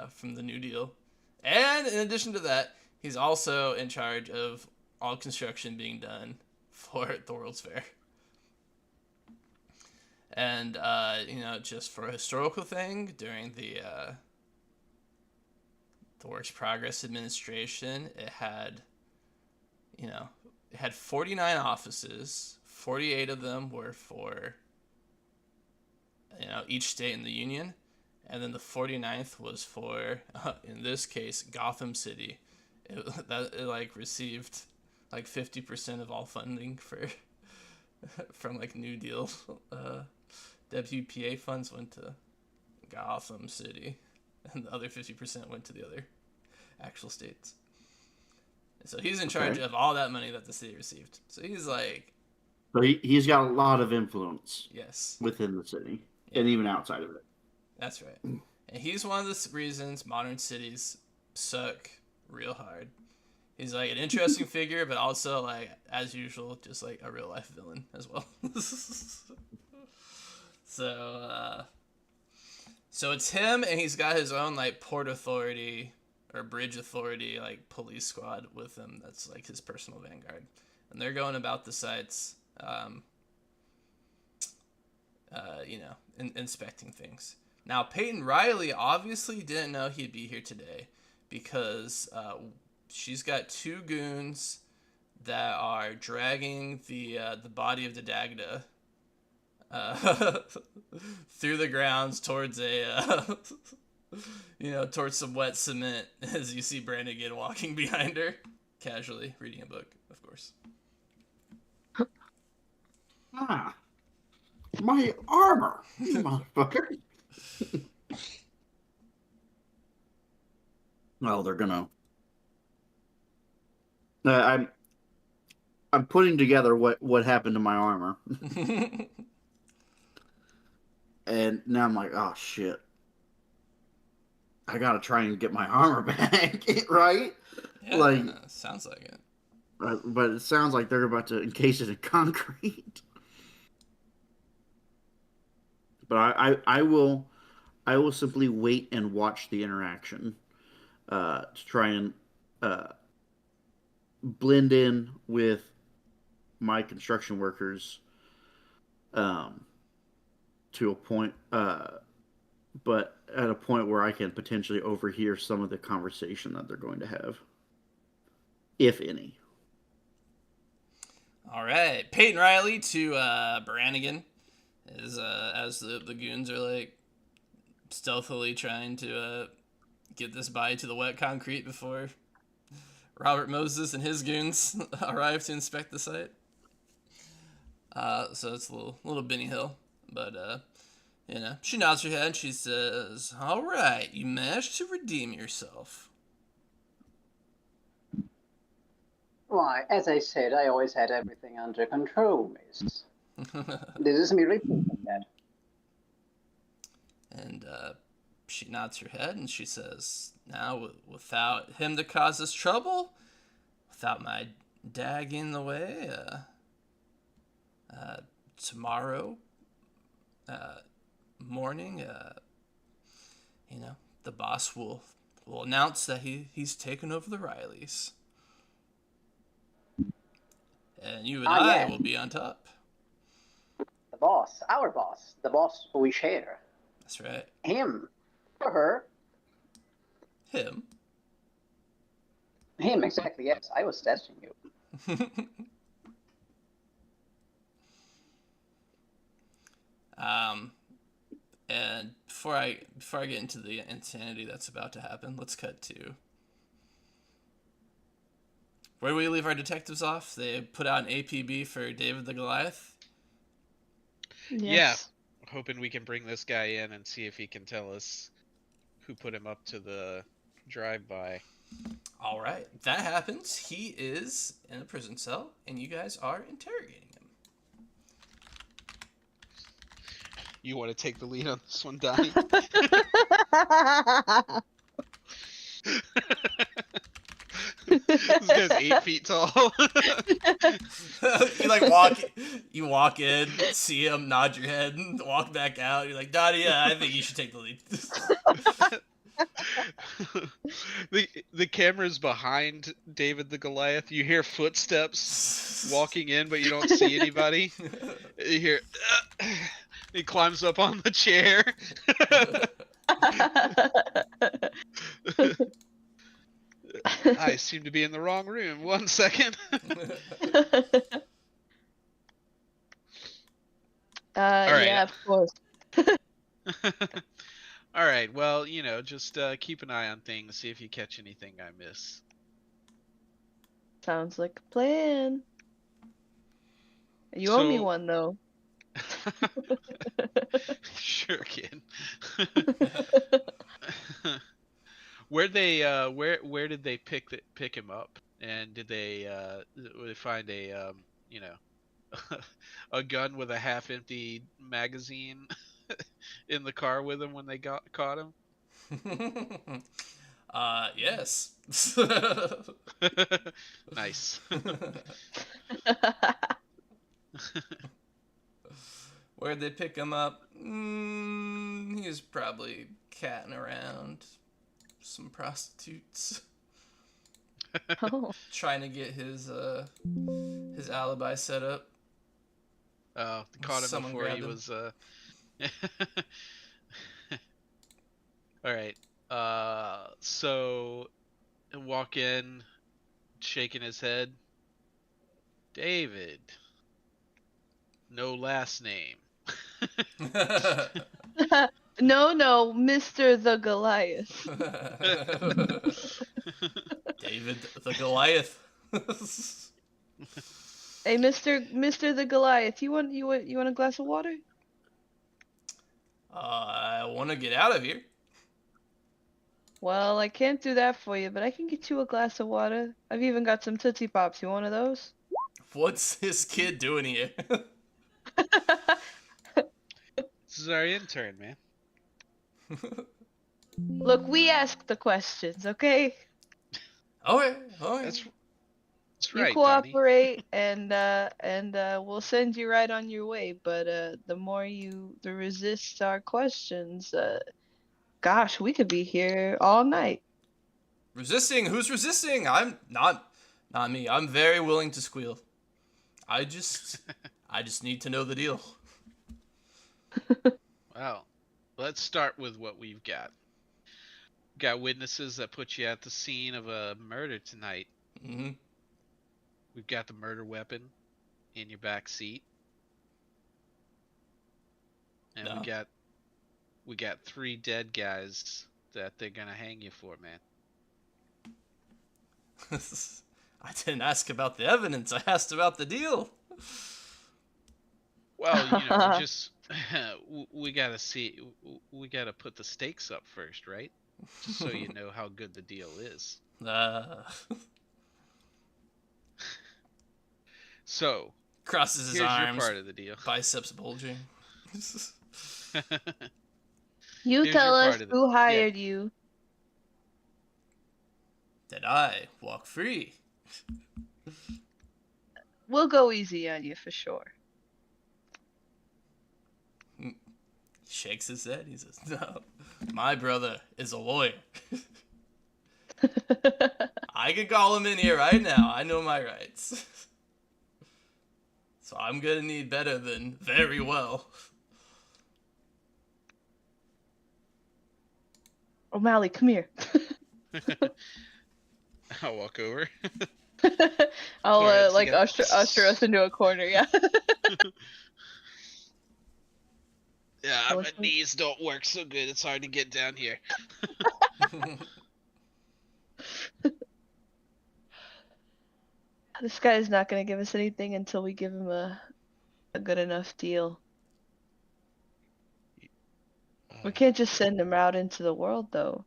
from the New Deal. And in addition to that, he's also in charge of all construction being done for the World's Fair. And, just for a historical thing, during the Works Progress Administration, it had 49 offices. 48 of them were for, each state in the Union. And then the 49th was for, in this case, Gotham City. It received like 50% of all funding from like New Deal. WPA funds went to Gotham City, and the other 50% went to the other actual states. And so he's in charge of all that money that the city received. So he's like, so he's got a lot of influence. Yes. Within the city, and even outside of it. That's right. And he's one of the reasons modern cities suck real hard. He's like an interesting figure, but also like, as usual, just like a real life villain as well. So it's him, and he's got his own like port authority or bridge authority like police squad with him. That's like his personal vanguard, and they're going about the sites, inspecting things. Now, Peyton Riley obviously didn't know he'd be here today because she's got two goons that are dragging the body of the Dagda through the grounds towards towards some wet cement as you see Brannigan walking behind her, casually reading a book, of course. Ah, my armor, you motherfucker. Well, they're gonna. I'm putting together what happened to my armor, and now I'm like, oh shit, I gotta try and get my armor back, right? Like, Yeah, sounds like it. but it sounds like they're about to encase it in concrete. But I will simply wait and watch the interaction to try and uh, blend in with my construction workers um, to a point, but at a point where I can potentially overhear some of the conversation that they're going to have, if any. All right, Peyton Riley to Brannigan as the goons are like stealthily trying to get this body to the wet concrete before Robert Moses and his goons arrive to inspect the site. So it's a little Benny Hill, but she nods her head and she says, "All right, you managed to redeem yourself." Why, as I said, I always had everything under control, miss. This is me repeating that. And she nods her head and she says, "Now, without him to cause us trouble, without my dag in the way, tomorrow morning, the boss will announce that he's taken over the Rileys. And you and I yes. will be on top." The boss, our boss, the boss we share. That's right. Him. Or her. Him. Him, exactly, yes. I was testing you. And before I get into the insanity that's about to happen, let's cut to where do we leave our detectives off? They put out an APB for David the Goliath. Yes. Yeah, hoping we can bring this guy in and see if he can tell us who put him up to the drive-by. All right, that happens. He is in a prison cell, and you guys are interrogating him. You want to take the lead on this one, Donnie? This guy's 8 feet tall. You walk in, see him, nod your head, and walk back out. You're like, Dottie, yeah, I think you should take the lead. The camera's behind David the Goliath. You hear footsteps walking in, but you don't see anybody. You hear he climbs up on the chair. I seem to be in the wrong room. 1 second. right. Yeah, of course. All right. Well, just keep an eye on things. See if you catch anything I miss. Sounds like a plan. You owe me one, though. Sure, kid. Where did they pick him up? And did they find a a gun with a half-empty magazine in the car with him when they caught him? Yes. Nice. Where'd they pick him up? He was probably catting around some prostitutes. Oh. Trying to get his alibi set up. Oh, caught him Someone before he grabbed him. was All right. So walk in, shaking his head. David. No last name. No, Mr. the Goliath. David the Goliath. Hey, Mr. the Goliath, you want a glass of water? I want to get out of here. Well, I can't do that for you, but I can get you a glass of water. I've even got some Tootsie Pops. You want one of those? What's this kid doing here? This is our intern, man. Look, we ask the questions, okay? Okay, okay. That's You right, Donnie. cooperate, and we'll send you right on your way. But the more you resist our questions, gosh, we could be here all night. Resisting? Who's resisting? I'm not me. I'm very willing to squeal. I just need to know the deal. Well, let's start with what we've got. Got witnesses that put you at the scene of a murder tonight. Mm-hmm. We've got the murder weapon in your back seat. And No. we got 3 dead guys that they're gonna hang you for, man. I didn't ask about the evidence. I asked about the deal. Well, you know, just we gotta see. We gotta put the stakes up first, right? Just so you know how good the deal is. So Crosses his here's your arms, part of the deal. biceps bulging. You Here's tell your us part of who hired you. Did I walk free? We'll go easy on you for sure. He shakes his head. He says, "No, my brother is a lawyer. I can call him in here right now. I know my rights. So I'm gonna need better than very well." O'Malley, come here. I'll walk over. I'll Alright, like together. usher us into a corner, yeah. Yeah, So my what's the- knees don't work so good. It's hard to get down here. This guy's not gonna give us anything until we give him a good enough deal. We can't just send him out into the world, though.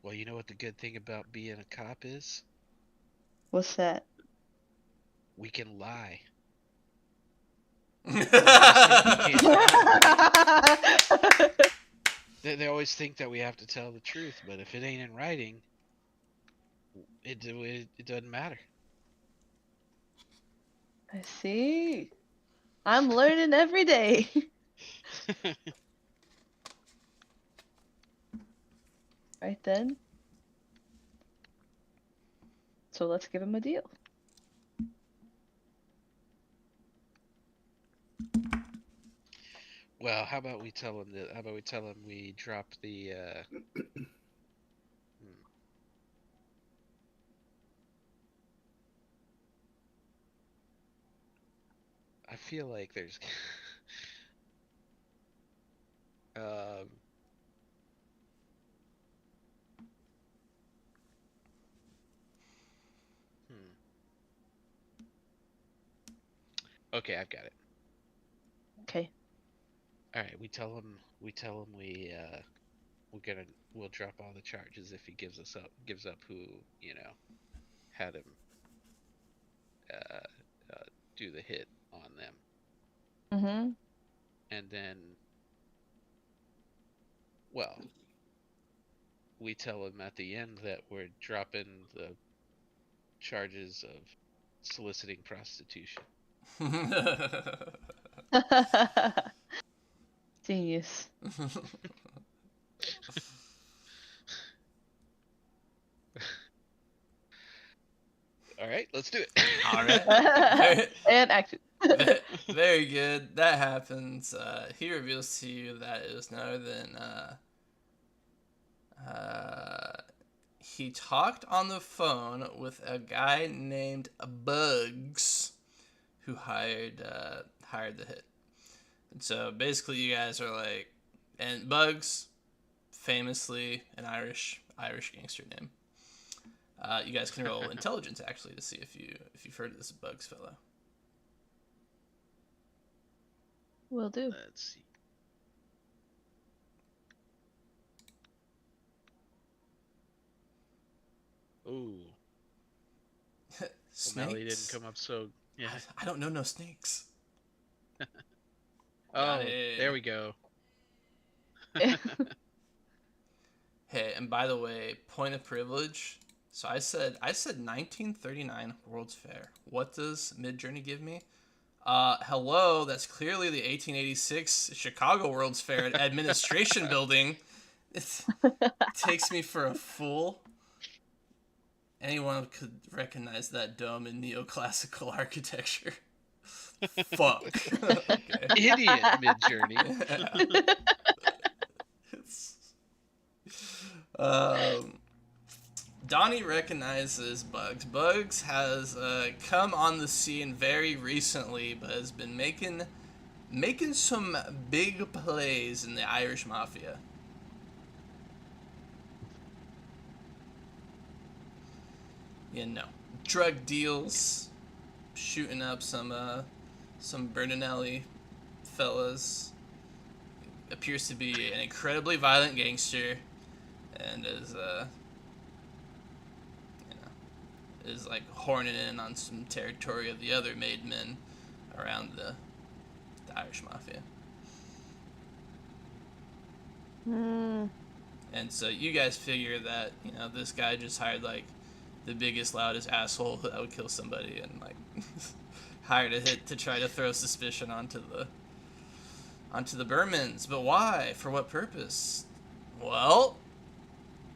Well, you know what the good thing about being a cop is? What's that? We can lie. They always think that we have to tell the truth, but if it ain't in writing, it doesn't matter. I see. I'm learning every day. Right then. So let's give him a deal. Well, how about we tell him that? How about we tell him we drop the? I feel like there's. um. Okay, I've got it. Okay. All right, we tell him we'll drop all the charges if he gives up who, you know, had him do the hit on them. Mm-hmm. And then, well, we tell him at the end that we're dropping the charges of soliciting prostitution. Genius. All right, let's do it. All right. And action. Very good. That happens. He reveals to you that it was no other than he talked on the phone with a guy named Bugs, who hired the hit. And so basically, you guys are like, and Bugs, famously an Irish gangster name. You guys can roll intelligence actually to see if you've heard of this Bugs fellow. Will do. Let's see. Ooh. Snakes? O'Malley didn't come up so. Yeah. I don't know no snakes. Oh, Got it. there we go. Hey, and by the way, point of privilege. So I said 1939 World's Fair. What does Midjourney give me? Hello, that's clearly the 1886 Chicago World's Fair Administration Building. It takes me for a fool. Anyone could recognize that dome in neoclassical architecture. Fuck. Okay. Idiot Midjourney. Donnie recognizes Bugs. Bugs has come on the scene very recently, but has been making some big plays in the Irish Mafia. You know, drug deals, shooting up some Bernanelli fellas. Appears to be an incredibly violent gangster, and is like horning in on some territory of the other made men around the Irish Mafia. And so you guys figure that, you know, this guy just hired like the biggest, loudest asshole that would kill somebody, and like hired a hit to try to throw suspicion onto the Bermans. But why? For what purpose? Well,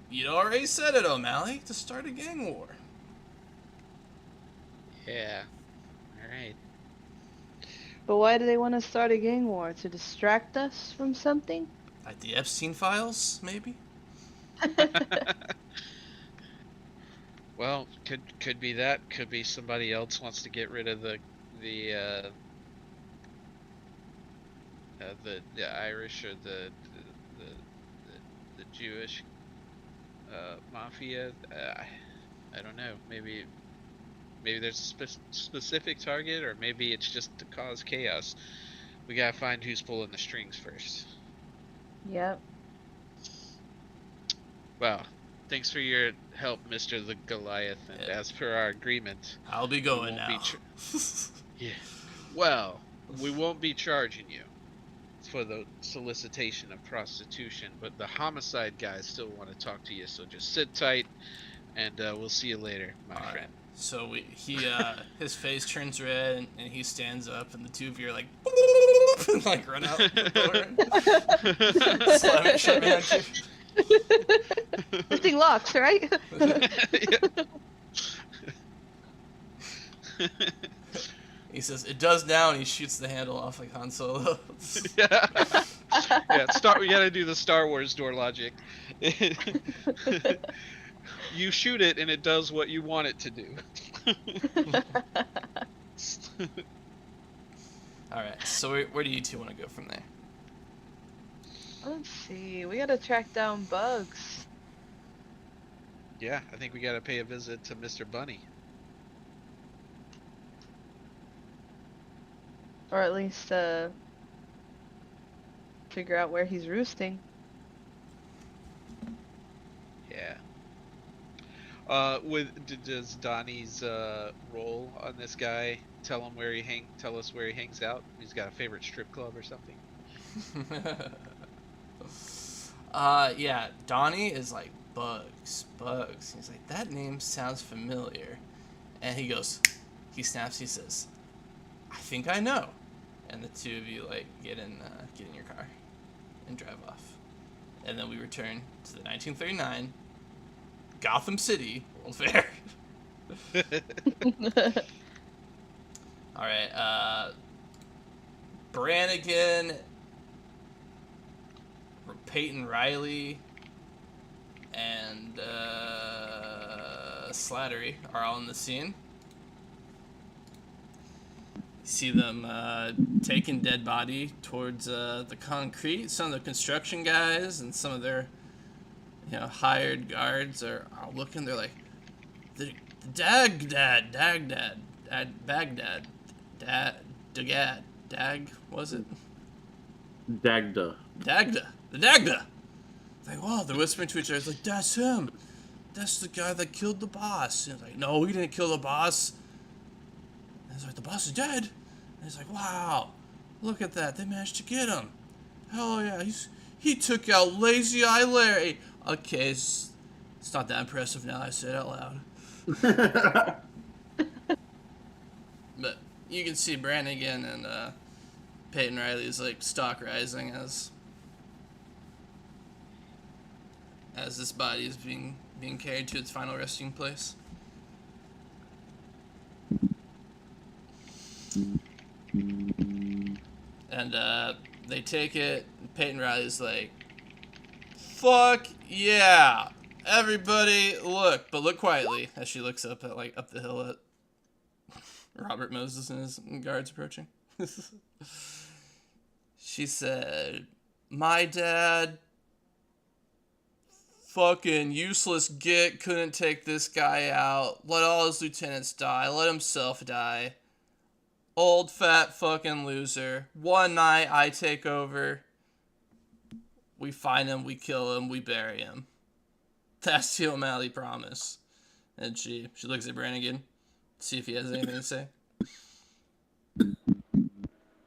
you already said it, O'Malley, to start a gang war. Yeah. All right. But why do they want to start a gang war? To distract us from something? Like the Epstein files, maybe? Well, could be that. Could be somebody else wants to get rid of the Irish or the Jewish mafia. I don't know. Maybe there's a specific target, or maybe it's just to cause chaos. We gotta find who's pulling the strings first. Yep. Well, thanks for your help, Mr. the Goliath. And as per our agreement, I'll be going now. Yeah. Well, we won't be charging you for the solicitation of prostitution, but the homicide guys still want to talk to you. So just sit tight, and we'll see you later, my friend. Right. So his face turns red, and he stands up, and the two of you are like, and like run out the door, and slam it shut behind you. This thing locks, right? He says it does now, and he shoots the handle off like Han Solo. Yeah. We gotta do the Star Wars door logic. You shoot it, and it does what you want it to do. All right. So where do you two want to go from there? Let's see. We gotta track down Bugs. Yeah, I think we gotta pay a visit to Mr. Bunny. Or at least, figure out where he's roosting. Yeah. Does Donnie's role on this guy tell us where he hangs out? He's got a favorite strip club or something. Yeah, Donnie is like, Bugs. He's like, that name sounds familiar. And he snaps, he says, I think I know. And the two of you like get in your car and drive off. And then we return to the 1939 Gotham City World Fair. All right, Brannigan, Peyton Riley, and Slattery are all in the scene. You see them taking dead body towards the concrete. Some of the construction guys and some of their hired guards are looking. They're like, the Dagda, Baghdad, Dag, was it? Dagda. The Dagda. Like, wow, they're whispering to each other. It's like, that's him. that's the guy that killed the boss. And he's like, no, he didn't kill the boss. And he's like, the boss is dead. And he's like, wow, look at that. They managed to get him. Hell yeah, he took out Lazy Eye Larry. Okay, it's not that impressive now I say it out loud. But you can see Brannigan and Peyton Riley's like stock rising as this body is being carried to its final resting place. And they take it. Peyton Riley's like, "Fuck yeah, everybody, look!" But look quietly as she looks up the hill at Robert Moses and his guards approaching. She said, "My dad, fucking useless git, couldn't take this guy out. Let all his lieutenants die. Let himself die. Old fat fucking loser. One night I take over. We find him, we kill him, we bury him. That's the O'Malley promise." And she looks at Brannigan, see if he has anything to say.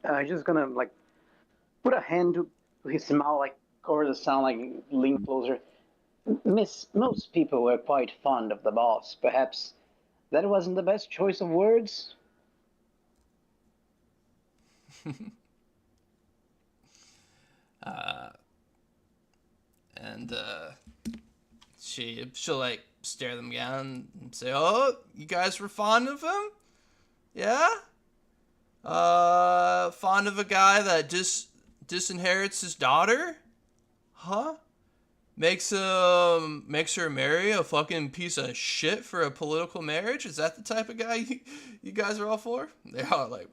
I'm just gonna like put a hand to his mouth, like over the sound, like lean closer. Most people were quite fond of the boss. Perhaps that wasn't the best choice of words. And she'll like stare them down and say, "Oh, you guys were fond of him? Yeah? Fond of a guy that disinherits his daughter? Huh? Makes her marry a fucking piece of shit for a political marriage? Is that the type of guy you guys are all for?" They're all like,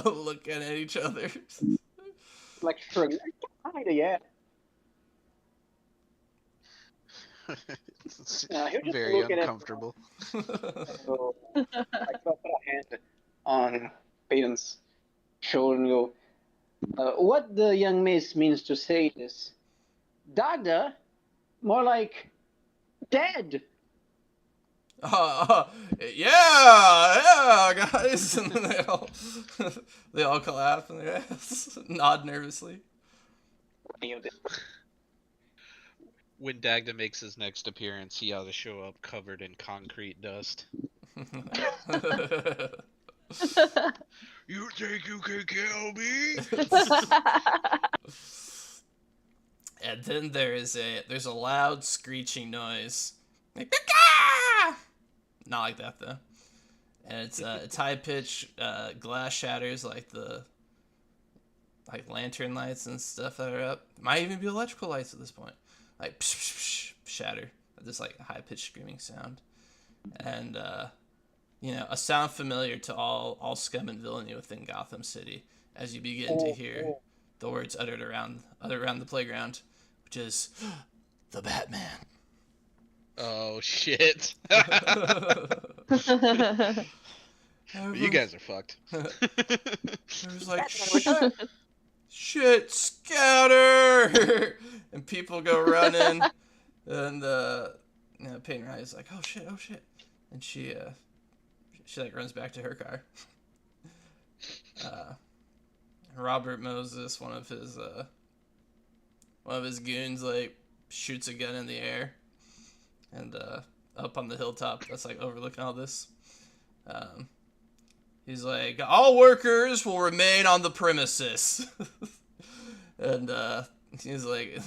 looking at each other. Like, sure, kinda, yeah. It's He'll just very look at it. uncomfortable. So, I put a hand on Peyton's shoulder and go, "What the young miss means to say is, Dagda, more like dead." Yeah, guys. And then they all clap and they nod nervously. When Dagda makes his next appearance, he ought to show up covered in concrete dust. You think you can kill me? And then there's a loud screeching noise. Like, not like that though. And it's high pitched glass shatters like lantern lights and stuff that are up. Might even be electrical lights at this point. Like psh, psh, psh, shatter. This like high pitched screaming sound. And a sound familiar to all scum and villainy within Gotham City as you begin to hear the words uttered around the playground, which is the Batman. Oh shit! You guys are fucked. It was like shit, scatter, and people go running, and Peyton Riley's like, oh shit, and she like runs back to her car. Robert Moses, one of his goons, like shoots a gun in the air, and up on the hilltop that's like overlooking all this. He's like, all workers will remain on the premises. And he's like,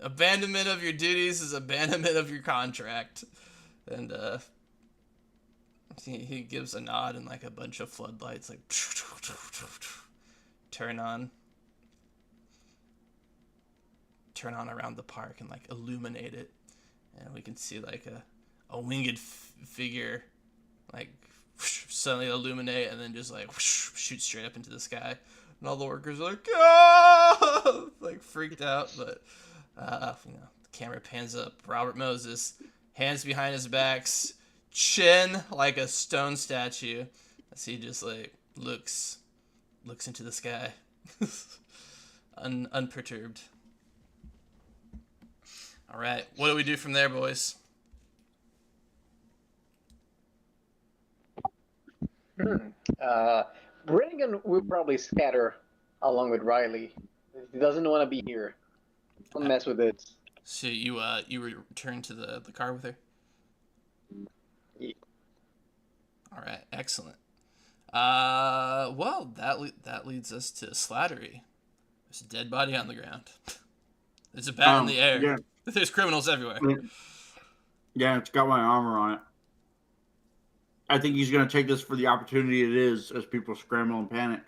abandonment of your duties is abandonment of your contract. And he gives a nod and like a bunch of floodlights like turn on around the park and like illuminate it. And we can see like a winged figure like suddenly illuminate and then just like shoot straight up into the sky. And all the workers are like, ah! Like freaked out. But the camera pans up. Robert Moses, hands behind his backs, chin like a stone statue, as he just like looks into the sky, unperturbed. All right. What do we do from there, boys? Reagan will probably scatter along with Riley. He doesn't want to be here. Don't mess with it. So you return to the car with her. Yeah. All right. Excellent. Well, that leads us to Slattery. There's a dead body on the ground. There's a bat in the air. Yeah. There's criminals everywhere. Yeah, it's got my armor on it. I think he's going to take this for the opportunity it is as people scramble and panic.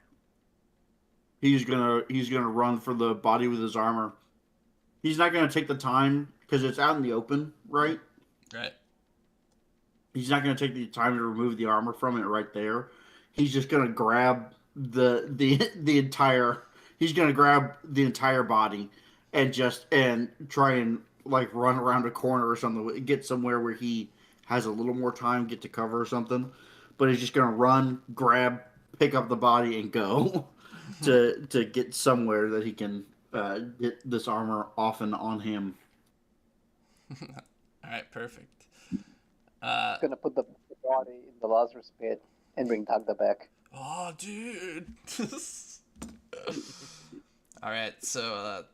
He's gonna run for the body with his armor. He's not going to take the time because it's out in the open, right? Right. He's not going to take the time to remove the armor from it right there. He's just going to grab the entire. He's going to grab the entire body and try and like run around a corner or something, get somewhere where he has a little more time, get to cover or something. But he's just going to run, grab, pick up the body, and go to get somewhere that he can get this armor off and on him. All right. Perfect. Gonna put the body in the Lazarus pit and bring Dagda back. Oh, dude. All right. So,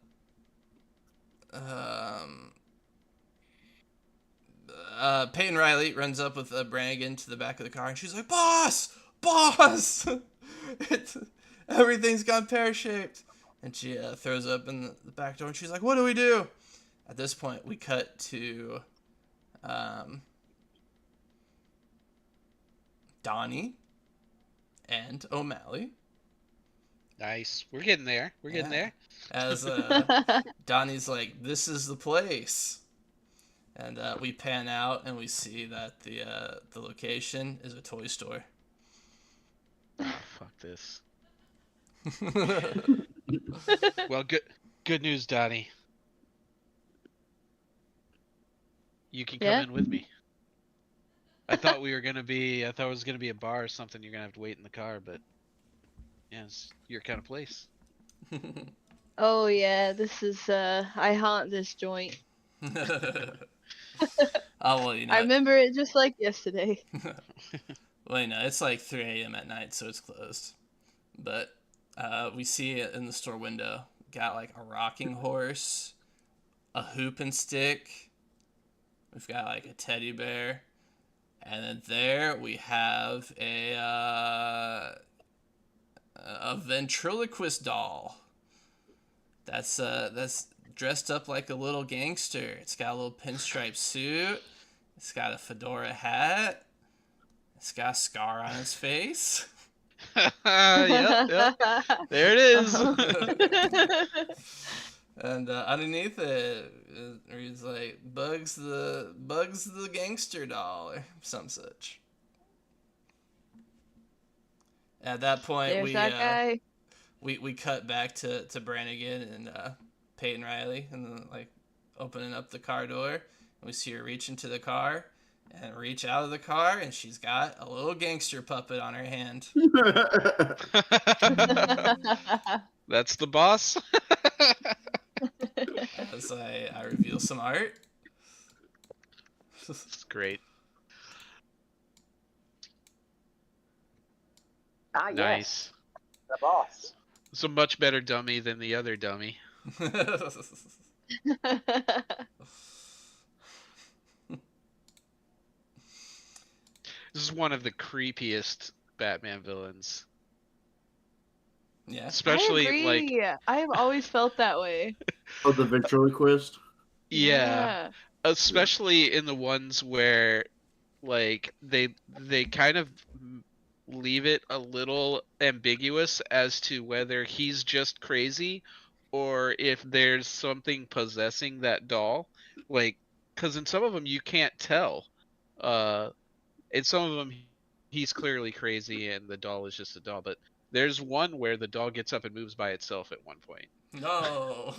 Peyton Riley runs up with Brannigan to the back of the car, and she's like, "Boss! Boss! Everything's gone pear-shaped." And she throws up in the back door, and she's like, "What do we do?" At this point, we cut to Donnie and O'Malley. Nice. We're getting there. We're getting there. As Donnie's like, "This is the place." And we pan out and we see that the location is a toy store. Oh, fuck this. Well, good news, Donnie. You can come in with me. I thought it was gonna be a bar or something. You're gonna have to wait in the car, but yeah, it's your kind of place. Oh yeah, this is I haunt this joint. Oh, well, I remember it just like yesterday. Well, it's like 3 a.m. at night, so it's closed. But we see it in the store window. Got like a rocking horse, a hoop and stick. We've got like a teddy bear. And then there we have a ventriloquist doll. That's dressed up like a little gangster. It's got a little pinstripe suit. It's got a fedora hat. It's got a scar on his face. Yep. There it is. And underneath it reads like Bugs the gangster doll or some such. At that point, There's we cut back to Brannigan and Peyton Riley, and then like opening up the car door, and we see her reach into the car and reach out of the car, and she's got a little gangster puppet on her hand. That's the boss. As I reveal some art. It's great. Ah, yes, Nice. the boss. It's a much better dummy than the other dummy. This is one of the creepiest Batman villains. Yeah. Especially I agree. like I've always felt that way. Oh, the ventriloquist. yeah. Especially in the ones where like they kind of leave it a little ambiguous as to whether he's just crazy or if there's something possessing that doll, like because in some of them you can't tell, in some of them he's clearly crazy and the doll is just a doll, but there's one where the doll gets up and moves by itself at one point. No.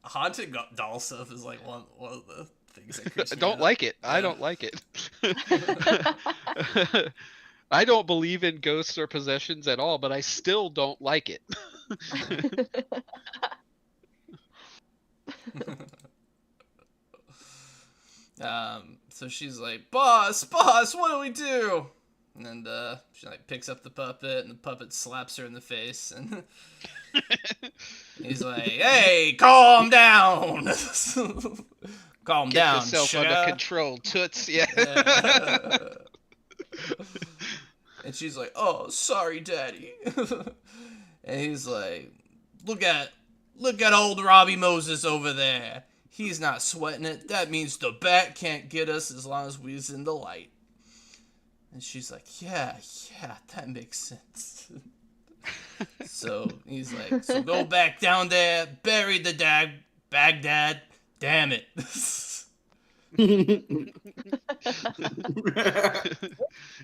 Haunted doll stuff is like one of the things that creeps I me don't out. like it. Yeah. I don't like it. I don't believe in ghosts or possessions at all, but I still don't like it. So she's like, boss, what do we do? And she like picks up the puppet, and the puppet slaps her in the face, and he's like, hey, calm down. Calm Get down, yourself sugar. under control, toots. Yeah. And she's like, oh, sorry, daddy. And he's like, look at old Robbie Moses over there. He's not sweating it. That means the bat can't get us as long as we's in the light. And she's like, yeah, that makes sense. So he's like, so go back down there, bury the Baghdad. Damn it.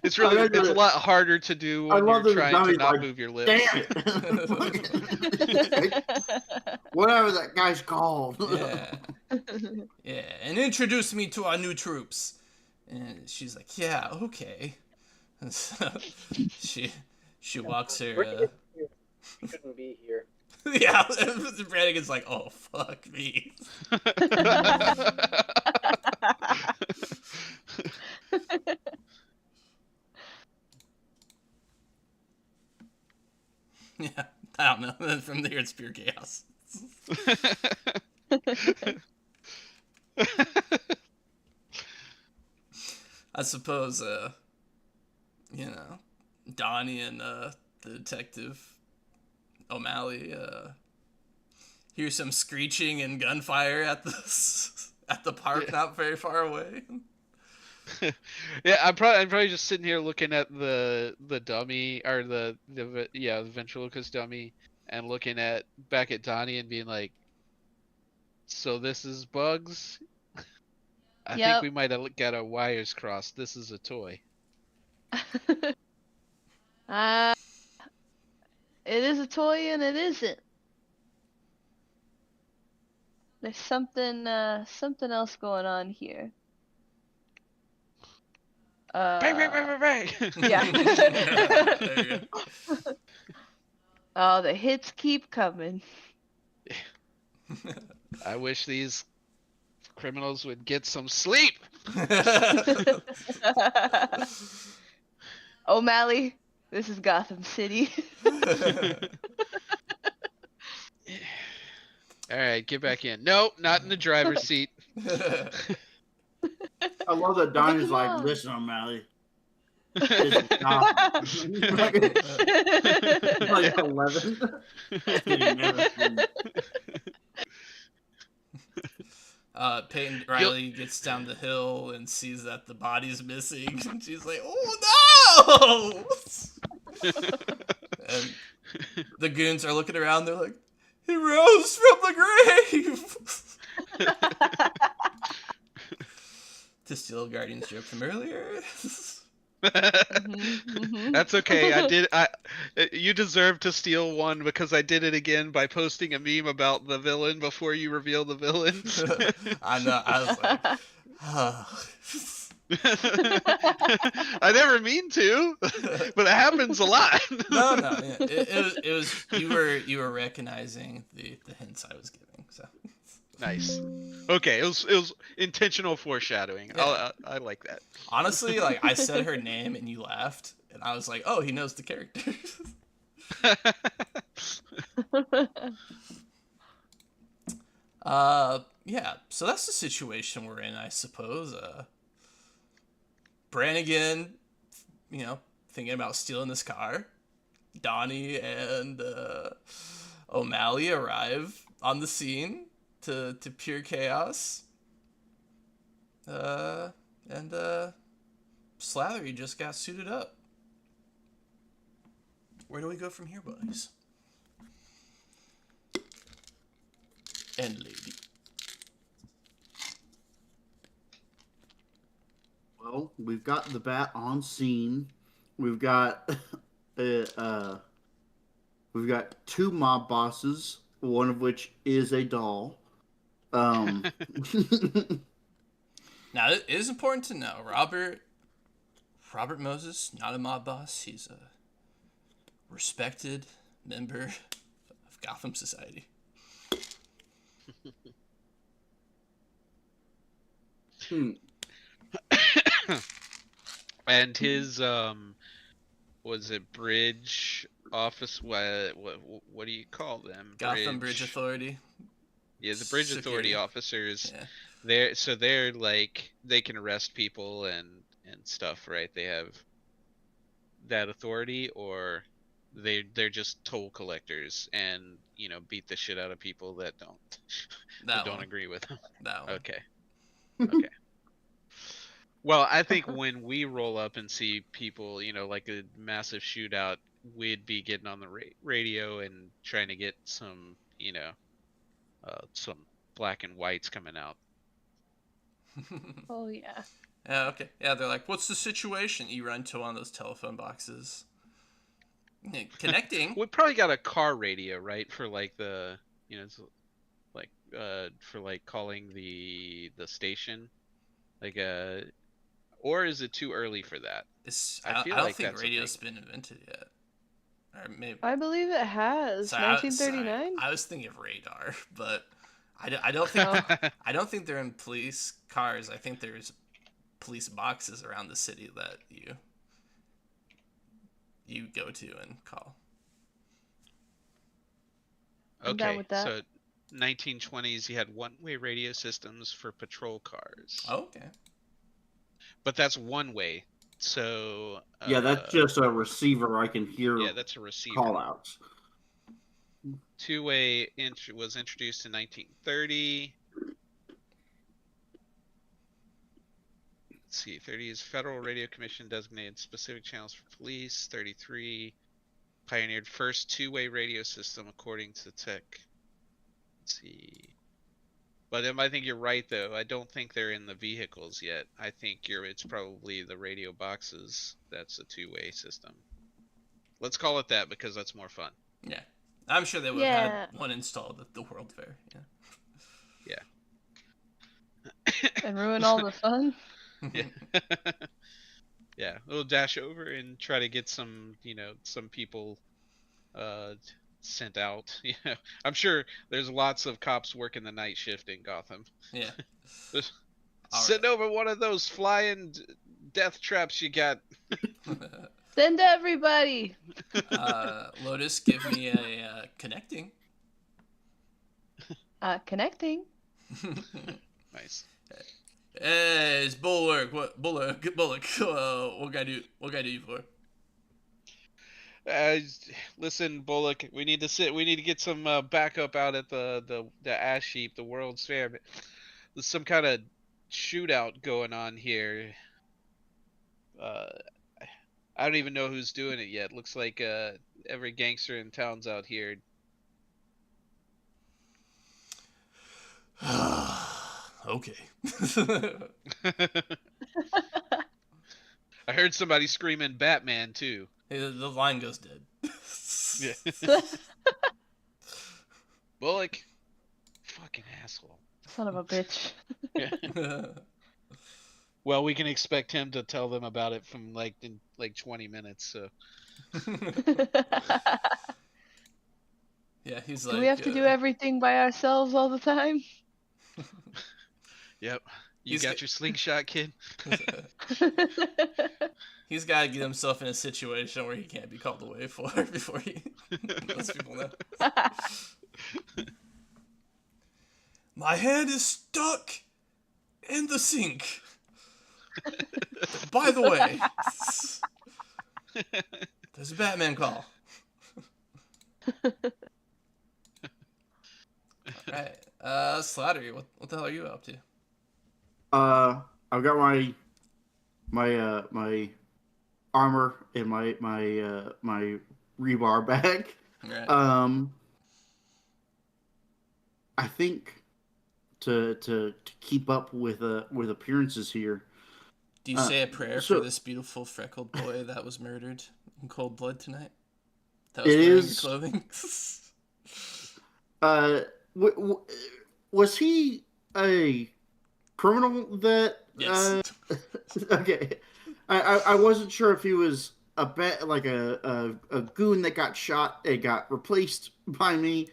It's a lot harder to do when you're trying to not move your lips. Damn it. Whatever that guy's called. Yeah, and introduce me to our new troops. And she's like, yeah, okay. And so she walks her. He couldn't be here. Yeah, Brannigan's like, oh, fuck me. Yeah, I don't know. From there, it's pure chaos. I suppose, Donnie and the detective O'Malley hear some screeching and gunfire at the park not very far away. Yeah, I'm probably just sitting here looking at the dummy or the ventriloquist dummy and looking back at Donnie and being like, so this is Bugs? I think we might have got our wires crossed. This is a toy. It is a toy and it isn't. There's something else going on here. Bang. Yeah. There you go. Oh, the hits keep coming. I wish these criminals would get some sleep. O'Malley, this is Gotham City. All right, get back in. No, not in the driver's seat. I love that Donnie's like, listen, O'Malley. This is not like 11. Peyton Riley gets down the hill and sees that the body's missing, and she's like, "Oh no!" And the goons are looking around. They're like, "He rose from the grave." To steal a Guardian's joke from earlier. That's okay. You deserve to steal one because I did it again by posting a meme about the villain before you reveal the villain. I know. I was like, I never mean to, but it happens a lot. No. Yeah. It was you were recognizing the hints I was giving. So nice. Okay, it was intentional foreshadowing. Yeah. I like that. Honestly, like I said her name and you laughed, and I was like, oh, he knows the character. Yeah. So that's the situation we're in, I suppose. Brannigan, thinking about stealing this car. Donnie and O'Malley arrive on the scene to pure chaos. And Slattery just got suited up. Where do we go from here, buddies? And lady. Well, we've got the bat on scene. We've got we've got two mob bosses, one of which is a doll. Now, it is important to know, Robert Moses, not a mob boss. He's a respected member of Gotham society. Hmm. And his was it bridge office? What do you call them? Gotham Bridge Authority. Yeah, the bridge authority Security. officers. Yeah. They're like they can arrest people and stuff, right? They have that authority, or they're just toll collectors and beat the shit out of people that don't That one. agree with them. That one. Okay. Okay. Well, I think when we roll up and see people, like a massive shootout, we'd be getting on the radio and trying to get some, some black and whites coming out. Oh yeah. Yeah, okay. Yeah, they're like, what's the situation? You run to one of those telephone boxes. Connecting. We probably got a car radio, right? For like the, it's like, for like calling the station. Like, or is it too early for that? I feel don't like think that's a radio's thing. been invented yet. Or maybe. I believe it has. Sorry, 1939. I was thinking of radar, but I don't think Oh. I don't think they're in police cars. I think there's police boxes around the city that you go to and call. I'm down Okay, with that. so 1920s, you had one-way radio systems for patrol cars. Oh, okay. But that's one way. So Yeah, that's just a receiver. I can hear yeah, that's a receiver. call outs. Two-way was introduced in 1930. Let's see, 30 is Federal Radio Commission designated specific channels for police. 33 pioneered first two-way radio system according to tech. Let's see. But I think you're right though. I don't think they're in the vehicles yet. I think it's probably the radio boxes that's a two-way system. Let's call it that because that's more fun. Yeah. I'm sure they would have had one installed at the World Fair. Yeah. And ruin all the fun. Yeah. Yeah, we'll dash over and try to get some, some people sent out. I'm sure there's lots of cops working the night shift in Gotham. Yeah. Send over one of those flying death traps you got. Send everybody. Lotus, give me a connecting. Connecting. Nice. Hey, it's Bulwark. What Bullock? What can I do? What can I do you for? Listen, Bullock. We need to get some backup out at the Ash Heap, the World's Fair. There's some kind of shootout going on here. I don't even know who's doing it yet. Looks like every gangster in town's out here. Okay. I heard somebody screaming Batman too. Hey, the line goes dead. Yeah. Bullock, fucking asshole. Son of a bitch. Yeah. Well, we can expect him to tell them about it from in 20 minutes. So. Yeah, he's Do like. we have to do everything by ourselves all the time? Yep. You got your slingshot, kid? He's got to get himself in a situation where he can't be called away for before he lets people know. My hand is stuck in the sink. By the way, there's a Batman call. Alright. Slattery, what the hell are you up to? I've got my armor in my rebar bag. Right. I think to keep up with appearances here. Do you say a prayer for this beautiful freckled boy that was murdered in cold blood tonight? That was wearing your clothing? Was he a criminal that? Yes. Okay, I wasn't sure if he was a goon that got shot and got replaced by me,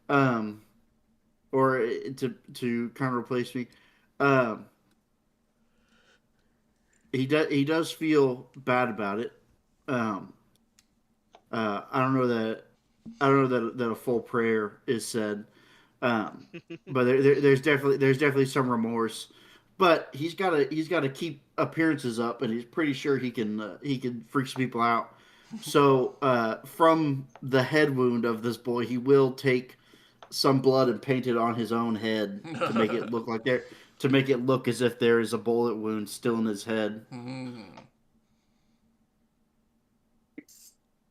or to kind of replace me. he does feel bad about it. Um, I don't know that a full prayer is said, um, but there's definitely some remorse. But he's got to keep appearances up, and he's pretty sure he can freak some people out. So from the head wound of this boy, he will take some blood and paint it on his own head to make it look like there to make it look as if there is a bullet wound still in his head.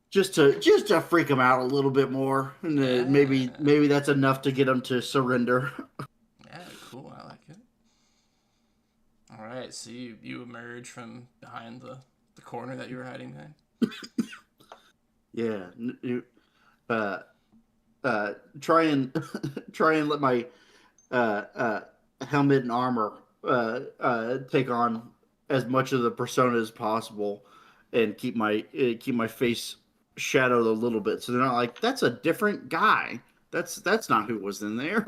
Just to freak him out a little bit more, and maybe that's enough to get him to surrender. Yeah, cool. I like it. All right, so you emerge from behind the corner that you were hiding behind. Yeah, uh, try and try and let my uh, uh, helmet and armor take on as much of the persona as possible, and keep my face shadowed a little bit, so they're not like that's a different guy. That's not who was in there.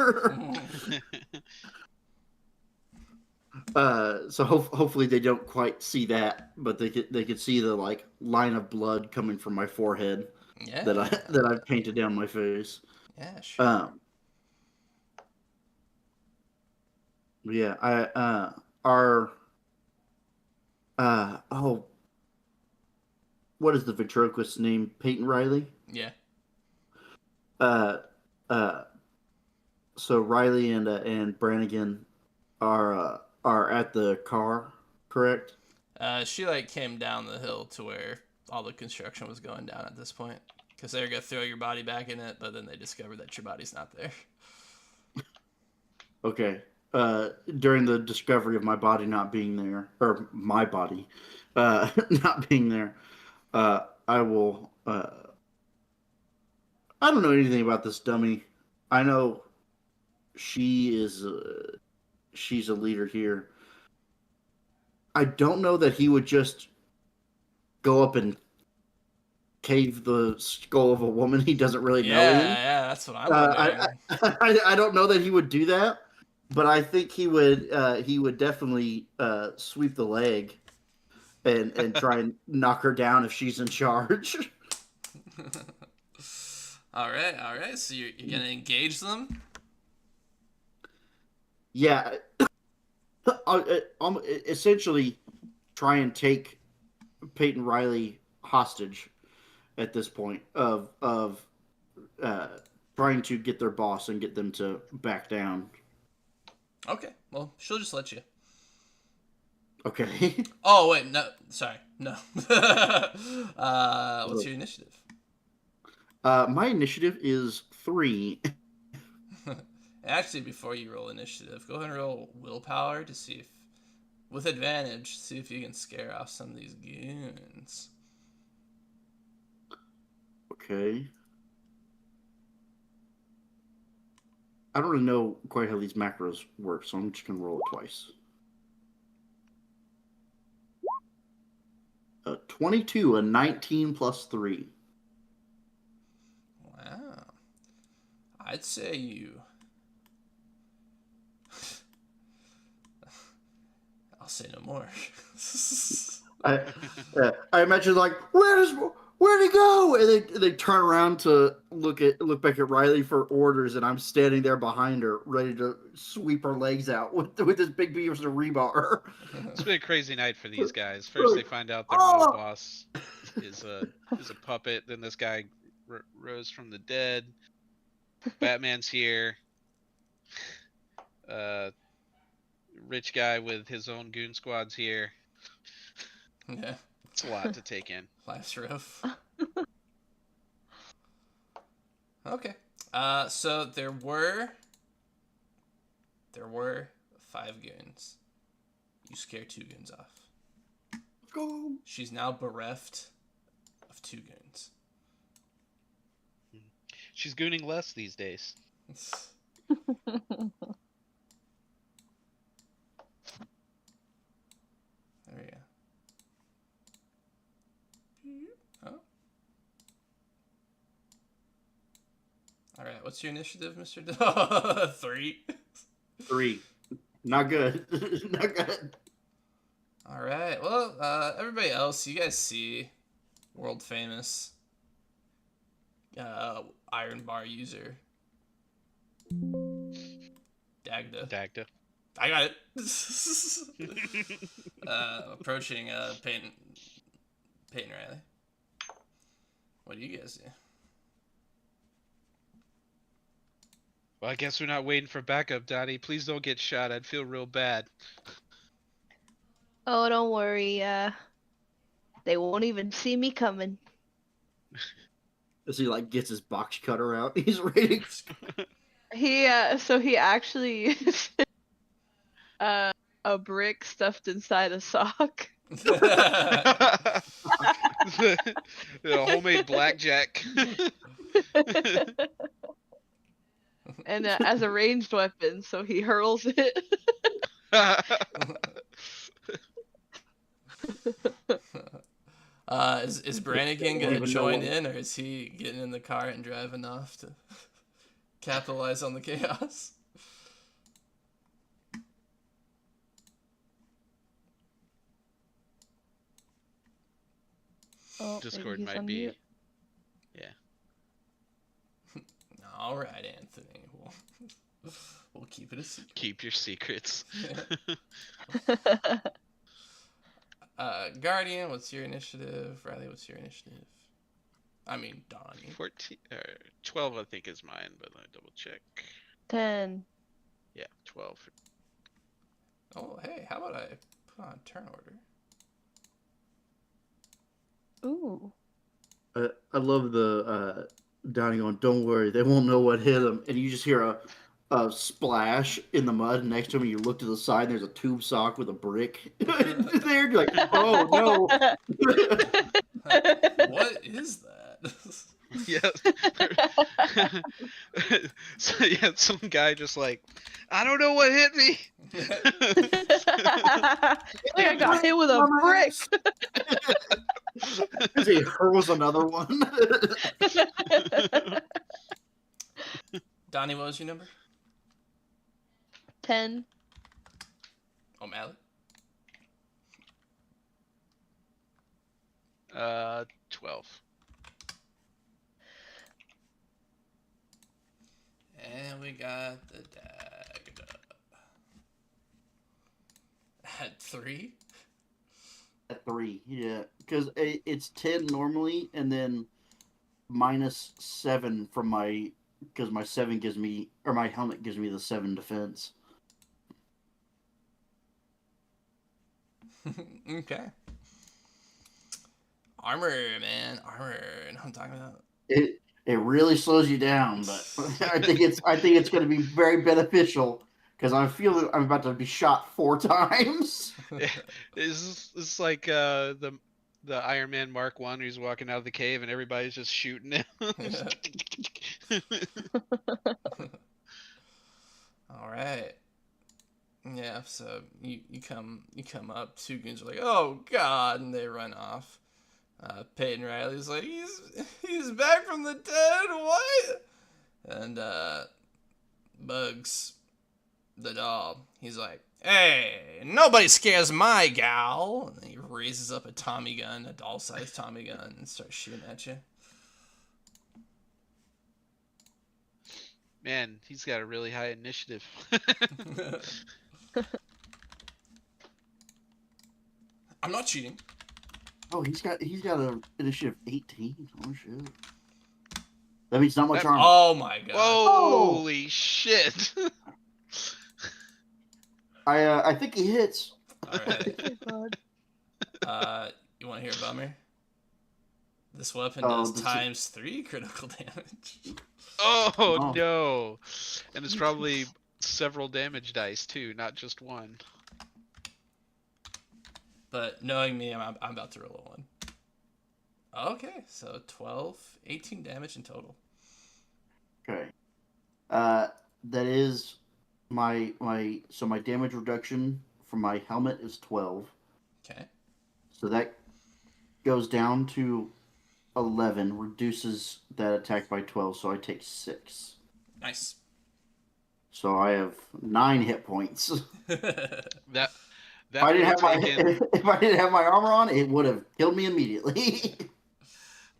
So hopefully they don't quite see that, but they could see the like line of blood coming from my forehead Yeah. that I've painted down my face. Yeah, sure. Yeah, I our oh, what is the ventriloquist's name? Peyton Riley. Yeah. Uh, uh. So Riley and Brannigan are at the car, correct? She like came down the hill to where all the construction was going down at this point, because they were gonna throw your body back in it, but then they discovered that your body's not there. Okay. During the discovery of my body not being there, or my body not being there, I will. I don't know anything about this dummy. I know she is. She's a leader here. I don't know that he would just go up and cave the skull of a woman he doesn't really know. Yeah, that's what I'm wondering. I don't know that he would do that, but I think he would definitely sweep the leg and try and knock her down if she's in charge. All right. So you're gonna engage them? Yeah, essentially try and take Peyton Riley hostage at this point of trying to get their boss and get them to back down. Okay. Well, she'll just let you. Okay. Oh wait, no. Sorry, no. What's your initiative? My initiative is 3. Actually, before you roll initiative, go ahead and roll willpower to see if, with advantage, see if you can scare off some of these goons. Okay. I don't really know quite how these macros work, so I'm just going to roll it twice. 22, a 19 plus 3. Wow. I'd say you... I'll say no more. I imagine like, where'd he go? And they turn around to look back at Riley for orders, and I'm standing there behind her, ready to sweep her legs out with this big piece of rebar. It's been a crazy night for these guys. First, they find out their mob boss is a puppet. Then this guy rose from the dead. Batman's here. Rich guy with his own goon squad's here. Yeah. It's a lot to take in. Life's rough. Okay. So there were 5 goons. You scare 2 goons off. Go. She's now bereft of 2 goons. She's gooning less these days. There we go. Oh. All right. What's your initiative, Mr. 3. 3. Not good. Not good. All right. Well, everybody else, you guys see world famous iron bar user Dagda. Dagda. I got it. Approaching Peyton Riley. What do you guys do? Well, I guess we're not waiting for backup, Donnie. Please don't get shot. I'd feel real bad. Oh, don't worry. They won't even see me coming. As he like gets his box cutter out, he's ready. So he actually a brick stuffed inside a sock. Homemade blackjack. And as a ranged weapon, so he hurls it. Is Brannigan gonna join in, or is he getting in the car and driving off to capitalize on the chaos? Oh, Discord maybe he's might on be. mute. Yeah. All right, Anthony. We'll keep it a secret. Keep your secrets. Guardian, what's your initiative? Riley, what's your initiative? I mean, Donnie. 14, 12, I think is mine, but let me double check. 10. Yeah, 12. Oh, hey, how about I put on turn order? Ooh. I love the Donnie going, "Don't worry, they won't know what hit him," and you just hear a splash in the mud next to him. And you look to the side, and there's a tube sock with a brick there. You're like, "Oh no!" What is that? Yes. So yeah, some guy just like, I don't know what hit me. I got hit with a brick. As he hurls another one. Donnie, what was your number? 10. O'Malley? 12. And we got the Dagda. At 3? At 3, yeah, because it's 10 normally, and then -7 from because my 7 gives me, or my helmet gives me the 7 defense. Okay. Armor, man. Armor. You know what I'm talking about? It really slows you down, but I think it's going to be very beneficial because I feel that I'm about to be shot 4 times. It's like the Iron Man Mark 1 who's walking out of the cave and everybody's just shooting him. All right. Yeah, so you come up, 2 goons are like, "Oh God," and they run off. Peyton Riley's like, he's back from the dead, what? And Bugs, the doll, he's like, "Hey, nobody scares my gal." And he raises up a Tommy gun, a doll-sized Tommy gun, and starts shooting at you. Man, he's got a really high initiative. I'm not cheating. Oh, he's got an initiative 18. Oh shit. That means not much armor. Oh my God. Holy shit. I think he hits. All right. You want to hear a bummer? This weapon does times 3 critical damage. Oh no. And it's probably several damage dice too, not just one. But knowing me, I'm about to roll a 1. Okay, so 12, 18 damage in total. Okay. That is my damage reduction from my helmet is 12. Okay. So that goes down to 11, reduces that attack by 12, so I take 6. Nice. So I have 9 hit points. If I didn't have my taken, if I didn't have my armor on, it would have killed me immediately.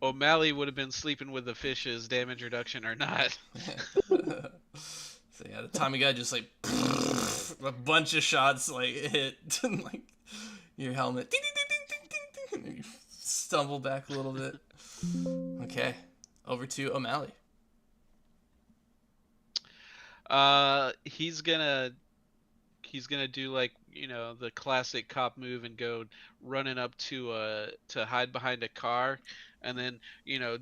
O'Malley would have been sleeping with the fishes, damage reduction or not. So yeah, the Tommy guy just like a bunch of shots like hit like your helmet. Ding, ding, ding, ding, ding, ding, and you stumble back a little bit. Okay, over to O'Malley. He's gonna do like, you know, the classic cop move and go running up to hide behind a car, and then, you know,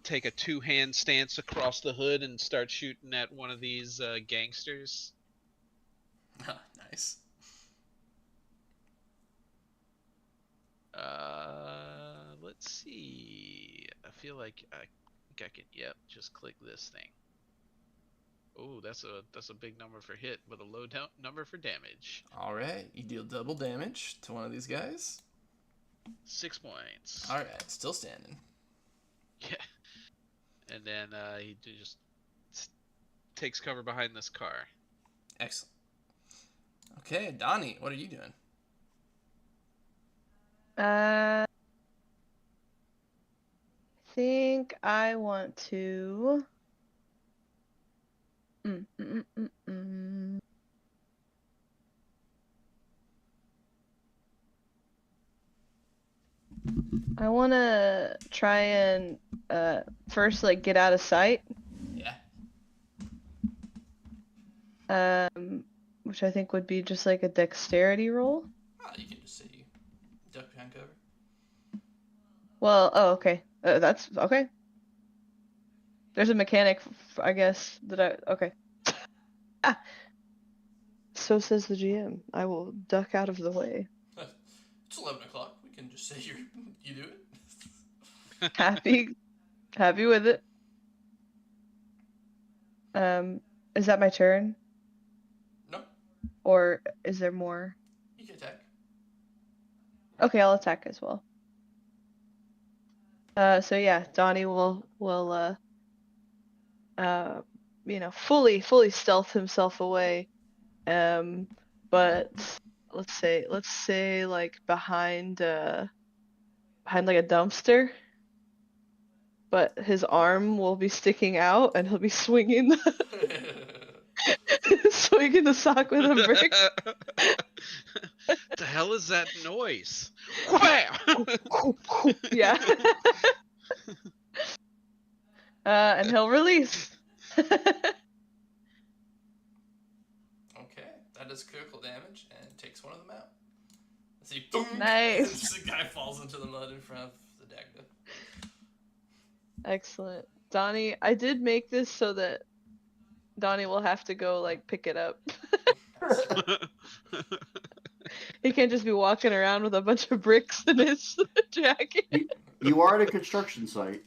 take a two-hand stance across the hood and start shooting at one of these gangsters. Nice. Let's see. I feel like I think I can. Yep, just click this thing. Oh, that's a big number for hit, but a low number for damage. All right, you deal double damage to one of these guys. 6 points. All right, still standing. Yeah. And then he just takes cover behind this car. Excellent. Okay, Donnie, what are you doing? I think I want to. I want to try and first like get out of sight. Yeah. Which I think would be just like a dexterity roll. Oh, you can just say you duck behind cover. Well, oh, okay. That's okay. There's a mechanic, I guess, that okay. Ah. So says the GM. I will duck out of the way. It's 11 o'clock. We can just say you do it. Happy with it. Is that my turn? No, Or is there more? you can attack. Okay, I'll attack as well. So yeah, Donnie will you know, fully stealth himself away. But let's say like behind like a dumpster. But his arm will be sticking out, and he'll be swinging the sock with a brick. The hell is that noise? Yeah. And he'll release. Okay, that does critical damage and takes one of them out. Let's see, boom! Nice. And just the guy falls into the mud in front of the Dagda. Excellent. Donnie, I did make this so that Donnie will have to go like pick it up. He can't just be walking around with a bunch of bricks in his jacket. You are at a construction site.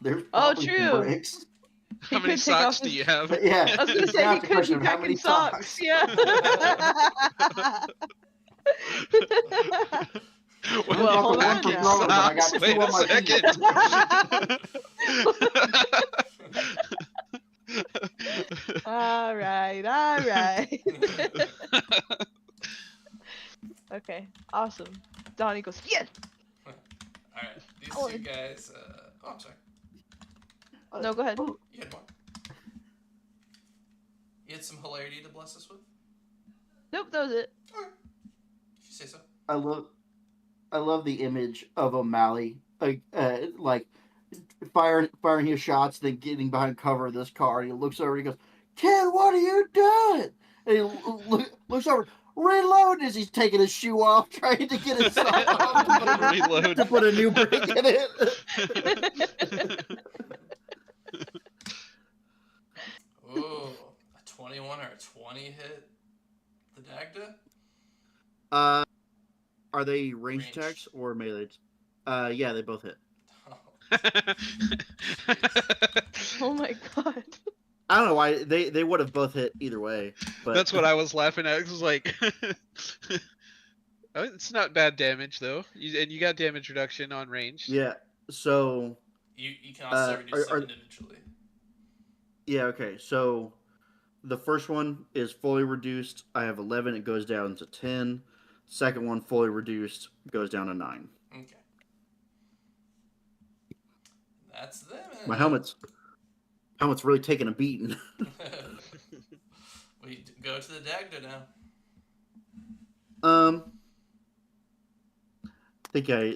There's Oh, probably true. bricks. How many socks do you have? Yeah. I was gonna say Now he it's a could question be of how packing many socks. Yeah. Well, hold on One now. from Rome, but I got Socks, two wait on a my second. All right. Okay, awesome. Donnie goes, yes! Alright, these Oh, two guys, oh, I'm sorry. No, go ahead. You had more. You had some hilarity to bless us with? Nope, that was it. Okay. If you say so. I love the image of O'Malley, like firing his shots, then getting behind cover of this car. And he looks over and he goes, "Kid, what are you doing?" And he looks over, reload as he's taking his shoe off, trying to get his sock off Reload. to put a new brick in it. Ooh, a 21 or a 20 hit the Dagda? Are they ranged Ranged. attacks or melee? Yeah, they both hit. Oh my god. I don't know why they would have both hit either way. But That's what I was laughing at. It was like, oh, it's not bad damage though, and you got damage reduction on range. Yeah. So You can also reduce them individually. yeah, okay. So the first one is fully reduced. I have 11. It goes down to 10. Second one, fully reduced, goes down to 9. Okay. That's them. My helmet's really taking a beating. We go to the Dagda now. Think I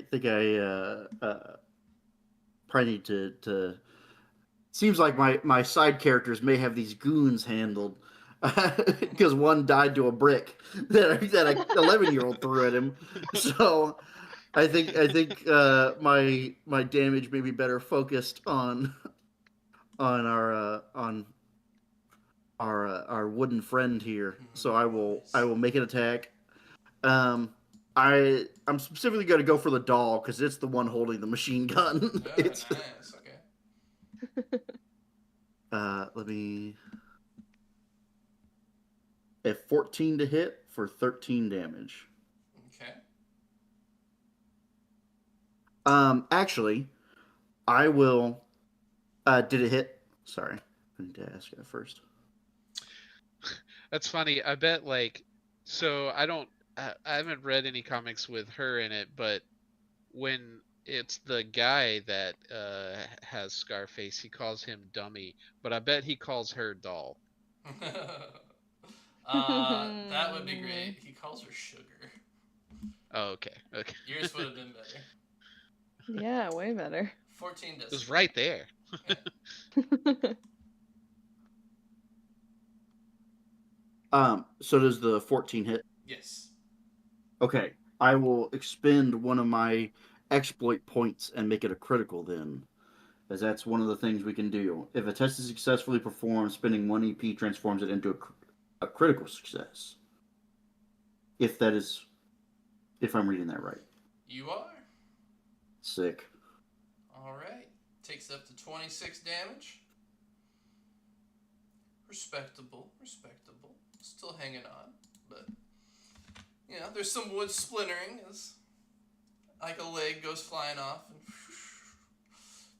probably need to. Seems like my side characters may have these goons handled, because one died to a brick that a 11-year-old threw at him. So I think my damage may be better focused on our wooden friend here. So I will make an attack. I'm specifically going to go for the doll because it's the one holding the machine gun. Oh, nice. Okay. Let me. A 14 to hit for 13 damage. Okay. Actually, I will. Did it hit? Sorry, I need to ask that first. That's funny. I bet so I haven't read any comics with her in it, but when it's the guy that has Scarface, he calls him Dummy, but I bet he calls her Doll. That would be great. He calls her Sugar. Oh, okay. Yours would have been better. Yeah, way better. 14 does. It was right there. So does the 14 hit? Yes. Okay, I will expend one of my exploit points and make it a critical then, as that's one of the things we can do. If a test is successfully performed, spending 1 EP transforms it into a critical success. If I'm reading that right. You are. Sick. All right. Takes up to 26 damage. Respectable. Still hanging on, but there's some wood splintering as like a leg goes flying off and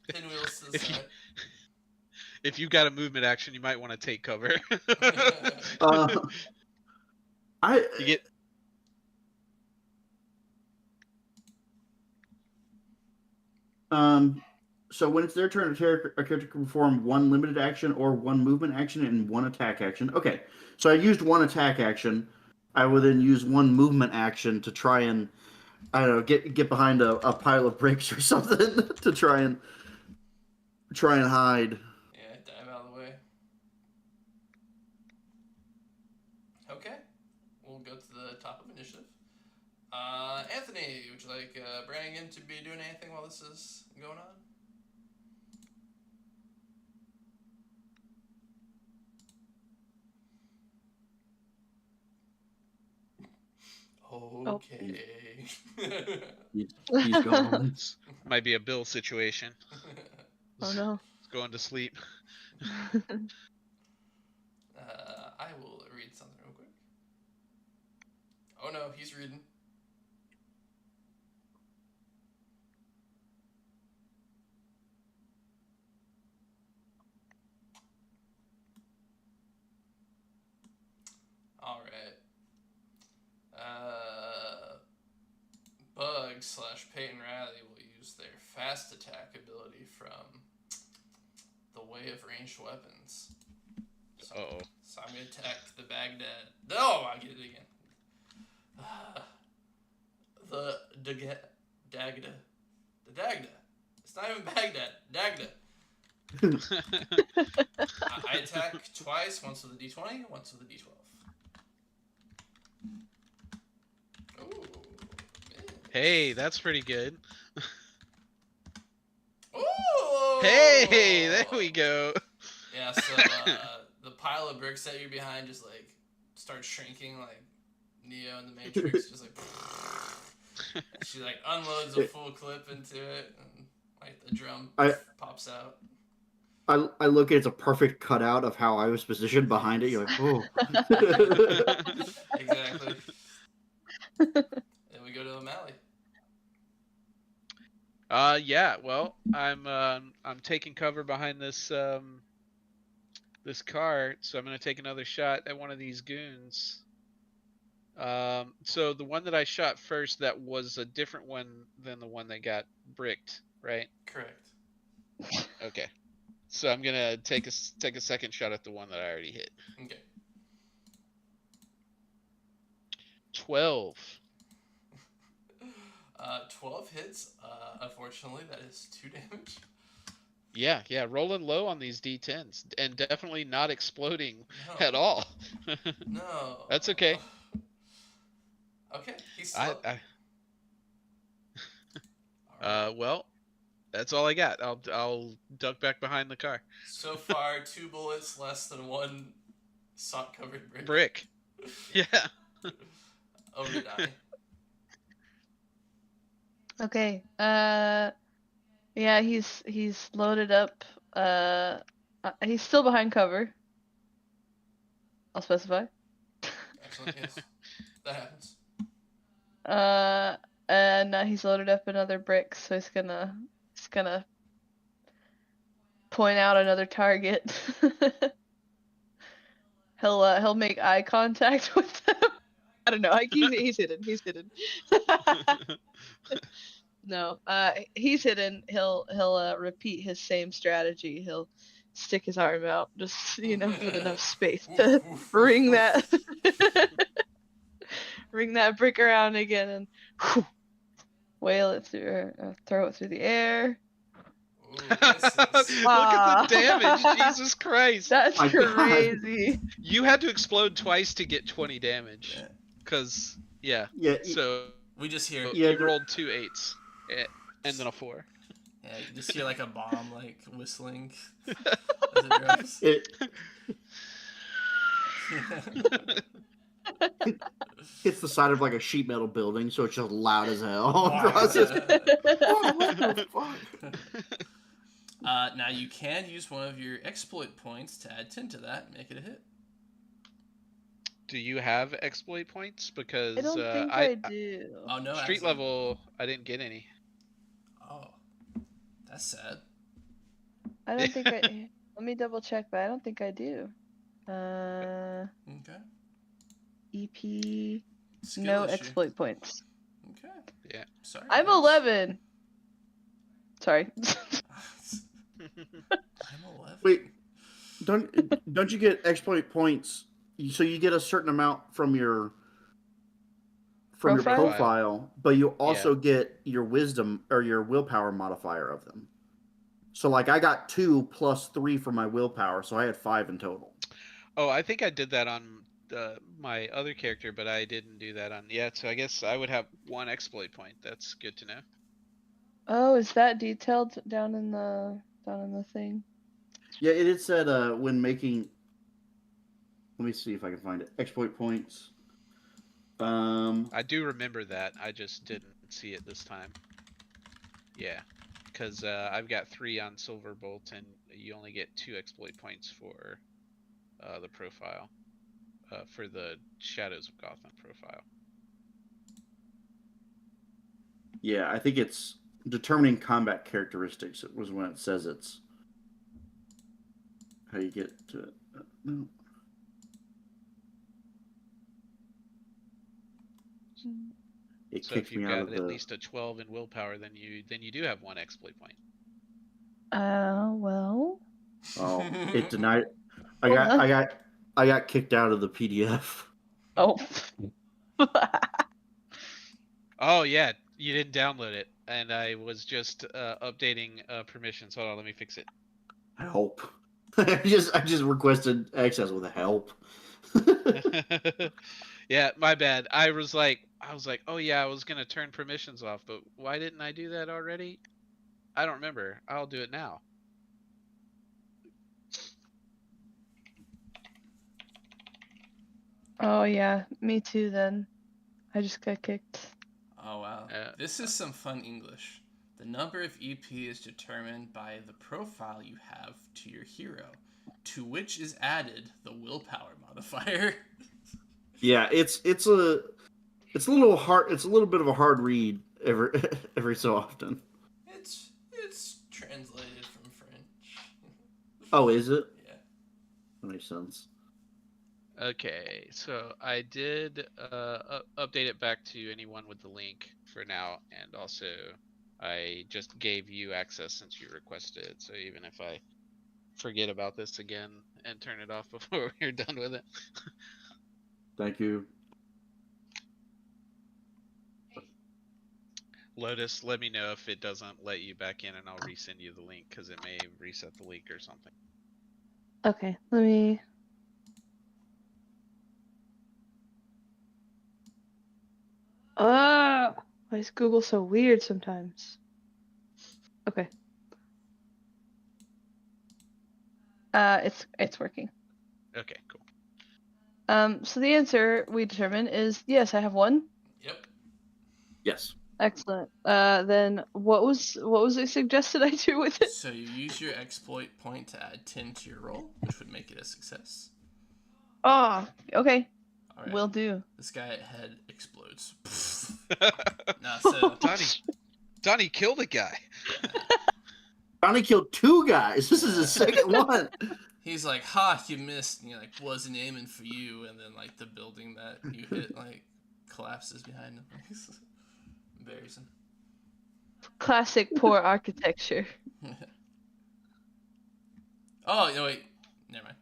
pinwheels to the side. If you got a movement action, you might want to take cover. You get. So when it's their turn, a character can perform 1 limited action or 1 movement action and 1 attack action. Okay, so I used 1 attack action. I will then use 1 movement action to try and, I don't know, get behind a pile of bricks or something to try and hide. Yeah, dive out of the way. Okay, we'll go to the top of initiative. Anthony, would you like Brannigan to be doing anything while this is going on? Okay. He's gone. Might be a Bill situation. Oh no. He's going to sleep. I will read something real quick. Oh no, he's reading. All right. Bug/Peyton Riley will use their fast attack ability from the Way of Ranged Weapons. So I'm going to attack the Baghdad. No, I get it again. The Dagda. The Dagda. It's not even Baghdad. Dagda. I attack twice, once with a d20, once with a d12. Ooh, Hey, that's pretty good. Ooh! Hey, there we go. Yeah, so the pile of bricks that you're behind just starts shrinking like Neo in the Matrix, just she unloads a full clip into it, and the drum pops out. I look at it's a perfect cutout of how I was positioned behind it. You're like, oh. Exactly. Then we go to O'Malley. Yeah. Well, I'm taking cover behind this this car, so I'm gonna take another shot at one of these goons. So the one that I shot first, that was a different one than the one that got bricked, right? Correct. Okay. So I'm gonna take a second shot at the one that I already hit. Okay. 12. 12 hits. Unfortunately, that is 2 damage. Yeah, rolling low on these D10s, and definitely not exploding No. at all. No. That's okay. Okay, he's slow. Well, that's all I got. I'll duck back behind the car. So far, 2 bullets, less than 1 sock-covered brick. Brick. Yeah. Over to die. Okay. Yeah, he's loaded up. He's still behind cover. I'll specify. Excellent, yes. That happens. And he's loaded up another brick, so he's gonna point out another target. He'll make eye contact with them. I don't know. He's hidden. He's hidden. No, he's hidden. He'll repeat his same strategy. He'll stick his arm out, just with enough space to ring that ring that brick around again and wail it through, throw it through the air. Ooh, Look at the damage, Jesus Christ! That's My God. crazy. You had to explode twice to get 20 damage, Yeah. cause yeah. Yeah. So We just hear, Yeah, you rolled 2 8s, and then a 4. yeah, you just hear like a bomb like whistling as it drops. It hits the side of like a sheet metal building, so it's just loud as hell. Across it. Oh, what the fuck? Now you can use one of your exploit points to add 10 to that and make it a hit. Do you have exploit points? Because I don't think I do. Oh no, street actually. level, I didn't get any. Oh, that's sad. I don't think I. Let me double check, but I don't think I do. Okay. EP. Skill No issue. exploit points. Okay. Yeah. Sorry. I'm guys. 11. Sorry. I'm 11. Wait, don't you get exploit points? So you get a certain amount from your Profile? profile, but you also get your wisdom or your willpower modifier of them. So like I got 2 plus 3 for my willpower, so I had 5 in total. Oh, I think I did that on my other character, but I didn't do that on. Yeah, so I guess I would have 1 exploit point. That's good to know. Oh, is that detailed down in the thing? Yeah, it said when making. Let me see if I can find it. Exploit points. I do remember that. I just didn't see it this time. Yeah, because I've got 3 on Silverbolt, and you only get 2 exploit points for the profile, for the Shadows of Gotham profile. Yeah, I think it's determining combat characteristics. It was when it says it's how you get to it. No. It So kicks if you've me out got of at the. least a 12 in willpower, then you do have 1 exploit point. Well. Oh, it denied. Hold on. I got kicked out of the PDF. Oh. Oh yeah, you didn't download it, and I was just updating permissions. Hold on, let me fix it. Help. I just requested access with help. Yeah, my bad. I was like, oh yeah, I was gonna turn permissions off, but why didn't I do that already? I don't remember. I'll do it now. Oh yeah, me too then. I just got kicked. Oh wow. This is some fun English. The number of EP is determined by the profile you have to your hero, to which is added the willpower modifier. Yeah, it's a little hard. It's a little bit of a hard read every so often. It's translated from French. Oh, is it? Yeah. That makes sense. Okay, so I did update it back to anyone with the link for now, and also I just gave you access since you requested it. So even if I forget about this again and turn it off before we're done with it. Thank you. Lotus, let me know if it doesn't let you back in, and I'll resend you the link because it may reset the link or something. Okay, let me. Why is Google so weird sometimes? Okay. It's working. Okay, cool. So the answer we determine is yes, I have one. Yep. Yes. Excellent. Then what was it suggested I do with it? So you use your exploit point to add 10 to your roll, which would make it a success. Oh, okay. All right. Will do. This guy head explodes. Nah, so Donnie killed a guy. Johnny killed 2 guys. This is his second one. he's like, "Ha, you missed." And you're like, "Wasn't aiming for you." And then like the building that you hit like collapses behind him. Embarrassing. Classic poor architecture. Oh no, wait, never mind.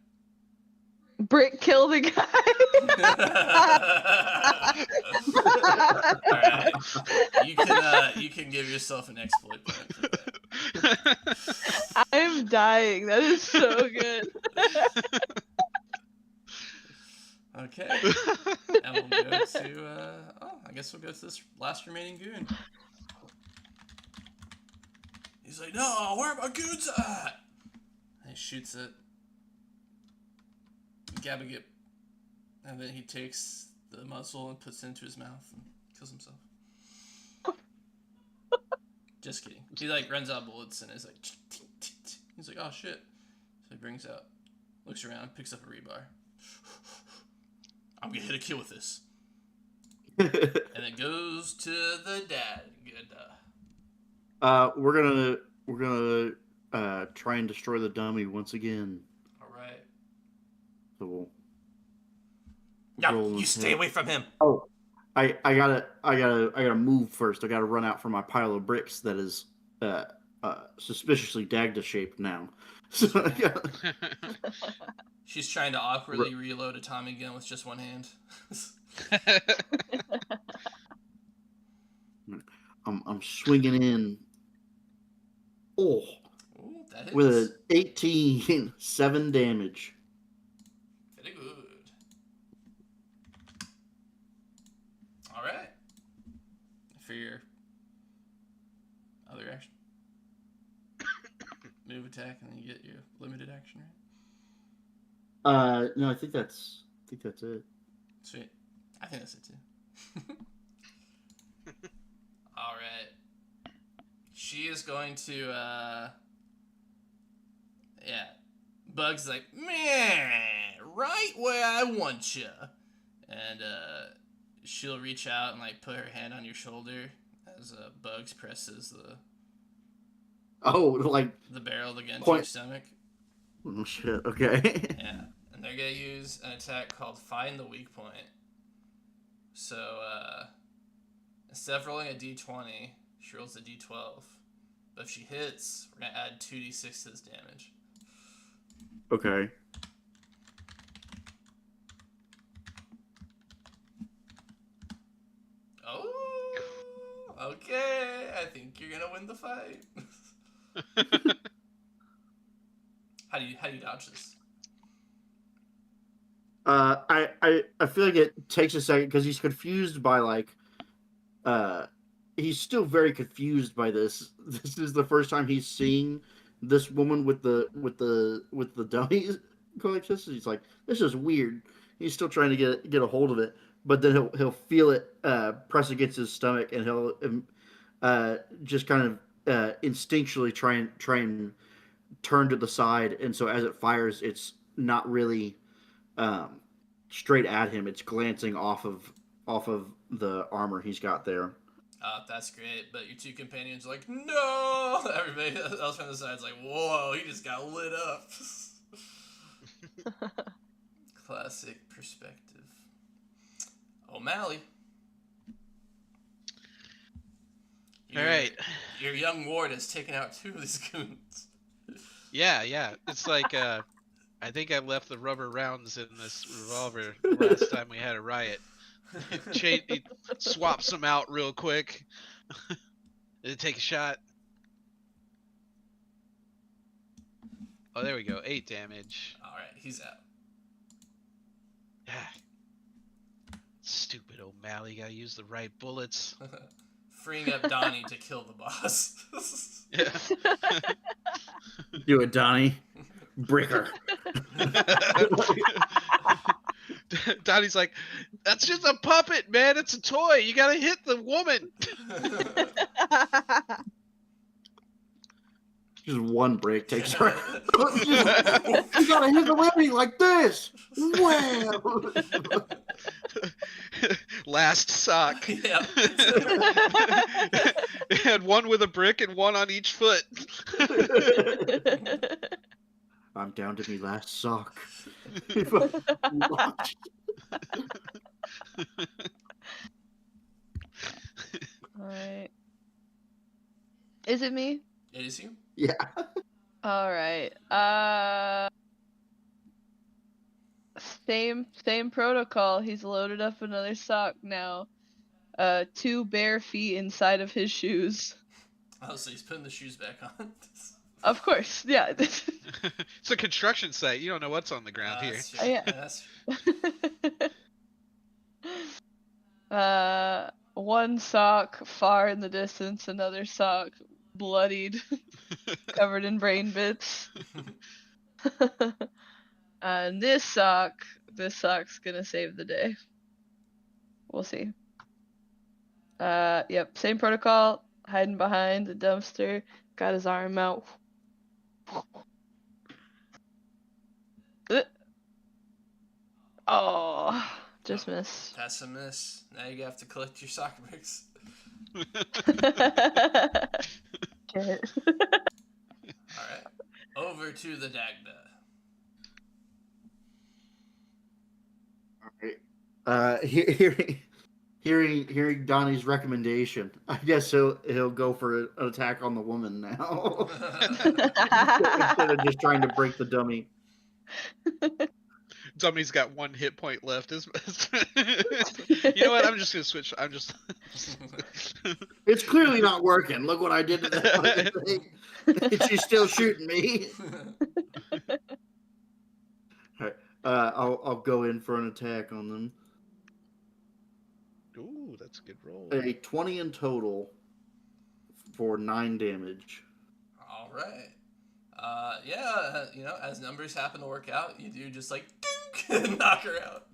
Brick kill the guy. All right, you can give yourself an exploit point for that. I'm dying. That is so good. Okay, and we'll go to I guess we'll go to this last remaining goon. He's like, "No, where are my goons at?" And he shoots it. Gabagip. And then he takes the muzzle and puts it into his mouth and kills himself. Just kidding. He like runs out of bullets and is like, he's like, "Oh shit." So he brings out, looks around, picks up a rebar. "I'm gonna hit a kill with this." And it goes to the dad. Good. We're gonna try and destroy the dummy once again. All right. So we'll No, roll you his stay head. away from him. Oh, I gotta move first. I gotta run out from my pile of bricks that is suspiciously Dagda shaped now. So I gotta, She's trying to awkwardly reload a Tommy gun with just one hand. I'm swinging in. Oh, Ooh, that hits. with an 18, 7 damage. Very good. All right. For your other action, move, attack, and then you get your limited action, right? No, I think that's it. Sweet. I think that's it too. All right. She is going to. Yeah. Bug's like, "Man, right where I want you," and she'll reach out and like put her hand on your shoulder as Bugs presses Oh, like the barrel against Point. your stomach. Oh shit. Okay. Yeah, and they're gonna use an attack called Find the Weak Point. So instead of rolling a d20, she rolls a d12. But if she hits, we're gonna add 2d6 to this damage. Okay. Oh, okay. I think you're gonna win the fight. How do you dodge this? I feel like it takes a second because he's confused by like, he's still very confused by this. This is the first time he's seeing this woman with the dummies collections. He's like, this is weird. He's still trying to get a hold of it, but then he'll feel it press against his stomach, and he'll just kind of instinctually try and turn to the side, and so as it fires, it's not really straight at him. It's glancing off of the armor he's got there. That's great, but your two companions are like, "No!" Everybody else from the side's like, "Whoa, he just got lit up." Classic O'Malley. All right. Your young ward has taken out 2 of these goons. Yeah. It's like I think I left the rubber rounds in this revolver last time we had a riot. He swaps them out real quick. Did it take a shot? Oh, there we go. 8 damage. All right, he's out. Yeah. Stupid O'Malley. Gotta use the right bullets. Freeing up Donnie to kill the boss. Yeah. Do it, Donnie. Bricker. Donnie's like, that's just a puppet, man. It's a toy. You gotta hit the woman. Just one brick takes her. You gotta hit the women like this. Wow. Last sock. Yeah. It had one with a brick and one on each foot. I'm down to me last sock. Alright. Is it me? It is you? Yeah. Alright. Same protocol. He's loaded up another sock now. 2 bare feet inside of his shoes. Oh, so he's putting the shoes back on. Of course, yeah. It's a construction site. You don't know what's on the ground here. That's true. Yeah. That's true. One sock far in the distance, another sock bloodied, covered in brain bits. And this sock's gonna save the day. We'll see. Yep, same protocol, hiding behind the dumpster, got his arm out. Oh, just missed. That's a miss. Now you have to collect your soccer bricks. Okay. Alright. Over to the Dagda. All right. Hearing Donnie's recommendation, I guess he'll go for an attack on the woman now instead of just trying to break the dummy. Somebody's got 1 hit point left. You know what? I'm just gonna switch. It's clearly not working. Look what I did to that fucking thing. She's still shooting me. All right. I'll go in for an attack on them. Ooh, that's a good roll. A 20 in total for 9 damage. All right. Yeah, as numbers happen to work out, you do just like dink, knock her out.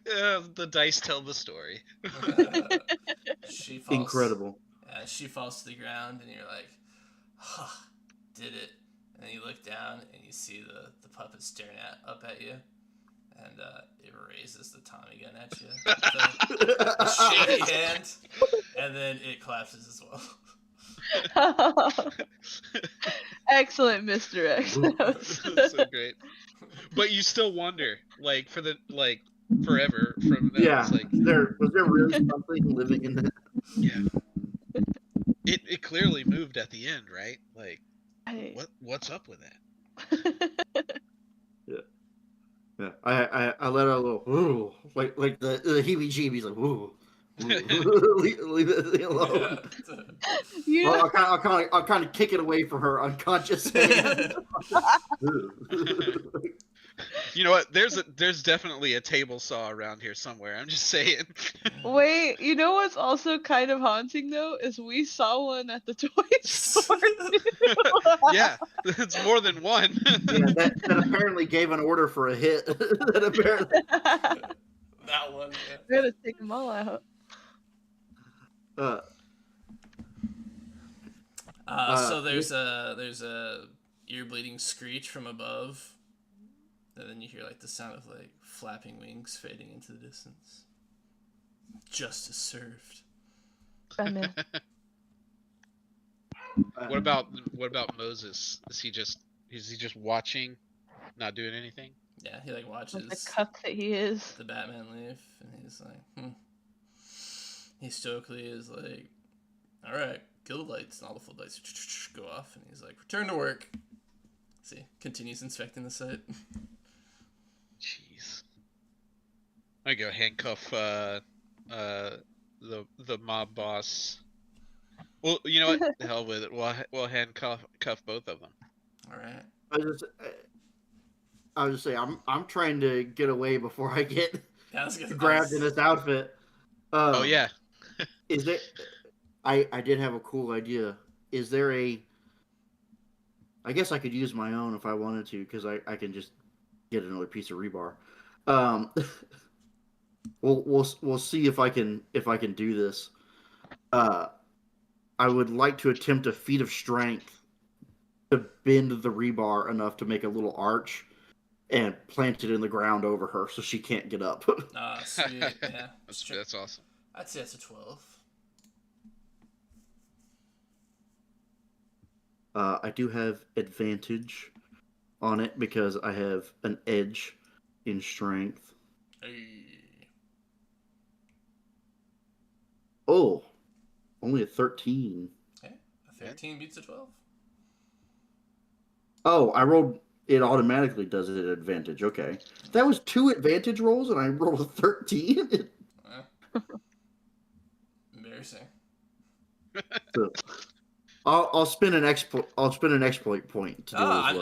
Yeah, the dice tell the story. She falls. Incredible. She falls to the ground, and you're like, huh, did it. And then you look down, and you see the puppet staring up at you. And it raises the Tommy gun at you with a shaky hand, and then it collapses as well. Excellent misdirect. That's so great. But you still wonder, forever from that. Yeah. It's like, Was there really something living in that? yeah. It clearly moved at the end, right? Like, what's up with that? Yeah. I let out a little ooh, like the heebie-jeebies, like ooh. leave it alone. You Well, I'll kind of kick it away from her unconscious hand. You know what? There's definitely a table saw around here somewhere. I'm just saying. Wait, you know what's also kind of haunting though is we saw one at the toy store too. Yeah, it's more than one. Yeah, that apparently gave an order for a hit. That apparently. That one. Yeah. We gotta take them all out. So there's a ear bleeding screech from above, and then you hear like the sound of like flapping wings fading into the distance. Justice served. I'm in. What about Moses? Is he just watching, not doing anything? Yeah, he like Like the watches cuck that he is. the Batman leave, and he's like, He stoically is like, all right, kill the lights, and all the floodlights go off, and he's like, return to work. See, continues inspecting the site. Jeez. I go handcuff the mob boss. Well, you know what? The hell with it. We'll handcuff both of them. All right. I was just say I'm trying to get away before I get Yeah, that's good. grabbed in this outfit. Oh yeah. Is there? I did have a cool idea. Is there a? I guess I could use my own if I wanted to, because I can just get another piece of rebar. Um, we'll see if I can do this. I would like to attempt a feat of strength to bend the rebar enough to make a little arch and plant it in the ground over her so she can't get up. Sweet. Yeah. That's awesome. I'd say that's a 12. I do have advantage on it because I have an edge in strength. Hey. Oh, only a 13. Okay. A 13 beats a 12. Oh, I rolled. It automatically does it at advantage. Okay, that was 2 advantage rolls, and I rolled a 13. Embarrassing. So, I'll spin an exploit. I'll spin an exploit point to do it as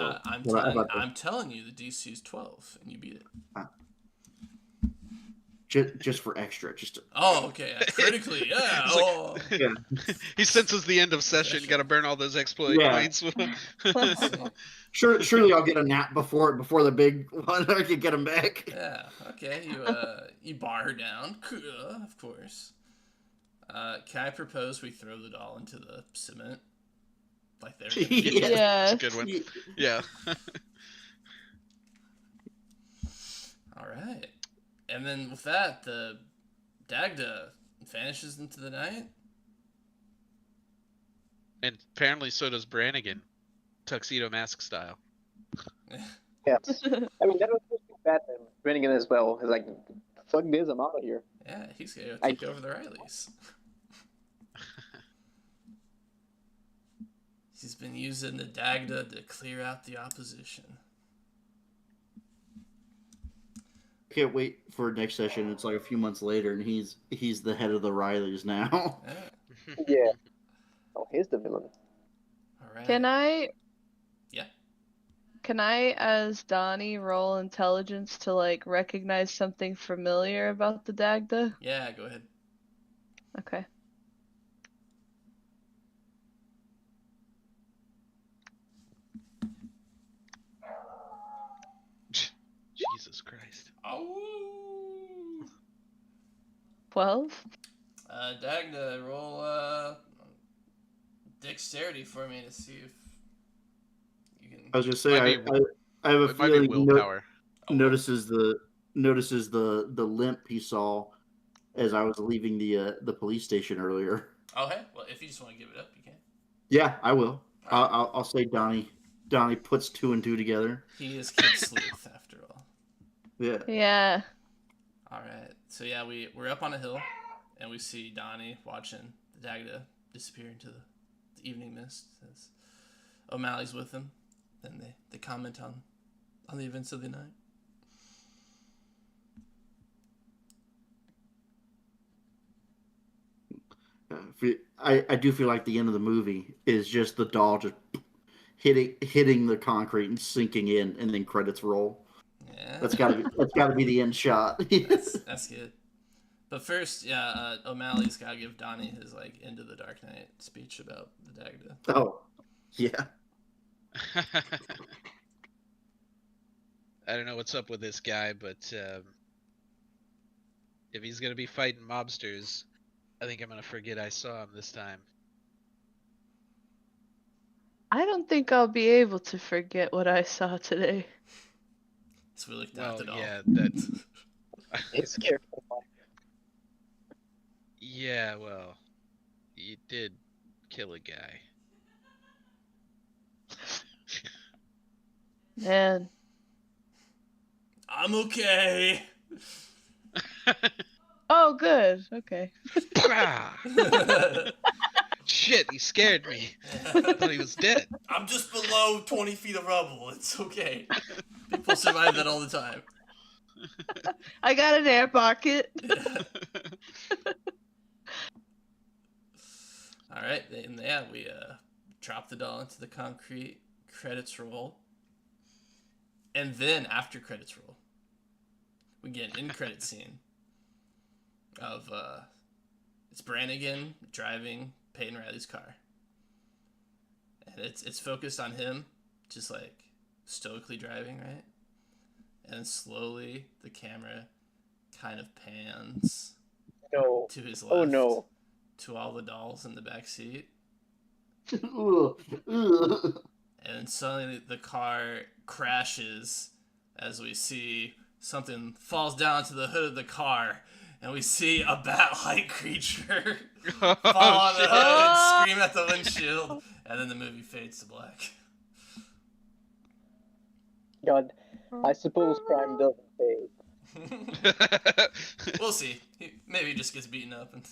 well. I'm telling you, the DC is 12, and you beat it. Just for extra, just. Oh, okay. Critically, yeah. Oh. Yeah. He senses the end of session. Got to burn all those exploit points. Surely I'll get a nap before the big one. I can get them back. Yeah. Okay. You bar her down. Of course. Can I propose we throw the doll into the cement? Like there. Yeah. That's a good one. Yeah. All right. And then with that, the Dagda vanishes into the night. And apparently so does Brannigan, tuxedo mask style. Yes. I mean, that was supposed to be Batman. Rennigan as well. He's like, fuck this, I'm out of here. Yeah, he's gonna take over the Rileys. He's been using the Dagda to clear out the opposition. Can't wait for next session. It's like a few months later, and he's the head of the Rileys now. Yeah. Yeah. Oh, here's the villain. All right. Can I? Yeah. Can I, as Donnie, roll intelligence to like recognize something familiar about the Dagda? Yeah, go ahead. Okay. Jesus Christ. Oh. 12? Dagda, roll dexterity for me to see if you can. I was gonna say I have a It might be feeling willpower. notices the limp he saw as I was leaving the police station earlier. Oh, hey. Well, if you just want to give it up, you can. Yeah, I will. All right. I'll say Donnie puts 2 and 2 together. He is Kid Sleuth after all. Yeah. Yeah. All right. So yeah, we're up on a hill, and we see Donnie watching the Dagda disappear into the evening mist as O'Malley's with him. Then they comment on the events of the night. I do feel like the end of the movie is just the doll just hitting the concrete and sinking in, and then credits roll. Yeah. That's gotta be the end shot. That's good. But first, yeah, O'Malley's gotta give Donnie his like Into the Dark Knight speech about the Dagda. Oh, yeah. I don't know what's up with this guy, but if he's gonna be fighting mobsters, I think I'm gonna forget I saw him this time. I don't think I'll be able to forget what I saw today. So we looked Well, at the doll. yeah, that's It's careful. yeah. Well, you did kill a guy. Man, I'm okay. Oh, good. Okay. Ah, shit, he scared me. I thought he was dead. I'm just below 20 feet of rubble. It's okay. People survive that all the time. I got an air pocket. All right, and yeah, we drop the doll into the concrete. Credits roll, and then after credits roll, we get an in-credit scene of it's Brannigan driving Peyton Riley's car, and it's focused on him, just like stoically driving, right? And then slowly the camera kind of pans No. to his left. Oh no. To all the dolls in the back seat. Ugh, ugh. And then suddenly the car crashes as we see something falls down to the hood of the car. And we see a bat-like creature fall on the hood and scream at the windshield. And then the movie fades to black. God, I suppose crime doesn't pay. We'll see. Maybe he just gets beaten up. And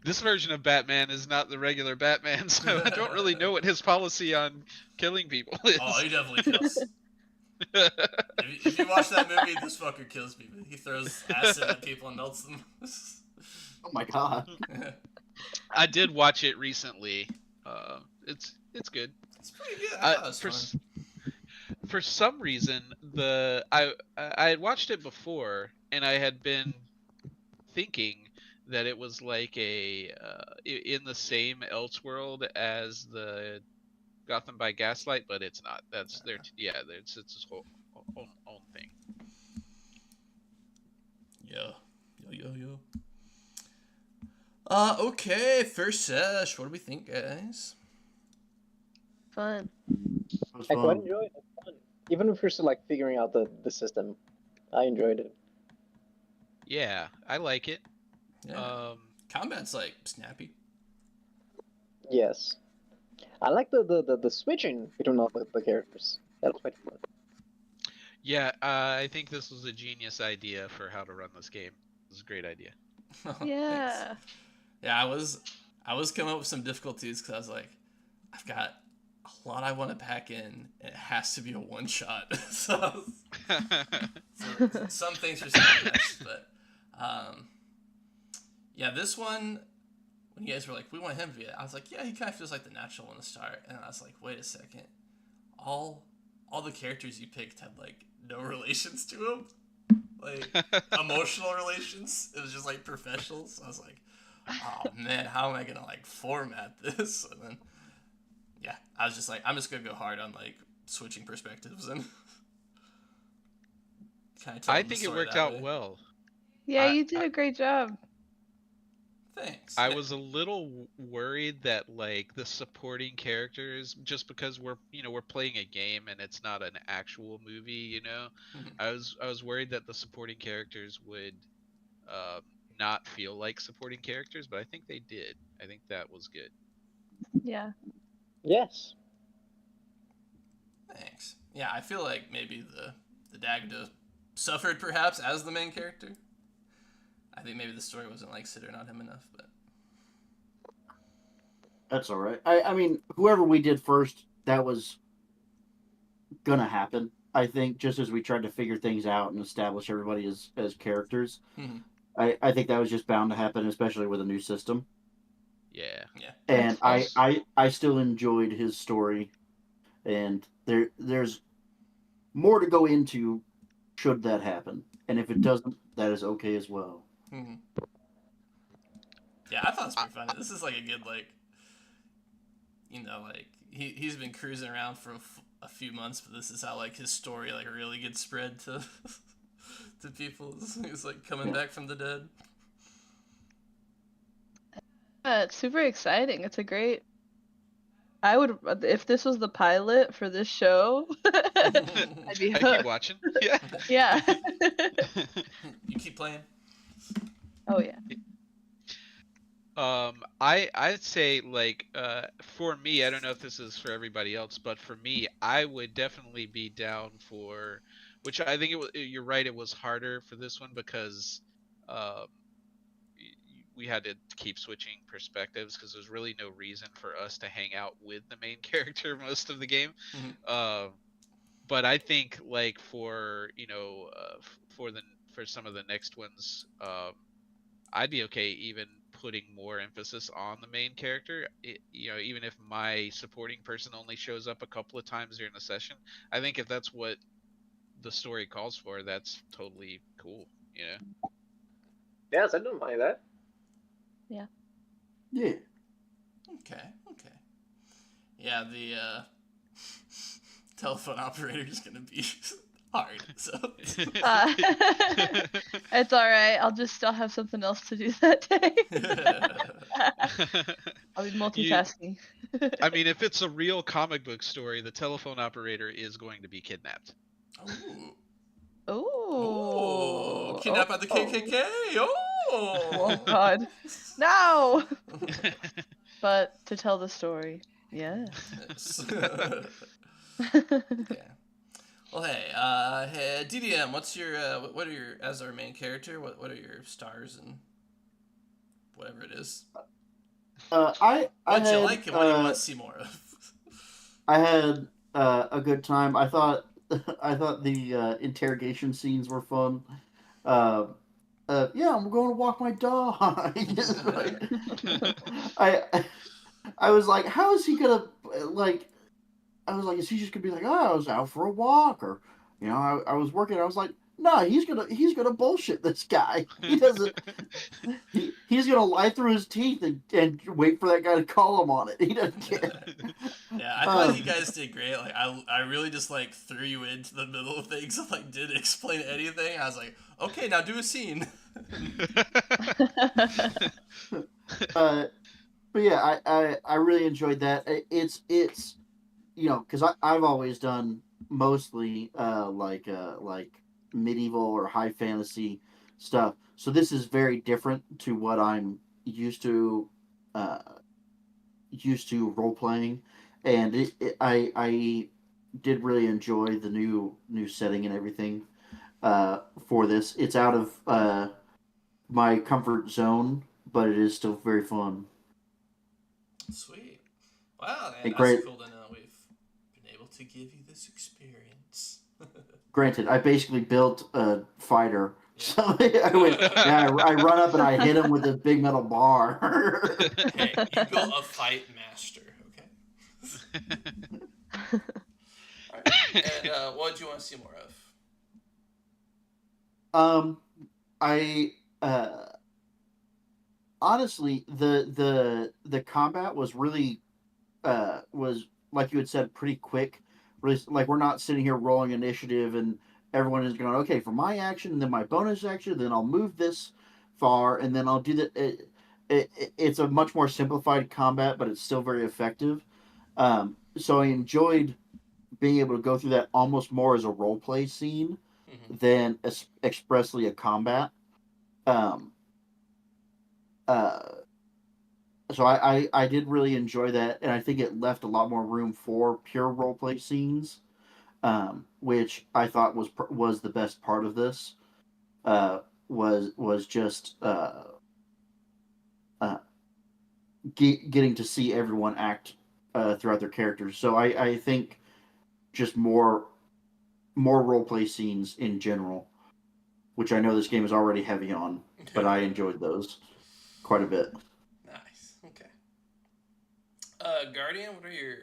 This version of Batman is not the regular Batman, so I don't really know what his policy on killing people is. oh, he definitely kills. If you watch that movie, this fucker kills people. He throws acid at people and melts them. Oh my god. I did watch it recently. It's good. It's pretty good. I thought it was For, fun. for some reason, I had watched it before, and I had been thinking that it was like in the same Elseworld as the Gotham by Gaslight, but it's not. That's their it's its whole own thing. Yo. Okay, first sesh. What do we think, guys? Fun. That was I quite fun. enjoyed it. It's fun. Even if you're still like figuring out the system, I enjoyed it. Yeah, I like it. Yeah. Combat's like snappy. Yes. I like the switching between all the characters. That was quite fun. Yeah, I think this was a genius idea for how to run this game. It was a great idea. Yeah. Thanks. Yeah, I was coming up with some difficulties because I was like, I've got a lot I want to pack in, and it has to be a one shot. so some things are saying yes, but yeah, this one, when you guys were like, we want him to be it, I was like, yeah, he kind of feels like the natural one to start. And I was like, wait a second, all the characters you picked had like no relations to him, like emotional relations. It was just like professionals. I was like, oh man, how am I gonna like format this? And then yeah, I was just like, I'm just gonna go hard on like switching perspectives and kind of. I think it worked out well. Yeah, you did a great job. Thanks. I was a little worried that like the supporting characters, just because we're playing a game and it's not an actual movie, Mhm. I was worried that the supporting characters would not feel like supporting characters, but I think they did. I think that was good. Yeah. Yes. Thanks. Yeah, I feel like maybe the Dagda suffered perhaps as the main character. I think maybe the story wasn't like centered on him enough, but That's all right. I mean, whoever we did first, that was gonna happen. I think just as we tried to figure things out and establish everybody as characters, Mhm. I think that was just bound to happen, especially with a new system. Yeah. And That's I still enjoyed his story, and there's more to go into should that happen. And if it doesn't, that is okay as well. Mhm. Yeah, I thought it was pretty funny. This is like a good like, like he's been cruising around for a few months, but this is how like his story like really gets spread to to people. He's like coming back from the dead. It's super exciting. It's a great. I would, if this was the pilot for this show, I'd be I hooked. keep watching. Yeah. Yeah. You keep playing. Oh yeah. I'd say like for me, I don't know if this is for everybody else, but for me, I would definitely be down for, which I think it was. You're right, it was harder for this one because um we had to keep switching perspectives because there's really no reason for us to hang out with the main character most of the game. Mhm. But I think like for for the for some of the next ones, I'd be okay even putting more emphasis on the main character. Even if my supporting person only shows up a couple of times during the session, I think if that's what the story calls for, that's totally cool. You know. Yes, I don't mind that. Yeah. Okay. Yeah, the telephone operator is gonna be hard. So Uh, it's all right. I'll just still have something else to do that day. I'll be multitasking. I mean, if it's a real comic book story, the telephone operator is going to be kidnapped. Ooh. Ooh. Kidnapped by the KKK. Oh. Oh God. No. But to tell the story, yes. Okay. Well, hey, DDM, what's your what are your, as our main character? What are your stars and whatever it is? What'd you like and what do you want to see more of? I had a good time. I thought the interrogation scenes were fun. Yeah, I'm going to walk my dog. I I was like, how is he gonna like? I was like, is he just gonna be like, oh, I was out for a walk, or I was working. I was like, no, he's gonna bullshit this guy. He doesn't. He's gonna lie through his teeth and wait for that guy to call him on it. He doesn't care. Yeah, I thought you guys did great. Like, I really just like threw you into the middle of things and like didn't explain anything. I was like, okay, now do a scene. But yeah, I really enjoyed that. It's because I've always done mostly like medieval or high fantasy stuff. So this is very different to what I'm uh, used to role playing, and I did really enjoy the new setting and everything for this. It's out of my comfort zone, but it is still very fun. Sweet. Wow, man, And that's great. cool to know we've been able to give you this experience. Granted, I basically built a fighter. Yeah. So I run up and I hit him with a big metal bar. Hey, you built a fight master, okay? All right. And what do you want to see more of? I honestly the combat was really was like you had said pretty quick. Really, like we're not sitting here rolling initiative and everyone is going okay for my action and then my bonus action, then I'll move this far and then I'll do that. It's a much more simplified combat, but it's still very effective. So I enjoyed being able to go through that almost more as a role play scene than expressly a combat. Um, uh, so I did really enjoy that, and I think it left a lot more room for pure role play scenes, which I thought was the best part of this. Was just uh, getting to see everyone act throughout their characters. So I think just more role play scenes in general, which I know this game is already heavy on, but I enjoyed those quite a bit. Nice. Okay. Guardian, what are your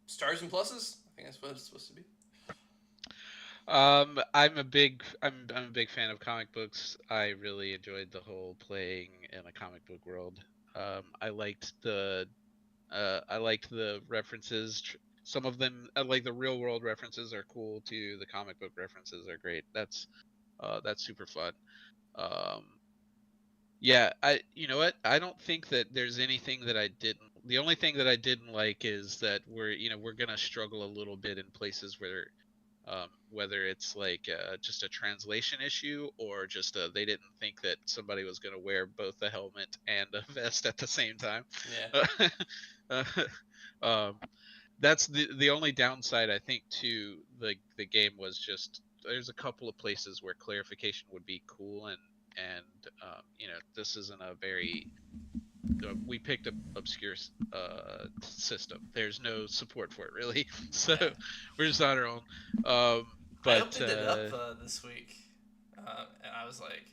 stars and pluses? I think that's what it's supposed to be. I'm a big fan of comic books. I really enjoyed the whole playing in a comic book world. I liked the references. Some of them, like the real world references, are cool too. The comic book references are great. That's super fun. Um, yeah, you know what? I don't think that there's anything that I didn't. The only thing that I didn't like is that we're gonna struggle a little bit in places where whether it's like just a translation issue or just they didn't think that somebody was going to wear both a helmet and a vest at the same time. Yeah. Uh, um, that's the only downside I think to the game was just there's a couple of places where clarification would be cool, and this isn't a very we picked a obscure system. There's no support for it really, so Yeah. we're just on our own. I But opened it up this week, and I was like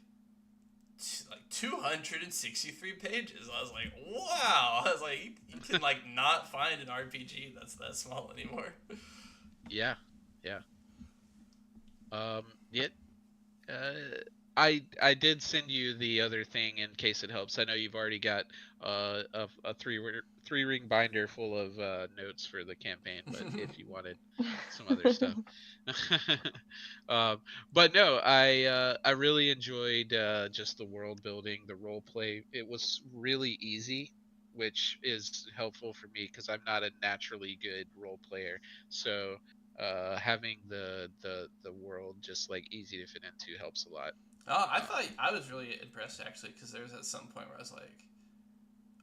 263 pages. I was like, wow. I was like, you can like not find an RPG that's that small anymore. yeah, yeah. Yeah. I did send you the other thing in case it helps. I know you've already got a three ring binder full of notes for the campaign, but if you wanted some other stuff, um, but no, I really enjoyed just the world building, the role play. It was really easy, which is helpful for me because I'm not a naturally good role player. So having the world just like easy to fit into helps a lot. Oh, I thought I was really impressed actually because there was at some point where I was like,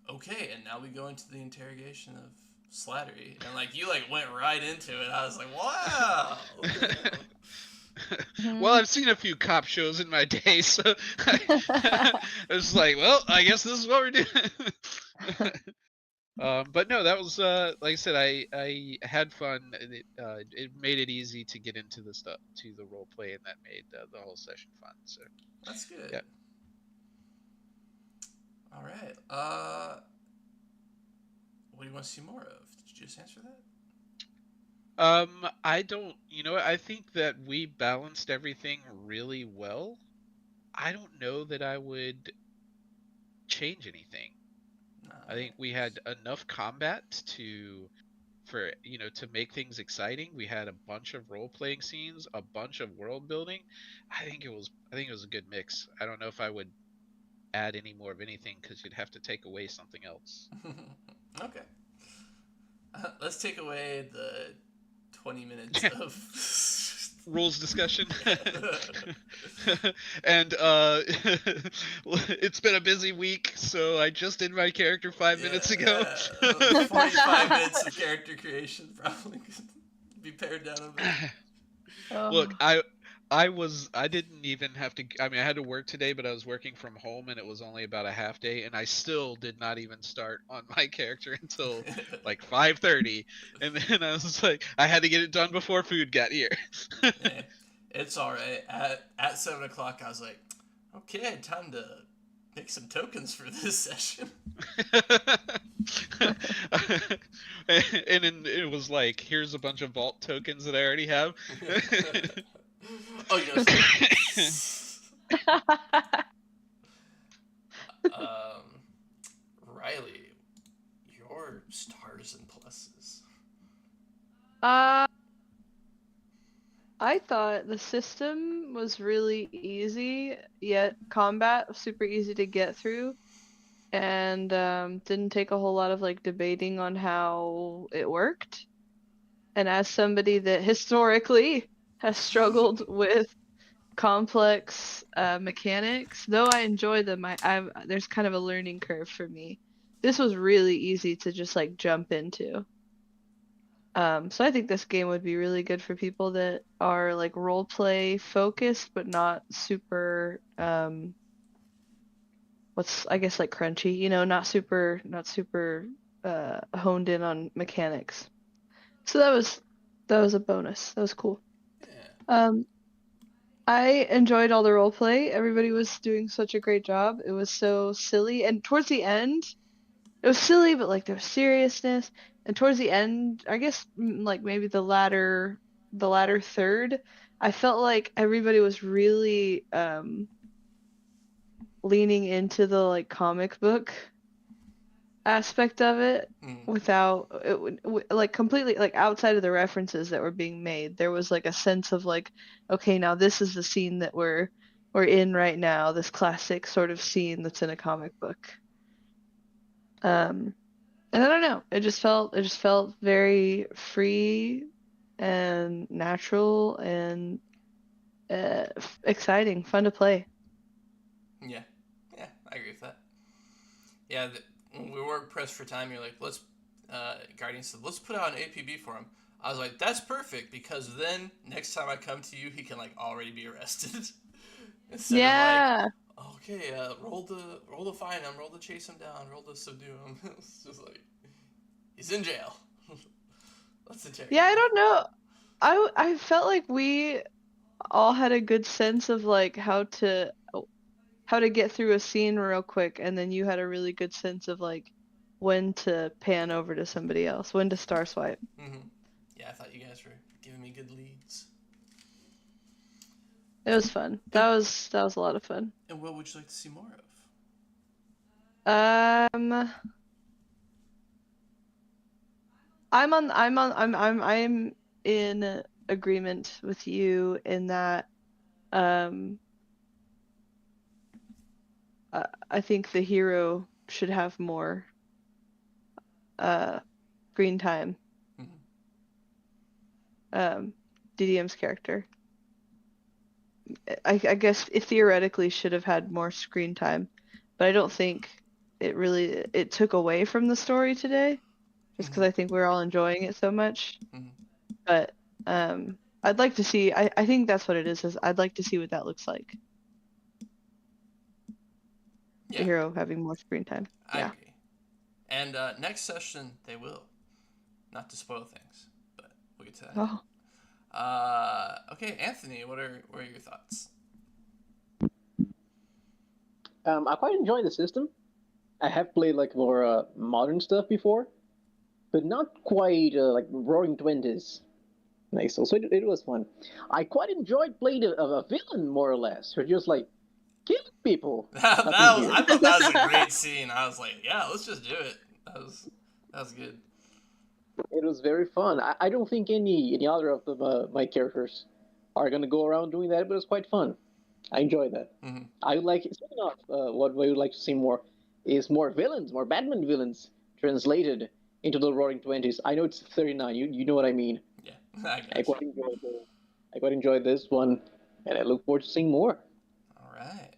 okay, and now we go into the interrogation of Slattery, and like you like went right into it. I was like, wow. Well, I've seen a few cop shows in my day, so I was like, well, I guess this is what we're doing. But no, that was like I said, I had fun. And it made it easy to get into the stuff to the role play, and that made the whole session fun. So That's good. yeah. All right. What do you want to see more of? Did you just answer that? I don't. I think that we balanced everything really well. I don't know that I would change anything. I think we had enough combat to make things exciting. We had a bunch of role playing scenes, a bunch of world building. I think it was a good mix. I don't know if I would add any more of anything because you'd have to take away something else. Okay. Let's take away the 20 minutes of rules discussion. And it's been a busy week, so I just did my character 5 minutes ago. 45 minutes of character creation probably could be pared down a bit. Look, I didn't even have to. I mean, I had to work today, but I was working from home, and it was only about a half day, and I still did not even start on my character until like 5:30, and then I was like, I had to get it done before food got here. Yeah, it's all right. At 7 o'clock, I was like, okay, time to make some tokens for this session. And then it was like, here's a bunch of vault tokens that I already have. Oh, yes. Riley, your stars and pluses. I thought the system was really easy, yet combat was super easy to get through, and didn't take a whole lot of like debating on how it worked. And as somebody that historically has struggled with complex mechanics, though I enjoy them, there's kind of a learning curve for me. This was really easy to just like jump into. So I think this game would be really good for people that are like role play focused, but not super I guess like crunchy, not super honed in on mechanics. So that was a bonus. That was cool. Yeah. I enjoyed all the role play. Everybody was doing such a great job. It was so silly, and towards the end, it was silly, but like there was seriousness. And towards the end, I guess like maybe the latter third, I felt like everybody was really leaning into the like comic book aspect of it without it like completely like outside of the references that were being made. There was like a sense of like, okay, now this is the scene that we're in right now, this classic sort of scene that's in a comic book. And I don't know, it just felt very free and natural and exciting, fun to play. Yeah, I agree with that. Yeah, when we were pressed for time, you're like, Guardian said, let's put out an APB for him. I was like, that's perfect, because then next time I come to you, he can like already be arrested. Instead of Yeah. like, okay, roll to find him, roll to chase him down, roll to subdue him. It's just like, he's in jail. Let's interrogate Yeah, I him. don't know. I felt like we all had a good sense of like how to get through a scene real quick, and then you had a really good sense of like when to pan over to somebody else, when to star swipe. Mm-hmm. Yeah, I thought you guys were giving me good leads. It was fun. That was a lot of fun. And what would you like to see more of? I'm in agreement with you in that um I think the hero should have more screen time. Mm-hmm. DDM's character. I guess it theoretically should have had more screen time, but I don't think it took away from the story today, just because I think we're all enjoying it so much. Mm-hmm. But I'd like to see. I think that's what it is I'd like to see what that looks like. Yeah. The hero having more screen time. I Yeah. agree. And next session they will. Not to spoil things, but we'll get to that. Oh. Okay, Anthony, what are your thoughts? I quite enjoy the system. I have played like more modern stuff before, but not quite like Roaring Twenties. Nice. So it was fun. I quite enjoyed playing a villain more or less, who just like killing people. I thought that was a great scene. I was like, yeah, let's just do it. That was good. It was very fun. I don't think any other of my characters are gonna go around doing that, but it's quite fun. I enjoyed that. Mm-hmm. I would like, speaking of what we would like to see more is more villains, more Batman villains translated into the Roaring Twenties. I know it's 39. You know what I mean. Yeah, I got I quite enjoyed this one, and I look forward to seeing more. All right.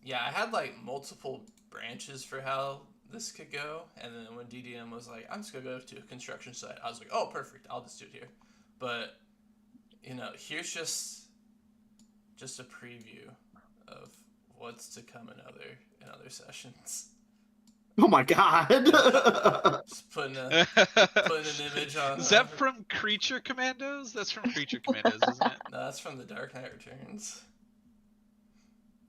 Yeah, I had like multiple branches for how this could go, and then when DDM was like, I'm just gonna go to a construction site, I was like, oh, perfect, I'll just do it here. But here's just a preview of what's to come in other sessions. Oh my god! Just putting an image on. Is that from Creature Commandos? That's from Creature Commandos, isn't it? No, that's from The Dark Knight Returns.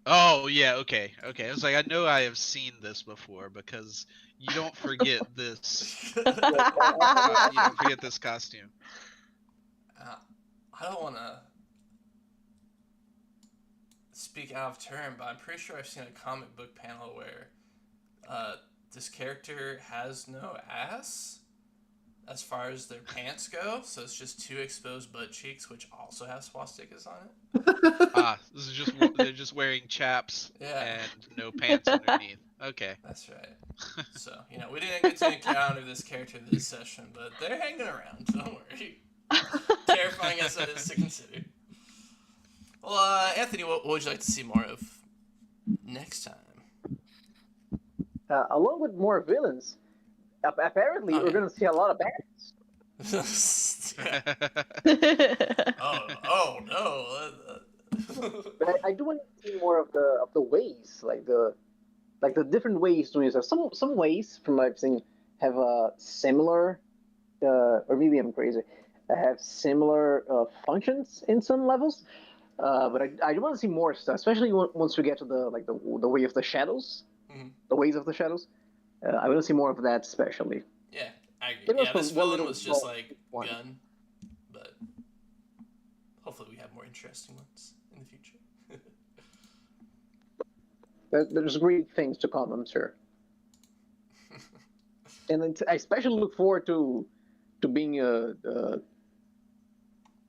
Oh yeah, okay. I was like, I know I have seen this before because you don't forget this. You don't forget this costume. I don't want to speak out of turn, but I'm pretty sure I've seen a comic book panel where this character has no ass as far as their pants go, so it's just two exposed butt cheeks, which also have swastikas on it. This is they're just wearing chaps and no pants underneath. Okay. That's right. So, we didn't get to encounter this character this session, but they're hanging around, don't worry. Terrifying as that is to consider. Well, Anthony, what would you like to see more of next time? Along with more villains, apparently we're going to see a lot of bats. Oh no! But I do want to see more of the ways, like the different ways doing this. Some ways, from what I've seen, have similar, or maybe I'm crazy, have similar functions in some levels. But I do want to see more stuff, especially once we get to the way of the shadows, the ways of the shadows. I want to see more of that, especially. Yeah, I agree. Yeah, this villain was just like gun, but hopefully we have more interesting ones in the future. There's great things to come, I'm sure. And then I especially look forward to being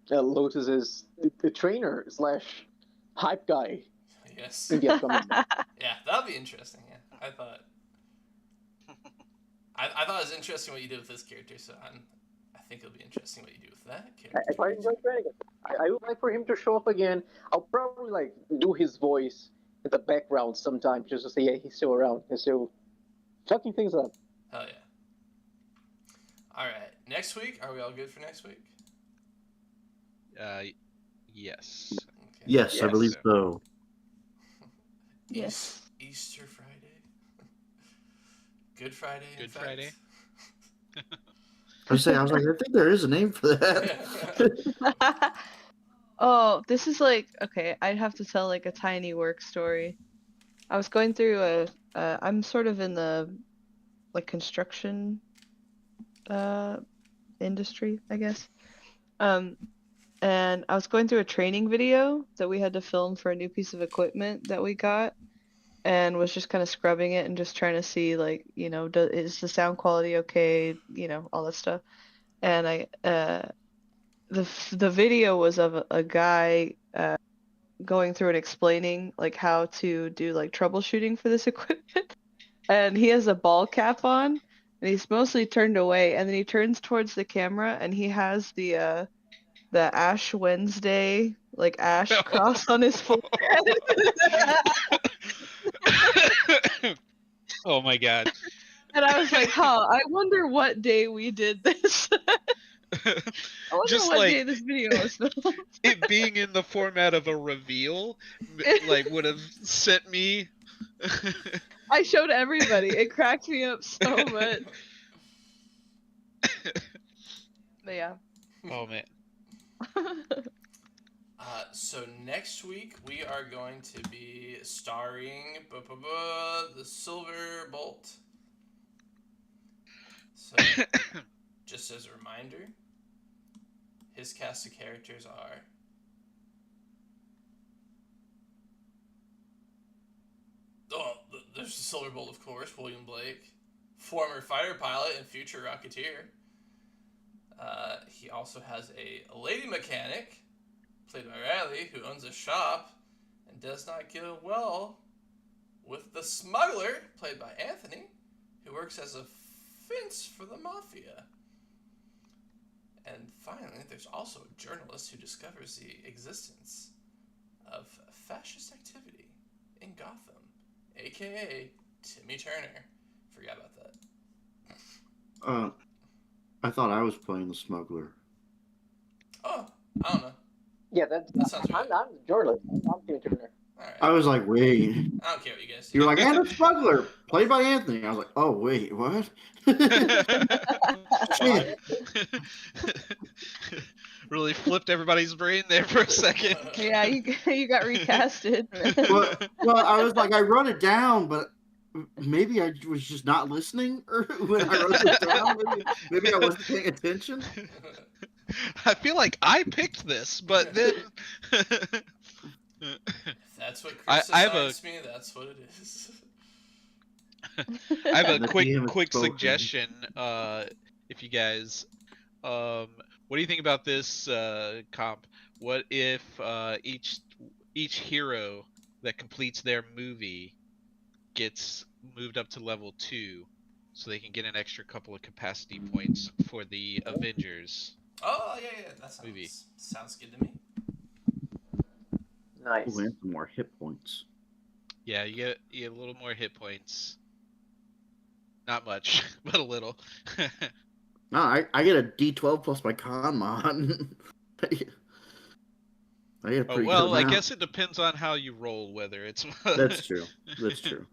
Lotus's the trainer / hype guy. Yes. Yeah, that'll be interesting. Yeah, I thought it was interesting what you did with this character, so I think it'll be interesting what you do with that I character. quite enjoy playing it. I would like for him to show up again. I'll probably like do his voice in the background sometimes just to say, yeah, he's still around. He's still fucking things up. Hell yeah. All right, next week. Are we all good for next week? Yes. Okay. Yes, I Yes. believe so. Yes. Easter Friday. Good Friday. Good Friday. I was like, I think there is a name for that. Oh, this is like, okay, I'd have to tell like a tiny work story. I was going through I'm sort of in the like construction industry, I guess. And I was going through a training video that we had to film for a new piece of equipment that we got, and was just kind of scrubbing it and just trying to see like, is the sound quality okay, all that stuff. And the video was of a guy going through and explaining like how to do like troubleshooting for this equipment. And he has a ball cap on and he's mostly turned away, and then he turns towards the camera and he has the Ash Wednesday like ash cross on his forehead. Oh my god. And I was like, I wonder what day we did this. I wonder Just what like day this video was filmed. it being in the format of a reveal, like would have sent me. I showed everybody. It cracked me up so much. But yeah. Oh man. So next week we are going to be starring the Silver Bolt. So, just as a reminder, his cast of characters are there's the Silver Bolt, of course, William Blake, former fighter pilot and future Rocketeer. He also has a lady mechanic, played by Riley, who owns a shop and does not get well with the smuggler, played by Anthony, who works as a fence for the mafia. And finally, there's also a journalist who discovers the existence of fascist activity in Gotham, aka Timmy Turner. Forgot about that. I thought I was playing the smuggler. Oh, I don't know. Yeah, That sounds right. I'm the journalist. I'm Tim Turner. All right. I was like, wait. I don't care what you guys do. You were like, and the smuggler, played by Anthony. I was like, oh wait, what? Shit. Really flipped everybody's brain there for a second. Yeah, you got recasted. Well, I was like, I wrote it down, but maybe I was just not listening or when I wrote it down. Maybe I wasn't paying attention. I feel like I picked this, but then If that's what Chris I have assigns me, that's what it is. I have a The DM is quick spoken. suggestion. If you guys, what do you think about this comp? What if each hero that completes their movie gets moved up to level 2, so they can get an extra couple of capacity points for the Avengers? Oh yeah, that Movie. sounds good to me. Nice. Ooh, and some more hit points. Yeah, you get a little more hit points. Not much, but a little. No, I get a D12 plus my con mod. I get a Oh, pretty well, good I amount. guess it depends on how you roll, whether it's. That's true. That's true.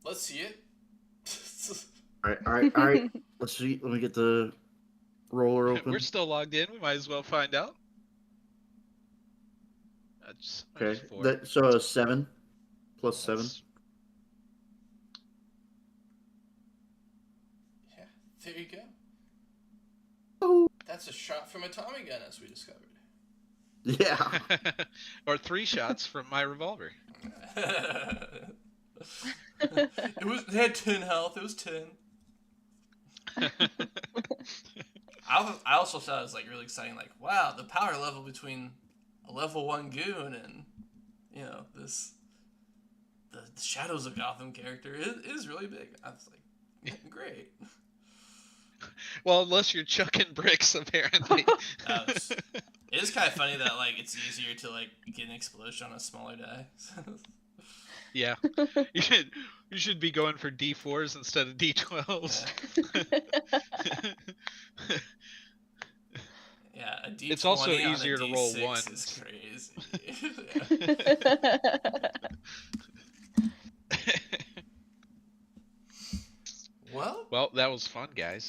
Let's see it. All right. Let's see. Let me get the roller open. We're still logged in. We might as well find out. That's Okay. 4. So 7 plus 7. That's- Yeah, there you go. Oh. That's a shot from a Tommy gun, as we discovered. Yeah. Or 3 shots from my revolver. It had 10 health. It was 10. I also thought it was like really exciting. Like, wow, the power level between a level 1 goon and this the Shadows of Gotham character is really big. I was like, great. Well, unless you're chucking bricks, apparently. It is kind of funny that like it's easier to like get an explosion on a smaller die. Yeah. You should be going for D4s instead of D12s. Yeah, a D20 It's also on a easier to roll D6 ones. is crazy. Well, Well, that was fun, guys.